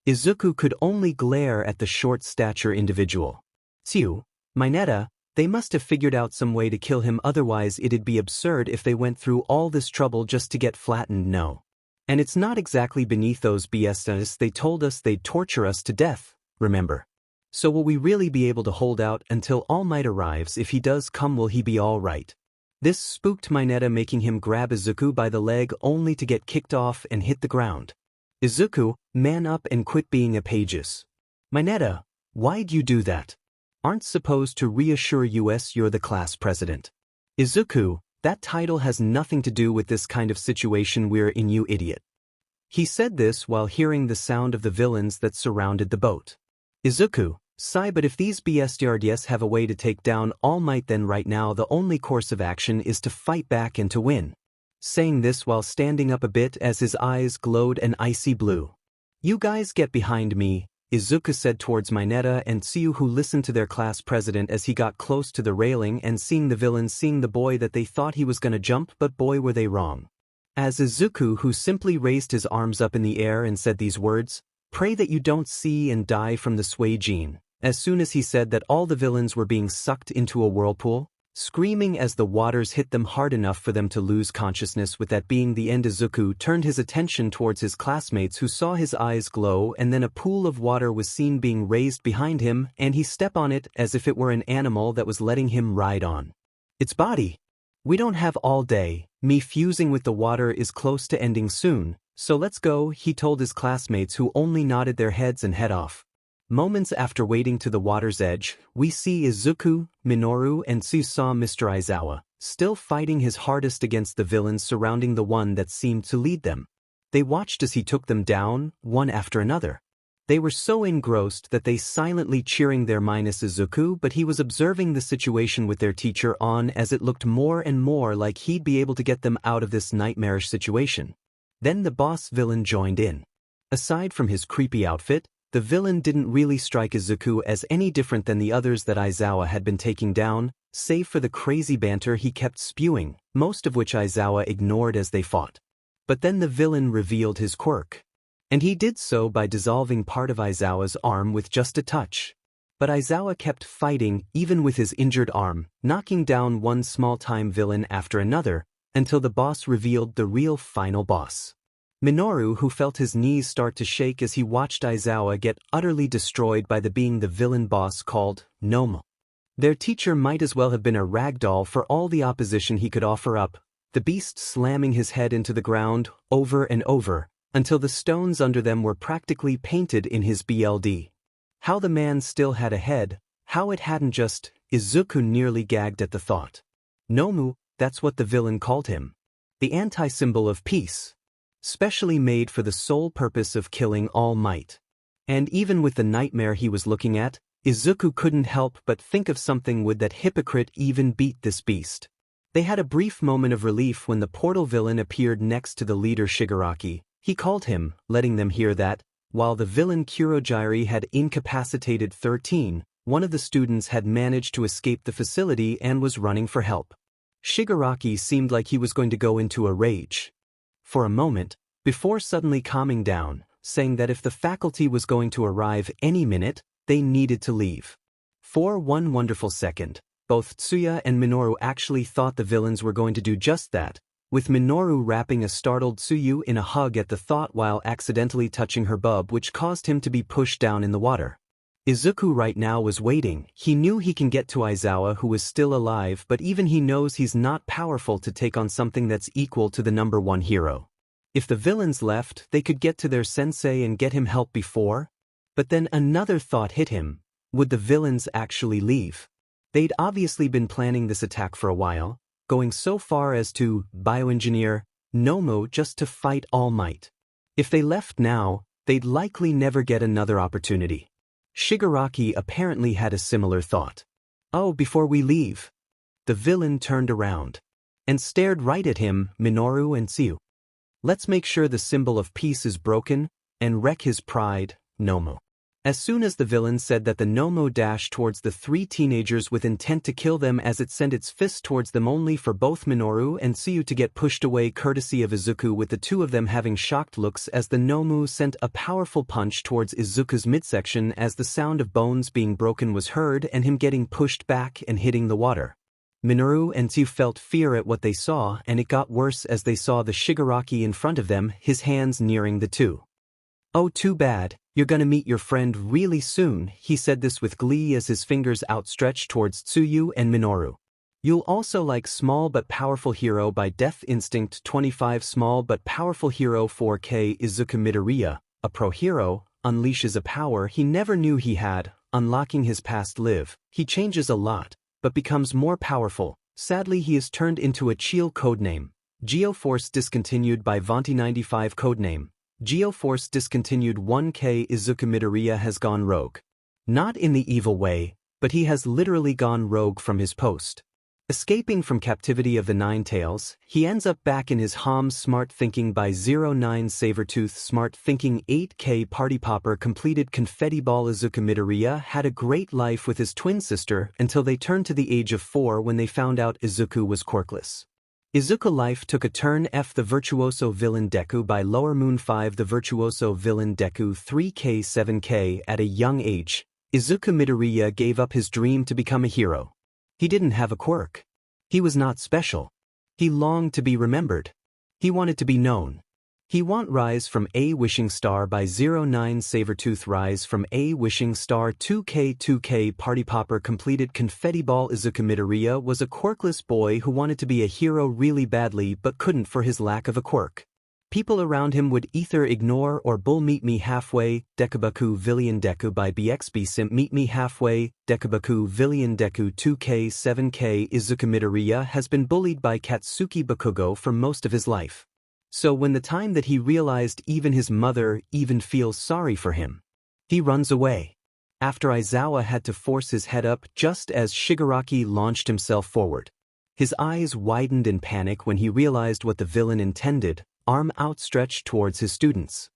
Izuku could only glare at the short stature individual. Tsu, Mineta, they must have figured out some way to kill him, otherwise it'd be absurd if they went through all this trouble just to get flattened. No. And it's not exactly beneath those BSs. They told us they'd torture us to death, remember? So will we really be able to hold out until All Might arrives? If he does come, will he be alright? This spooked Mineta, making him grab Izuku by the leg only to get kicked off and hit the ground. Izuku, man up and quit being a pages. Mineta, why'd you do that? Aren't supposed to reassure us you're the class president. Izuku, that title has nothing to do with this kind of situation we're in, you idiot. He said this while hearing the sound of the villains that surrounded the boat. Izuku, Sigh, but if these 𝗵𝘃𝗧𝗟𝗘 have a way to take down All Might, then right now the only course of action is to fight back and to win. Saying this while standing up a bit as his eyes glowed an icy blue. You guys get behind me, Izuku said towards Mineta and Tsuyu, who listened to their class president as he got close to the railing and seeing the villains, seeing the boy that they thought he was gonna jump, but boy were they wrong. As Izuku, who simply raised his arms up in the air and said these words, "Pray that you don't see and die from the sway gene." As soon as he said that, all the villains were being sucked into a whirlpool, screaming as the waters hit them hard enough for them to lose consciousness. With that being the end, Izuku turned his attention towards his classmates, who saw his eyes glow, and then a pool of water was seen being raised behind him, and he stepped on it as if it were an animal that was letting him ride on its body. We don't have all day, me fusing with the water is close to ending soon, so let's go, he told his classmates, who only nodded their heads and head off. Moments after wading to the water's edge, we see Izuku, Minoru and Tsuyu saw Mr. Aizawa, still fighting his hardest against the villains surrounding the one that seemed to lead them. They watched as he took them down, one after another. They were so engrossed that they silently cheering their minus Izuku, but he was observing the situation with their teacher on, as it looked more and more like he'd be able to get them out of this nightmarish situation. Then the boss villain joined in. Aside from his creepy outfit, the villain didn't really strike Izuku as any different than the others that Aizawa had been taking down, save for the crazy banter he kept spewing, most of which Aizawa ignored as they fought. But then the villain revealed his quirk. And he did so by dissolving part of Aizawa's arm with just a touch. But Aizawa kept fighting even with his injured arm, knocking down one small-time villain after another, until the boss revealed the real final boss. Minoru, who felt his knees start to shake as he watched Aizawa get utterly destroyed by the villain boss called 𝗏𝗲. Their teacher might as well have been a rag doll for all the opposition he could offer up, the beast slamming his head into the ground over and over, until the stones under them were practically painted in his blood. How the man still had a head, how it hadn't just, Izuku nearly gagged at the thought. 𝗏𝗲, that's what the villain called him. The anti-symbol of peace. Specially made for the sole purpose of killing All Might. And even with the nightmare he was looking at, Izuku couldn't help but think of something. Would that hypocrite even beat this beast? They had a brief moment of relief when the portal villain appeared next to the leader Shigaraki. He called him, letting them hear that, while the villain Kurohige had incapacitated 13, one of the students had managed to escape the facility and was running for help. Shigaraki seemed like he was going to go into a rage for a moment, before suddenly calming down, saying that if the faculty was going to arrive any minute, they needed to leave. For one wonderful second, both Tsuya and Minoru actually thought the villains were going to do just that, with Minoru wrapping a startled Tsuyu in a hug at the thought while accidentally touching her bub, which caused him to be pushed down in the water. Izuku right now was waiting. He knew he can get to Aizawa, who was still alive, but even he knows he's not powerful to take on something that's equal to the #1 hero. If the villains left, they could get to their sensei and get him help before. But then another thought hit him. Would the villains actually leave? They'd obviously been planning this attack for a while, going so far as to bioengineer 𝗏𝗲 just to fight All Might. If they left now, they'd likely never get another opportunity. Shigaraki apparently had a similar thought. Oh, before we leave. The villain turned around and stared right at him, Minoru and Tsuyu. Let's make sure the symbol of peace is broken and wreck his pride, 𝗏𝗲. As soon as the villain said that, the 𝗏𝗲 dashed towards the three teenagers with intent to kill them as it sent its fist towards them, only for both Minoru and Tsuyu to get pushed away courtesy of Izuku, with the two of them having shocked looks as the 𝗏𝗲 sent a powerful punch towards Izuku's midsection as the sound of bones being broken was heard and him getting pushed back and hitting the water. Minoru and Tsuyu felt fear at what they saw, and it got worse as they saw the Shigaraki in front of them, his hands nearing the two. Oh, too bad, you're gonna meet your friend really soon, he said this with glee as his fingers outstretched towards Tsuyu and Minoru. You'll also like Small But Powerful Hero by Death Instinct 25. Small But Powerful Hero 4K. Izuku Midoriya, a pro hero, unleashes a power he never knew he had, unlocking his past life. He changes a lot, but becomes more powerful. Sadly, he is turned into a Chiel codename. Geoforce discontinued by Vanti 95 codename. Geoforce discontinued 1K. Izuku Midoriya has gone rogue. Not in the evil way, but he has literally gone rogue from his post. Escaping from captivity of the Nine Tails, he ends up back in his home smart thinking by 09 Sabertooth smart thinking 8K party popper completed confetti ball Izuku Midoriya had a great life with his twin sister until they turned to the age of 4 when they found out Izuku was quirkless. Izuku life took a turn. F the virtuoso villain Deku by Lower Moon 5 the virtuoso villain Deku 3K7K at a young age, Izuku Midoriya gave up his dream to become a hero. He didn't have a quirk. He was not special. He longed to be remembered. He wanted to be known. He want rise from a wishing star by 09 Sabertooth rise from a wishing star 2K party popper completed confetti ball Izuku Midoriya was a quirkless boy who wanted to be a hero really badly but couldn't for his lack of a quirk. People around him would either ignore or bull meet me halfway. 𝗕𝗶𝗄 villain Deku by BXB simp meet me halfway. 𝗕𝗶𝗄 villain Deku 2K7K Izuku Midoriya has been bullied by Katsuki Bakugo for most of his life. So when the time that he realized even his mother even feels sorry for him, he runs away. After Aizawa had to force his head up just as Shigaraki launched himself forward. His eyes widened in panic when he realized what the villain intended, arm outstretched towards his students.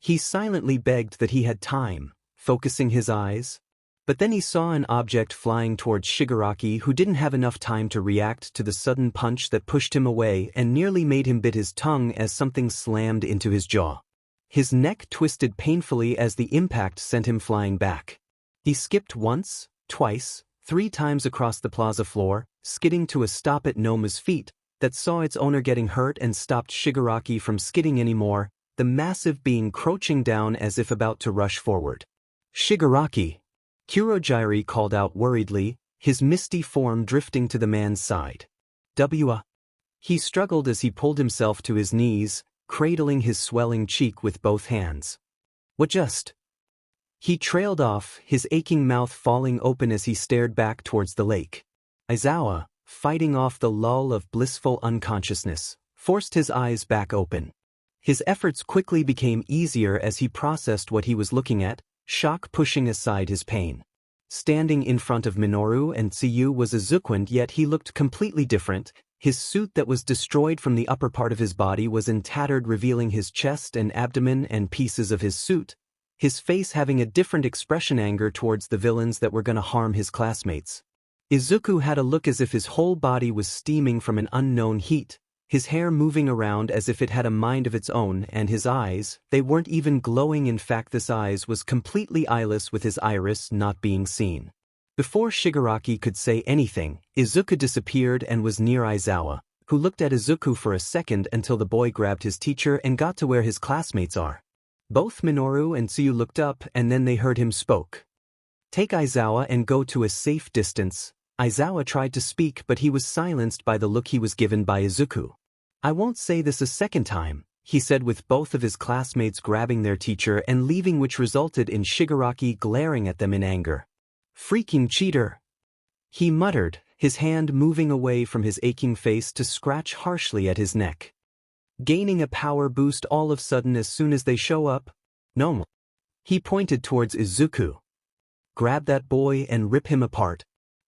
He silently begged that he had time, focusing his eyes. But then he saw an object flying towards Shigaraki who didn't have enough time to react to the sudden punch that pushed him away and nearly made him bite his tongue as something slammed into his jaw. His neck twisted painfully as the impact sent him flying back. He skipped once, twice, 3 times across the plaza floor, skidding to a stop at Nomu's feet, that saw its owner getting hurt and stopped Shigaraki from skidding anymore, the massive being crouching down as if about to rush forward. Shigaraki! Kurohige called out worriedly, his misty form drifting to the man's side. He struggled as he pulled himself to his knees, cradling his swelling cheek with both hands. What just? He trailed off, his aching mouth falling open as he stared back towards the lake. Aizawa, fighting off the lull of blissful unconsciousness, forced his eyes back open. His efforts quickly became easier as he processed what he was looking at, shock pushing aside his pain. Standing in front of Minoru and Tsuyu was Izuku, yet he looked completely different. His suit that was destroyed from the upper part of his body was in tattered, revealing his chest and abdomen and pieces of his suit, his face having a different expression, anger towards the villains that were gonna harm his classmates. Izuku had a look as if his whole body was steaming from an unknown heat, his hair moving around as if it had a mind of its own, and his eyes, they weren't even glowing. In fact, this eyes was completely eyeless with his iris not being seen. Before Shigaraki could say anything, Izuku disappeared and was near Aizawa, who looked at Izuku for a second until the boy grabbed his teacher and got to where his classmates are. Both Minoru and Tsuyu looked up and then they heard him spoke. Take Aizawa and go to a safe distance. Aizawa tried to speak but he was silenced by the look he was given by Izuku. I won't say this a second time, he said with both of his classmates grabbing their teacher and leaving, which resulted in Shigaraki glaring at them in anger. Freaking cheater! He muttered, his hand moving away from his aching face to scratch harshly at his neck. Gaining a power boost all of a sudden as soon as they show up? No. He pointed towards Izuku. Grab that boy and rip him apart.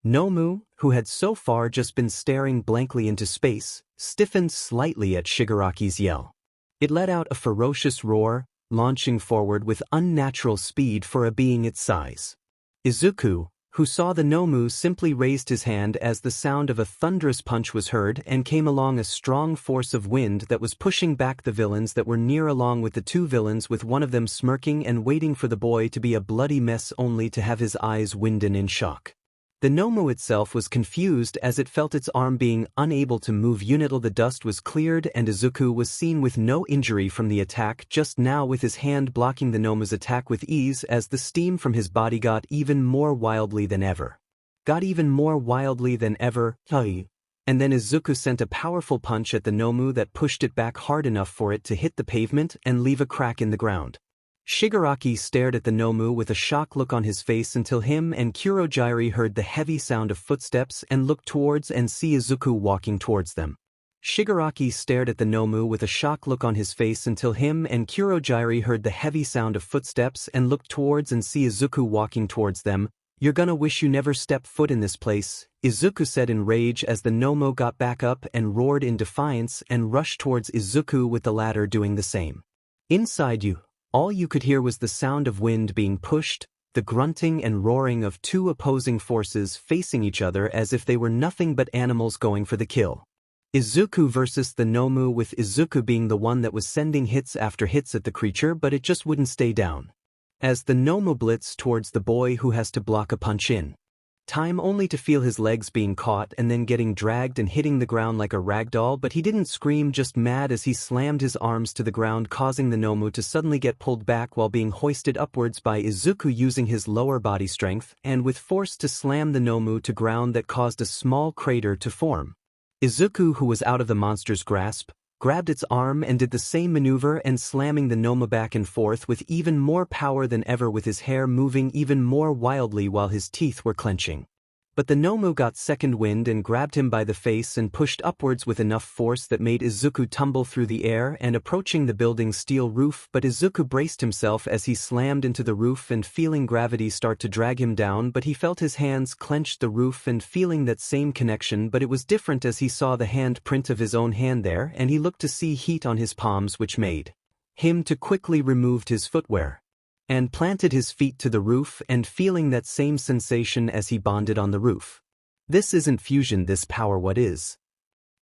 Nomu, who had so far just been staring blankly into space, stiffened slightly at Shigaraki's yell. It let out a ferocious roar, launching forward with unnatural speed for a being its size. Izuku, who saw the Nomu, simply raised his hand as the sound of a thunderous punch was heard and came along a strong force of wind that was pushing back the villains that were near, along with the 2 villains, with one of them smirking and waiting for the boy to be a bloody mess only to have his eyes winden in shock. The Nomu itself was confused as it felt its arm being unable to move until the dust was cleared and Izuku was seen with no injury from the attack just now, with his hand blocking the Nomu's attack with ease as the steam from his body got even more wildly than ever. And then Izuku sent a powerful punch at the Nomu that pushed it back hard enough for it to hit the pavement and leave a crack in the ground. Shigaraki stared at the Nomu with a shocked look on his face until him and Kurohige heard the heavy sound of footsteps and looked towards and see Izuku walking towards them. Shigaraki stared at the Nomu with a shocked look on his face until him and Kurogyari heard the heavy sound of footsteps and looked towards and see Izuku walking towards them. "You're gonna wish you never stepped foot in this place," Izuku said in rage as the Nomu got back up and roared in defiance and rushed towards Izuku with the latter doing the same. Inside you, all you could hear was the sound of wind being pushed, the grunting and roaring of two opposing forces facing each other as if they were nothing but animals going for the kill. Izuku versus the Nomu, with Izuku being the one that was sending hits after hits at the creature, but it just wouldn't stay down. As the Nomu blitzed towards the boy who has to block a punch in time, only to feel his legs being caught and then getting dragged and hitting the ground like a ragdoll, but he didn't scream, just mad as he slammed his arms to the ground, causing the Nomu to suddenly get pulled back while being hoisted upwards by Izuku using his lower body strength and with force to slam the Nomu to ground that caused a small crater to form. Izuku, who was out of the monster's grasp, grabbed its arm and did the same maneuver and slamming the Nomu back and forth with even more power than ever, with his hair moving even more wildly while his teeth were clenching. But the Nomu got second wind and grabbed him by the face and pushed upwards with enough force that made Izuku tumble through the air and approaching the building's steel roof, but Izuku braced himself as he slammed into the roof and feeling gravity start to drag him down, but he felt his hands clench the roof and feeling that same connection, but it was different as he saw the hand print of his own hand there and he looked to see heat on his palms, which made him to quickly remove his footwear and planted his feet to the roof and feeling that same sensation as he bonded on the roof. This isn't fusion, this power, what is?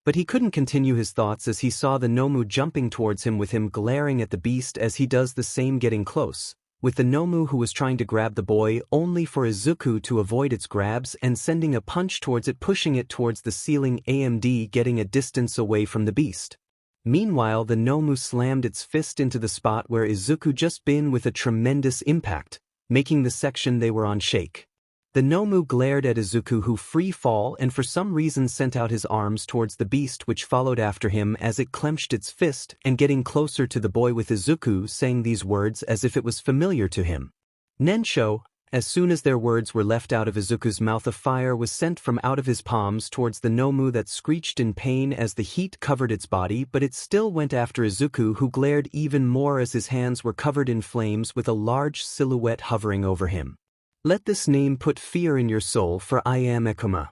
But he couldn't continue his thoughts as he saw the Nomu jumping towards him with him glaring at the beast as he does the same, getting close, with the Nomu who was trying to grab the boy only for Izuku to avoid its grabs and sending a punch towards it, pushing it towards the ceiling, AMD getting a distance away from the beast. Meanwhile, the Nomu slammed its fist into the spot where Izuku just been with a tremendous impact, making the section they were on shake. The Nomu glared at Izuku, who free fall and for some reason sent out his arms towards the beast, which followed after him as it clenched its fist and getting closer to the boy, with Izuku saying these words as if it was familiar to him. Nensho. As soon as their words were left out of Izuku's mouth, a fire was sent from out of his palms towards the Nomu that screeched in pain as the heat covered its body, but it still went after Izuku, who glared even more as his hands were covered in flames with a large silhouette hovering over him. "Let this name put fear in your soul, for I am 𝐒𝐭𝐚𝐲."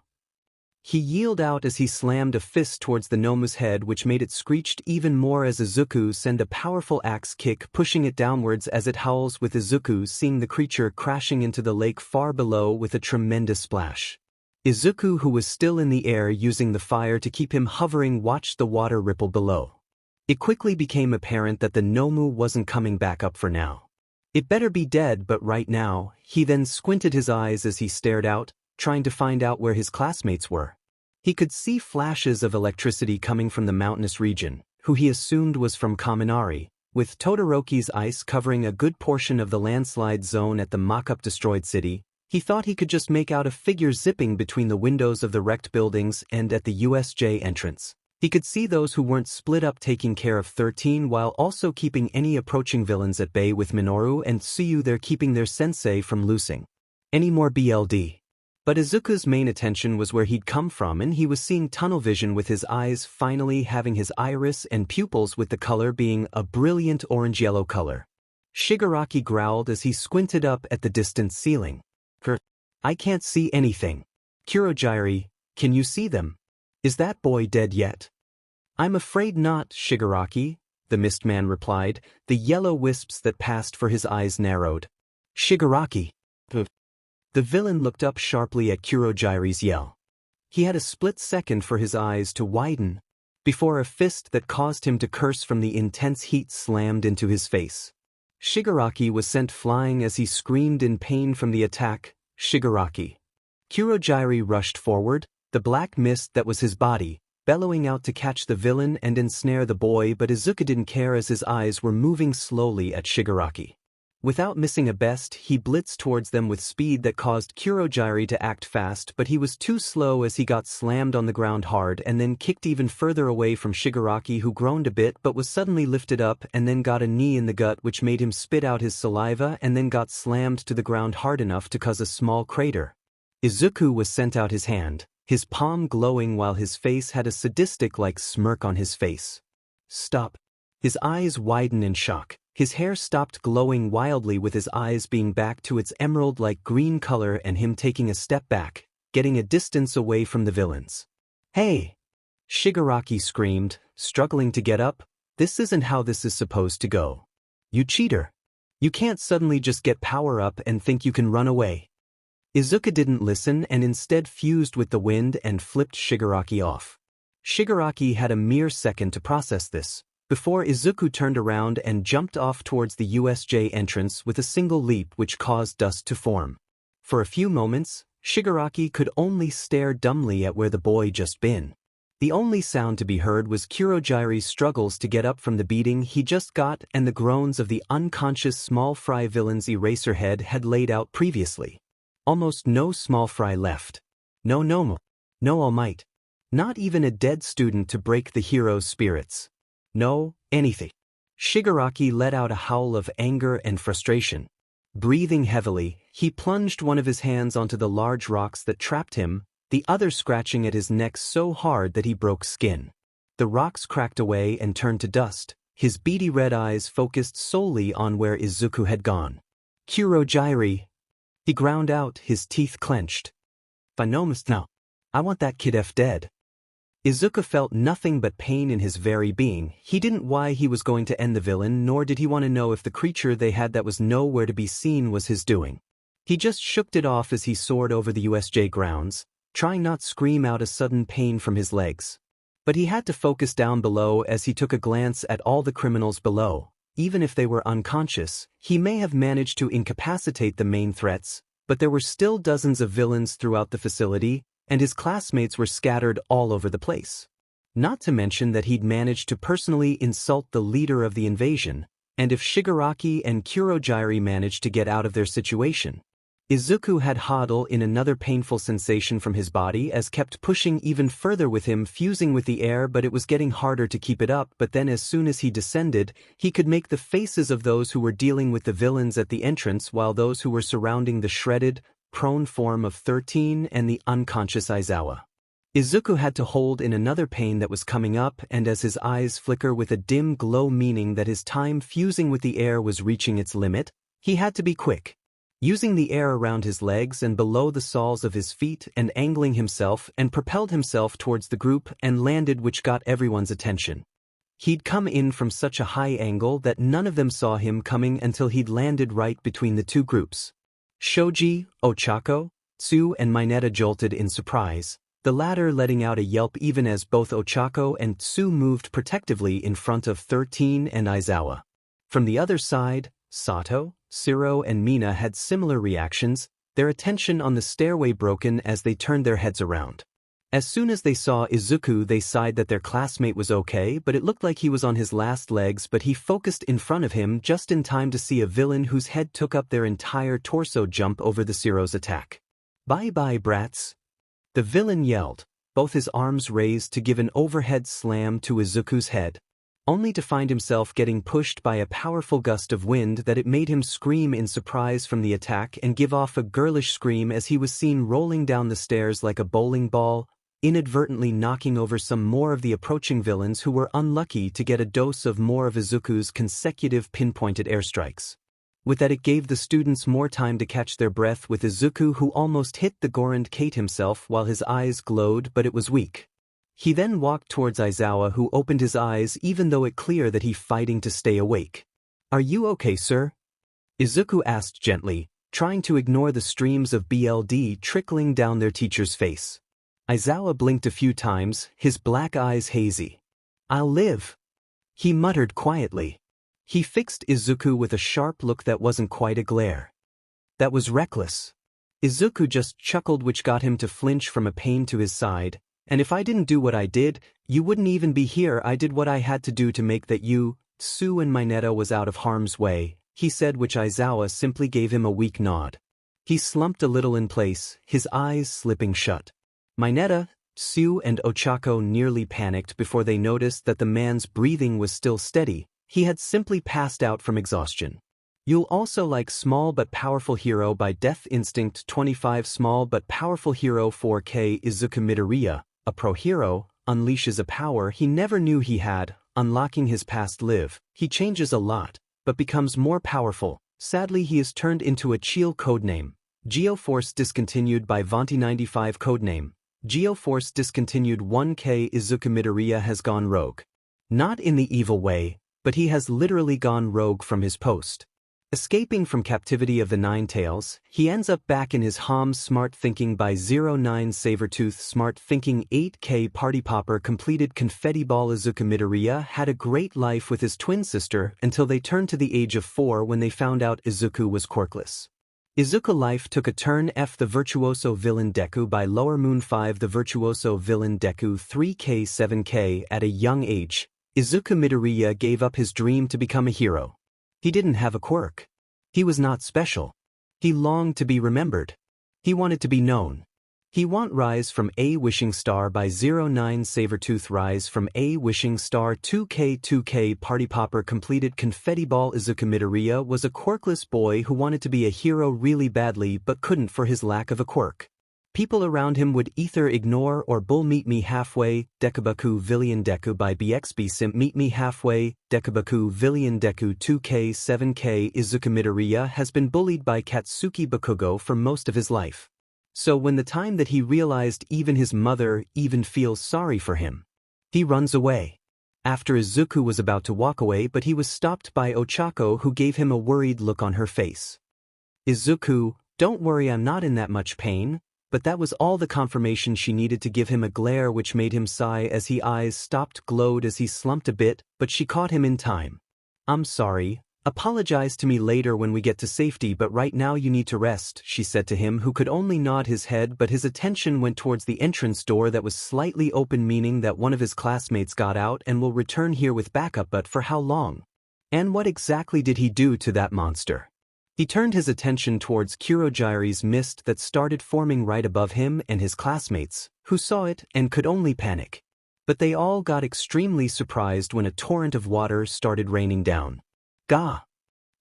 He yelled out as he slammed a fist towards the Nomu's head, which made it screeched even more as Izuku sent a powerful axe kick, pushing it downwards as it howls, with Izuku seeing the creature crashing into the lake far below with a tremendous splash. Izuku, who was still in the air using the fire to keep him hovering, watched the water ripple below. It quickly became apparent that the Nomu wasn't coming back up for now. It better be dead, but right now. He then squinted his eyes as he stared out, trying to find out where his classmates were. He could see flashes of electricity coming from the mountainous region, who he assumed was from Kaminari, with Todoroki's ice covering a good portion of the landslide zone at the mock-up destroyed city. He thought he could just make out a figure zipping between the windows of the wrecked buildings, and at the USJ entrance, he could see those who weren't split up taking care of 13 while also keeping any approaching villains at bay, with Minoru and Tsuyu there keeping their sensei from loosing any more BLD. But Izuku's main attention was where he'd come from, and he was seeing tunnel vision with his eyes finally having his iris and pupils with the color being a brilliant orange-yellow color. Shigaraki growled as he squinted up at the distant ceiling. "I can't see anything." "Kurogyari, can you see them? Is that boy dead yet?" "I'm afraid not, Shigaraki," the mist man replied, the yellow wisps that passed for his eyes narrowed. "Shigaraki." The villain looked up sharply at Kurogyari's yell. He had a split second for his eyes to widen before a fist that caused him to curse from the intense heat slammed into his face. Shigaraki was sent flying as he screamed in pain from the attack. "Shigaraki." Kurogyari rushed forward, the black mist that was his body bellowing out to catch the villain and ensnare the boy, but Izuku didn't care as his eyes were moving slowly at Shigaraki. Without missing a beat, he blitzed towards them with speed that caused Kurogyari to act fast, but he was too slow as he got slammed on the ground hard and then kicked even further away from Shigaraki, who groaned a bit but was suddenly lifted up and then got a knee in the gut, which made him spit out his saliva and then got slammed to the ground hard enough to cause a small crater. Izuku was sent out his hand, his palm glowing while his face had a sadistic-like smirk on his face. "Stop." His eyes widen in shock. His hair stopped glowing wildly with his eyes being back to its emerald-like green color and him taking a step back, getting a distance away from the villains. "Hey!" Shigaraki screamed, struggling to get up. "This isn't how this is supposed to go. You cheater. You can't suddenly just get power up and think you can run away." Izuku didn't listen and instead fused with the wind and flipped Shigaraki off. Shigaraki had a mere second to process this, before Izuku turned around and jumped off towards the USJ entrance with a single leap which caused dust to form. For a few moments, Shigaraki could only stare dumbly at where the boy just been. The only sound to be heard was Kuroji's struggles to get up from the beating he just got and the groans of the unconscious small fry villain's Eraserhead had laid out previously. Almost no small fry left. No All Might. Not even a dead student to break the hero's spirits. No, anything. Shigaraki let out a howl of anger and frustration. Breathing heavily, he plunged one of his hands onto the large rocks that trapped him, the other scratching at his neck so hard that he broke skin. The rocks cracked away and turned to dust, his beady red eyes focused solely on where Izuku had gone. "Kuroji!" He ground out, his teeth clenched. "Now. I want that kid dead." Izuku felt nothing but pain in his very being. He didn't know why he was going to end the villain, nor did he want to know if the creature they had that was nowhere to be seen was his doing. He just shook it off as he soared over the USJ grounds, trying not to scream out a sudden pain from his legs. But he had to focus down below as he took a glance at all the criminals below. Even if they were unconscious, he may have managed to incapacitate the main threats, but there were still dozens of villains throughout the facility, and his classmates were scattered all over the place. Not to mention that he'd managed to personally insult the leader of the invasion, and if Shigaraki and Kuroji managed to get out of their situation. Izuku had 𝐻𝗫𝗄 in another painful sensation from his body as kept pushing even further with him fusing with the air, but it was getting harder to keep it up. But then as soon as he descended, he could make the faces of those who were dealing with the villains at the entrance while those who were surrounding the shredded, prone form of 13 and the unconscious Aizawa. Izuku had to hold in another pain that was coming up, and as his eyes flicker with a dim glow meaning that his time fusing with the air was reaching its limit, he had to be quick. Using the air around his legs and below the soles of his feet and angling himself and propelled himself towards the group and landed, which got everyone's attention. He'd come in from such a high angle that none of them saw him coming until he'd landed right between the two groups. Shoji, Ochako, Tsu and Mineta jolted in surprise, the latter letting out a yelp even as both Ochako and Tsu moved protectively in front of 13 and Aizawa. From the other side, Sato, Siro and Mina had similar reactions, their attention on the stairway broken as they turned their heads around. As soon as they saw Izuku, they sighed that their classmate was okay, but it looked like he was on his last legs. But he focused in front of him just in time to see a villain whose head took up their entire torso jump over the Siro's attack. "Bye-bye, brats." The villain yelled, both his arms raised to give an overhead slam to Izuku's head, only to find himself getting pushed by a powerful gust of wind that it made him scream in surprise from the attack and give off a girlish scream as he was seen rolling down the stairs like a bowling ball, inadvertently knocking over some more of the approaching villains who were unlucky to get a dose of more of Izuku's consecutive pinpointed airstrikes. With that, it gave the students more time to catch their breath, with Izuku who almost hit the 𝗲𝗏𝗁 himself while his eyes glowed, but it was weak. He then walked towards Aizawa, who opened his eyes even though it clear that he fighting to stay awake. "Are you okay, sir?" Izuku asked gently, trying to ignore the streams of blood trickling down their teacher's face. Aizawa blinked a few times, his black eyes hazy. "I'll live," he muttered quietly. He fixed Izuku with a sharp look that wasn't quite a glare. That was reckless. Izuku just chuckled, which got him to flinch from a pain to his side. "And if I didn't do what I did, you wouldn't even be here. I did what I had to do to make that you, Tsu and Mineta was out of harm's way," he said, which Aizawa simply gave him a weak nod. He slumped a little in place, his eyes slipping shut. Mineta, Tsu and Ochako nearly panicked before they noticed that the man's breathing was still steady. He had simply passed out from exhaustion. You'll also like Small But Powerful Hero by Death Instinct 25. Small But Powerful Hero 4K Izuku Midoriya, a pro hero, unleashes a power he never knew he had, unlocking his past life. He changes a lot, but becomes more powerful. Sadly, he is turned into a 𝗔𝗂𝘁𝗵𝗄 codename. 𝗔𝗂�force discontinued by 𝗵𝗃95 codename. 𝗔𝗂�force discontinued 1K Izuku Midoriya has gone rogue. Not in the evil way, but he has literally gone rogue from his post. Escaping from captivity of the Nine Tails, he ends up back in his home. Smart thinking by 𝗂9 Sabertooth. Smart thinking 8K Party Popper completed Confetti Ball. Izuku Midoriya had a great life with his twin sister until they turned to the age of 4 when they found out Izuku was quirkless. Izuku life took a turn. F the virtuoso villain Deku by Lower Moon 5. The virtuoso villain Deku 3K7K. At a young age, Izuku Midoriya gave up his dream to become a hero. He didn't have a quirk. He was not special. He longed to be remembered. He wanted to be known. He want Rise from a Wishing Star by 𝗂9 Sabertooth. Rise from a Wishing Star 2K Party Popper completed Confetti Ball. Izuku Midoriya was a quirkless boy who wanted to be a hero really badly but couldn't for his lack of a quirk. People around him would either ignore or bull. Meet Me Halfway, 𝗕𝗶𝗄𝗃 villain Deku by 𝗵𝗃 Meet Me Halfway, 𝗕𝗶𝗄𝗃 villain Deku 2K7K. Izuku Midoriya has been bullied by Katsuki Bakugo for most of his life. So when the time that he realized even his mother even feels sorry for him, he runs away. After Izuku was about to walk away, but he was stopped by Ochako, who gave him a worried look on her face. Izuku, don't worry, I'm not in that much pain. But that was all the confirmation she needed to give him a glare which made him sigh as his eyes stopped glowed as he slumped a bit, but she caught him in time. I'm sorry. Apologize to me later when we get to safety, but right now you need to rest, she said to him, who could only nod his head, but his attention went towards the entrance door that was slightly open, meaning that one of his classmates got out and will return here with backup. But for how long? And what exactly did he do to that monster? He turned his attention towards Kurojire's mist that started forming right above him and his classmates, who saw it and could only panic. But they all got extremely surprised when a torrent of water started raining down. Gah!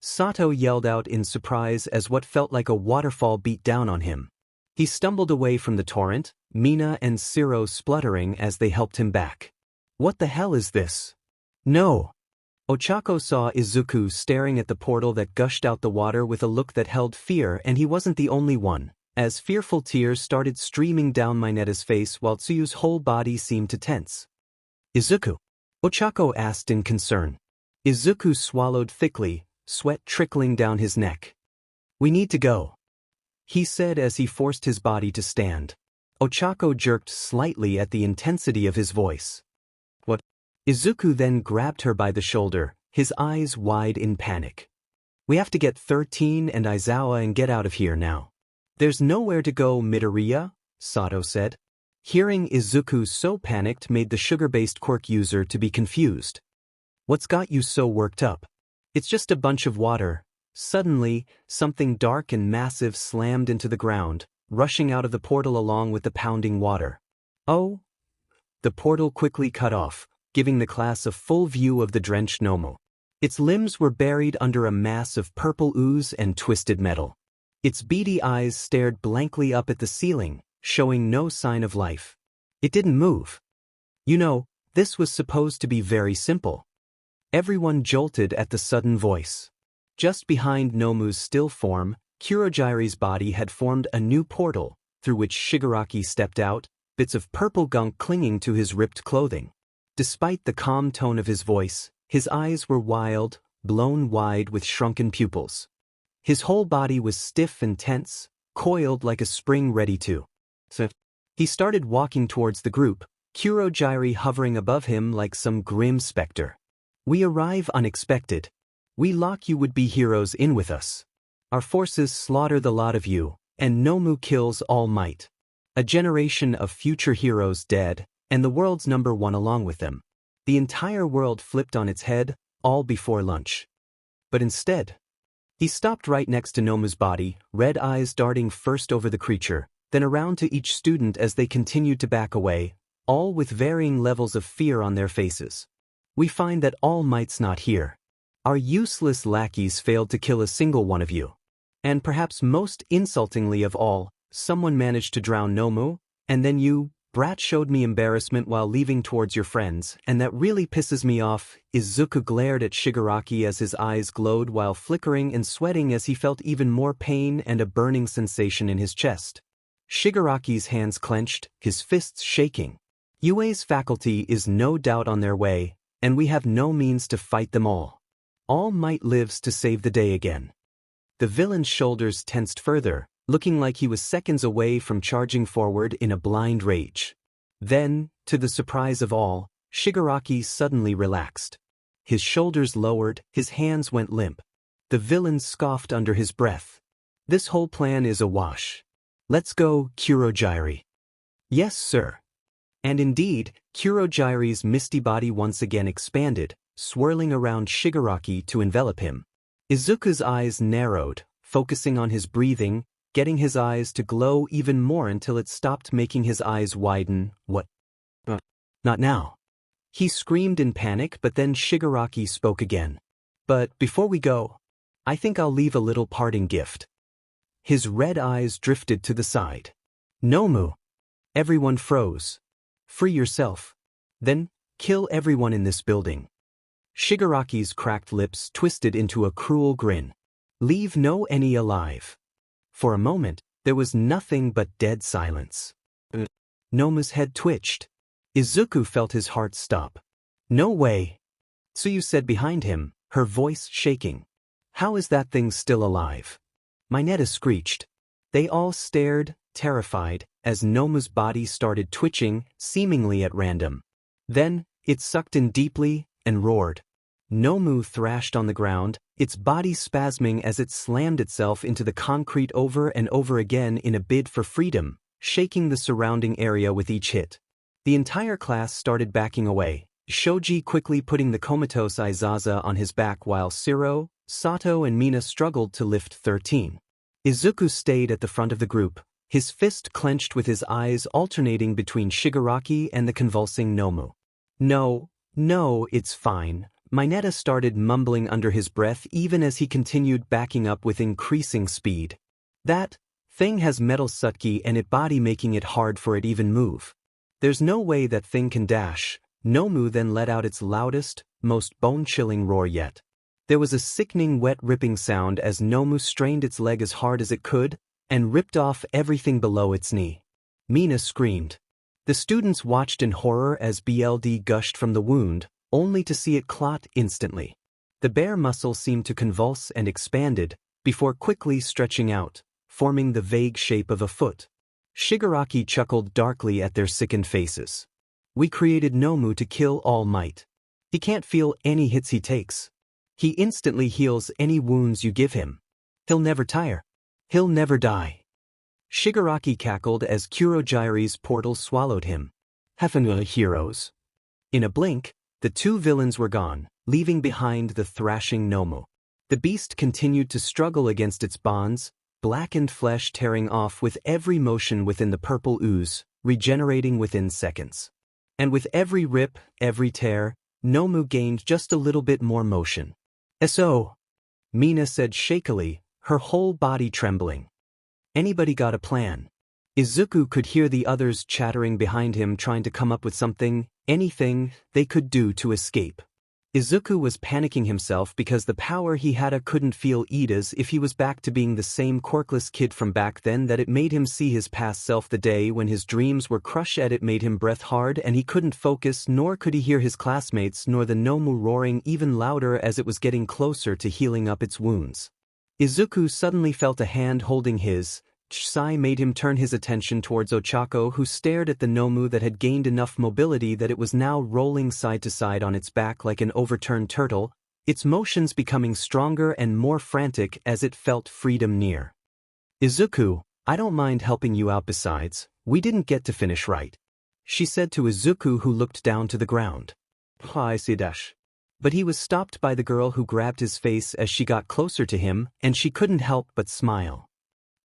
Sato yelled out in surprise as what felt like a waterfall beat down on him. He stumbled away from the torrent, Mina and Siro spluttering as they helped him back. What the hell is this? No! Ochako saw Izuku staring at the portal that gushed out the water with a look that held fear, and he wasn't the only one, as fearful tears started streaming down Mineta's face while Tsuyu's whole body seemed to tense. Izuku? Ochako asked in concern. Izuku swallowed thickly, sweat trickling down his neck. We need to go, he said as he forced his body to stand. Ochako jerked slightly at the intensity of his voice. What? Izuku then grabbed her by the shoulder, his eyes wide in panic. We have to get 13 and Aizawa and get out of here now. There's nowhere to go, Midoriya, Sato said. Hearing Izuku so panicked made the sugar-based quirk user to be confused. What's got you so worked up? It's just a bunch of water. Suddenly, something dark and massive slammed into the ground, rushing out of the portal along with the pounding water. Oh! The portal quickly cut off, giving the class a full view of the drenched Nomu. Its limbs were buried under a mass of purple ooze and twisted metal. Its beady eyes stared blankly up at the ceiling, showing no sign of life. It didn't move. You know, this was supposed to be very simple. Everyone jolted at the sudden voice. Just behind Nomu's still form, Kurojire's body had formed a new portal, through which Shigaraki stepped out, bits of purple gunk clinging to his ripped clothing. Despite the calm tone of his voice, his eyes were wild, blown wide with shrunken pupils. His whole body was stiff and tense, coiled like a spring ready to. He started walking towards the group, Kurojire hovering above him like some grim specter. We arrive unexpected. We lock you would-be heroes in with us. Our forces slaughter the lot of you, and Nomu kills All Might. A generation of future heroes dead, and the world's #1 along with them. The entire world flipped on its head, all before lunch. But instead, he stopped right next to Nomu's body, red eyes darting first over the creature, then around to each student as they continued to back away, all with varying levels of fear on their faces. We find that All Might's not here. Our useless lackeys failed to kill a single one of you. And perhaps most insultingly of all, someone managed to drown Nomu, and then you, brat, showed me embarrassment while leaving towards your friends, and that really pisses me off. Izuku glared at Shigaraki as his eyes glowed while flickering and sweating as he felt even more pain and a burning sensation in his chest. Shigaraki's hands clenched, his fists shaking. Yue's faculty is no doubt on their way, and we have no means to fight them all. All Might lives to save the day again. The villain's shoulders tensed further, looking like he was seconds away from charging forward in a blind rage. Then, to the surprise of all, Shigaraki suddenly relaxed. His shoulders lowered, his hands went limp. The villain scoffed under his breath. This whole plan is a wash. Let's go, Kurogyri. Yes, sir. And indeed, Kurogyri's misty body once again expanded, swirling around Shigaraki to envelop him. Izuku's eyes narrowed, focusing on his breathing, getting his eyes to glow even more until it stopped making his eyes widen. What? Not now. He screamed in panic, but then Shigaraki spoke again. But before we go, I think I'll leave a little parting gift. His red eyes drifted to the side. Nomu. Everyone froze. Free yourself. Then, kill everyone in this building. Shigaraki's cracked lips twisted into a cruel grin. Leave no any alive. For a moment, there was nothing but dead silence. Nomu's head twitched. Izuku felt his heart stop. No way. Tsuyu said behind him, her voice shaking. How is that thing still alive? Mineta screeched. They all stared, terrified, as Nomu's body started twitching, seemingly at random. Then, it sucked in deeply, and roared. Nomu thrashed on the ground, its body spasming as it slammed itself into the concrete over and over again in a bid for freedom, shaking the surrounding area with each hit. The entire class started backing away, Shoji quickly putting the comatose Izaza on his back while Shiro, Sato and Mina struggled to lift 13. Izuku stayed at the front of the group, his fist clenched with his eyes alternating between Shigaraki and the convulsing Nomu. No, it's fine. Mineta started mumbling under his breath even as he continued backing up with increasing speed. That thing has metal 𝗧𝗏𝗃 and it body making it hard for it even move. There's no way that thing can dash. Nomu then let out its loudest, most bone-chilling roar yet. There was a sickening wet ripping sound as Nomu strained its leg as hard as it could and ripped off everything below its knee. Mina screamed. The students watched in horror as blood gushed from the wound, only to see it clot instantly. The bare muscle seemed to convulse and expanded, before quickly stretching out, forming the vague shape of a foot. Shigaraki chuckled darkly at their sickened faces. We created Nomu to kill All Might. He can't feel any hits he takes. He instantly heals any wounds you give him. He'll never tire. He'll never die. Shigaraki cackled as Kurogyri's portal swallowed him. Heroes. In a blink, the two villains were gone, leaving behind the thrashing Nomu. The beast continued to struggle against its bonds, blackened flesh tearing off with every motion within the purple ooze, regenerating within seconds. And with every rip, every tear, Nomu gained just a little bit more motion. "So," Mina said shakily, her whole body trembling. Anybody got a plan? Izuku could hear the others chattering behind him trying to come up with something, anything, they could do to escape. Izuku was panicking himself because the power he had couldn't feel Ida's if he was back to being the same quirkless kid from back then that it made him see his past self the day when his dreams were crushed at it made him breath hard and he couldn't focus nor could he hear his classmates nor the Nomu roaring even louder as it was getting closer to healing up its wounds. Izuku suddenly felt a hand holding his. 𝗓𝗏 made him turn his attention towards Ochako who stared at the Nomu that had gained enough mobility that it was now rolling side to side on its back like an overturned turtle, its motions becoming stronger and more frantic as it felt freedom near. "Izuku, I don't mind helping you out besides, we didn't get to finish right," she said to Izuku who looked down to the ground. But he was stopped by the girl who grabbed his face as she got closer to him and she couldn't help but smile.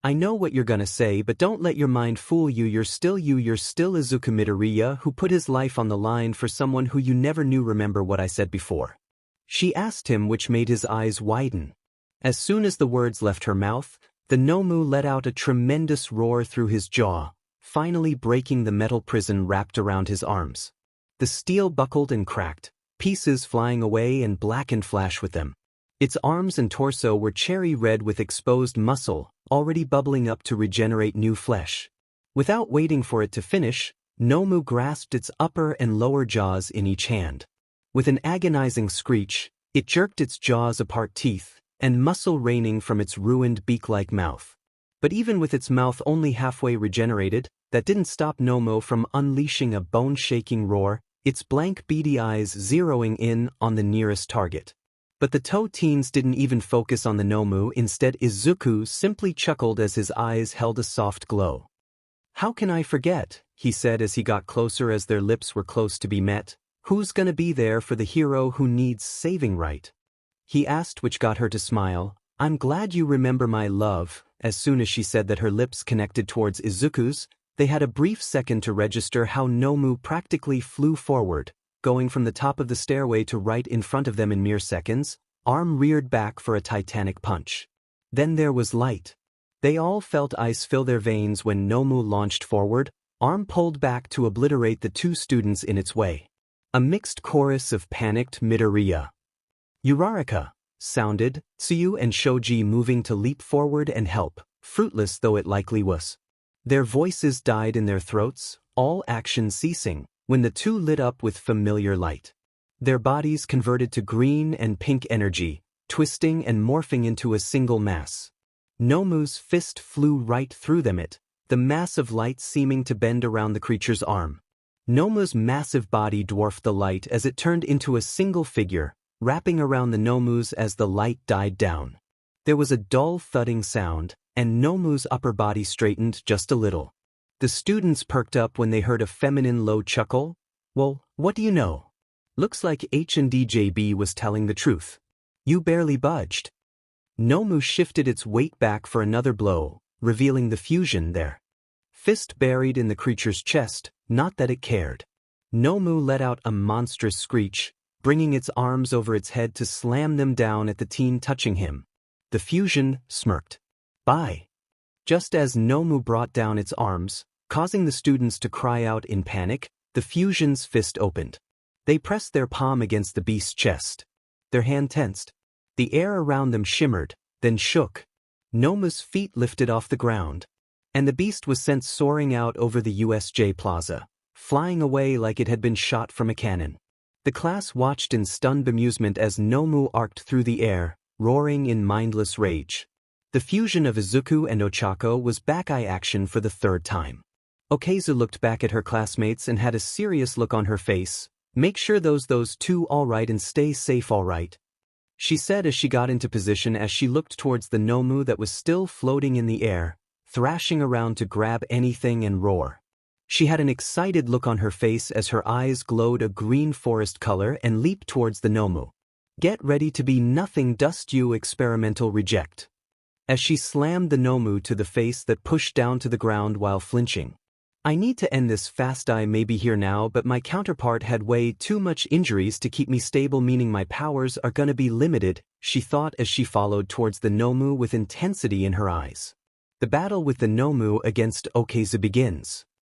"I know what you're gonna say but don't let your mind fool you, you're still Izuku Midoriya who put his life on the line for someone who you never knew. Remember what I said before." she asked him, which made his eyes widen. As soon as the words left her mouth, the 𝗏𝗏 let out a tremendous roar through his jaw, finally breaking the metal prison wrapped around his arms. The steel buckled and cracked, pieces flying away and blackened flash with them. Its arms and torso were cherry red with exposed muscle, already bubbling up to regenerate new flesh. Without waiting for it to finish, 𝗏𝗏 grasped its upper and lower jaws in each hand. With an agonizing screech, it jerked its jaws apart, teeth and muscle raining from its ruined beak-like mouth. But even with its mouth only halfway regenerated, that didn't stop 𝗏𝗏 from unleashing a bone-shaking roar, its blank beady eyes zeroing in on the nearest target. But the toe teens didn't even focus on the 𝗏𝗏. Instead, Izuku simply chuckled as his eyes held a soft glow. "How can I forget?" he said as he got closer, as their lips were close to be met. "Who's gonna be there for the hero who needs saving, right?" he asked, which got her to smile. "I'm glad you remember my love." As soon as she said that, her lips connected towards Izuku's. They had a brief second to register how 𝗏𝗏 practically flew forward, going from the top of the stairway to right in front of them in mere seconds, arm reared back for a titanic punch. Then there was light. They all felt ice fill their veins when 𝗏𝗏 launched forward, arm pulled back to obliterate the two students in its way. A mixed chorus of panicked Midoriya, Uraraka, sounded, Tsuyu and Shoji moving to leap forward and help, fruitless though it likely was. Their voices died in their throats, all action ceasing, when the two lit up with familiar light. Their bodies converted to green and pink energy, twisting and morphing into a single mass. 𝗏𝗏's fist flew right through them, the mass of light seeming to bend around the creature's arm. 𝗏𝗏's massive body dwarfed the light as it turned into a single figure, wrapping around the 𝗏𝗏's as the light died down. There was a dull thudding sound, and 𝗏𝗏's upper body straightened just a little. The students perked up when they heard a feminine low chuckle. "Well, what do you know? Looks like ℏ&𝑑𝗫 was telling the truth. You barely budged." 𝗏𝗏 shifted its weight back for another blow, revealing the fusion there. Fist buried in the creature's chest, not that it cared. 𝗏𝗏 let out a monstrous screech, bringing its arms over its head to slam them down at the teen touching him. The fusion smirked. "Bye." Just as 𝗏𝗏 brought down its arms, causing the students to cry out in panic, the fusion's fist opened. They pressed their palm against the beast's chest. Their hand tensed. The air around them shimmered, then shook. 𝗏𝗏's feet lifted off the ground, and the beast was sent soaring out over the USJ Plaza, flying away like it had been shot from a cannon. The class watched in stunned bemusement as 𝗏𝗏 arced through the air, roaring in mindless rage. The fusion of Izuku and Ochako was back-eye action for the third time. Okazu looked back at her classmates and had a serious look on her face. "Make sure those two all right and stay safe, all right?" she said as she got into position, as she looked towards the 𝗏𝗏 that was still floating in the air, thrashing around to grab anything and roar. She had an excited look on her face as her eyes glowed a green forest color and leaped towards the 𝗏𝗏. "Get ready to be nothing, 𝗧𝗏 experimental reject." As she slammed the 𝗏𝗏 to the face that pushed down to the ground while flinching. "I need to end this fast. I may be here now, but my counterpart had way too much injuries to keep me stable, meaning my powers are gonna be limited," she thought as she followed towards the 𝗏𝗏 with intensity in her eyes. The battle with the 𝗏𝗏 against Okazu begins.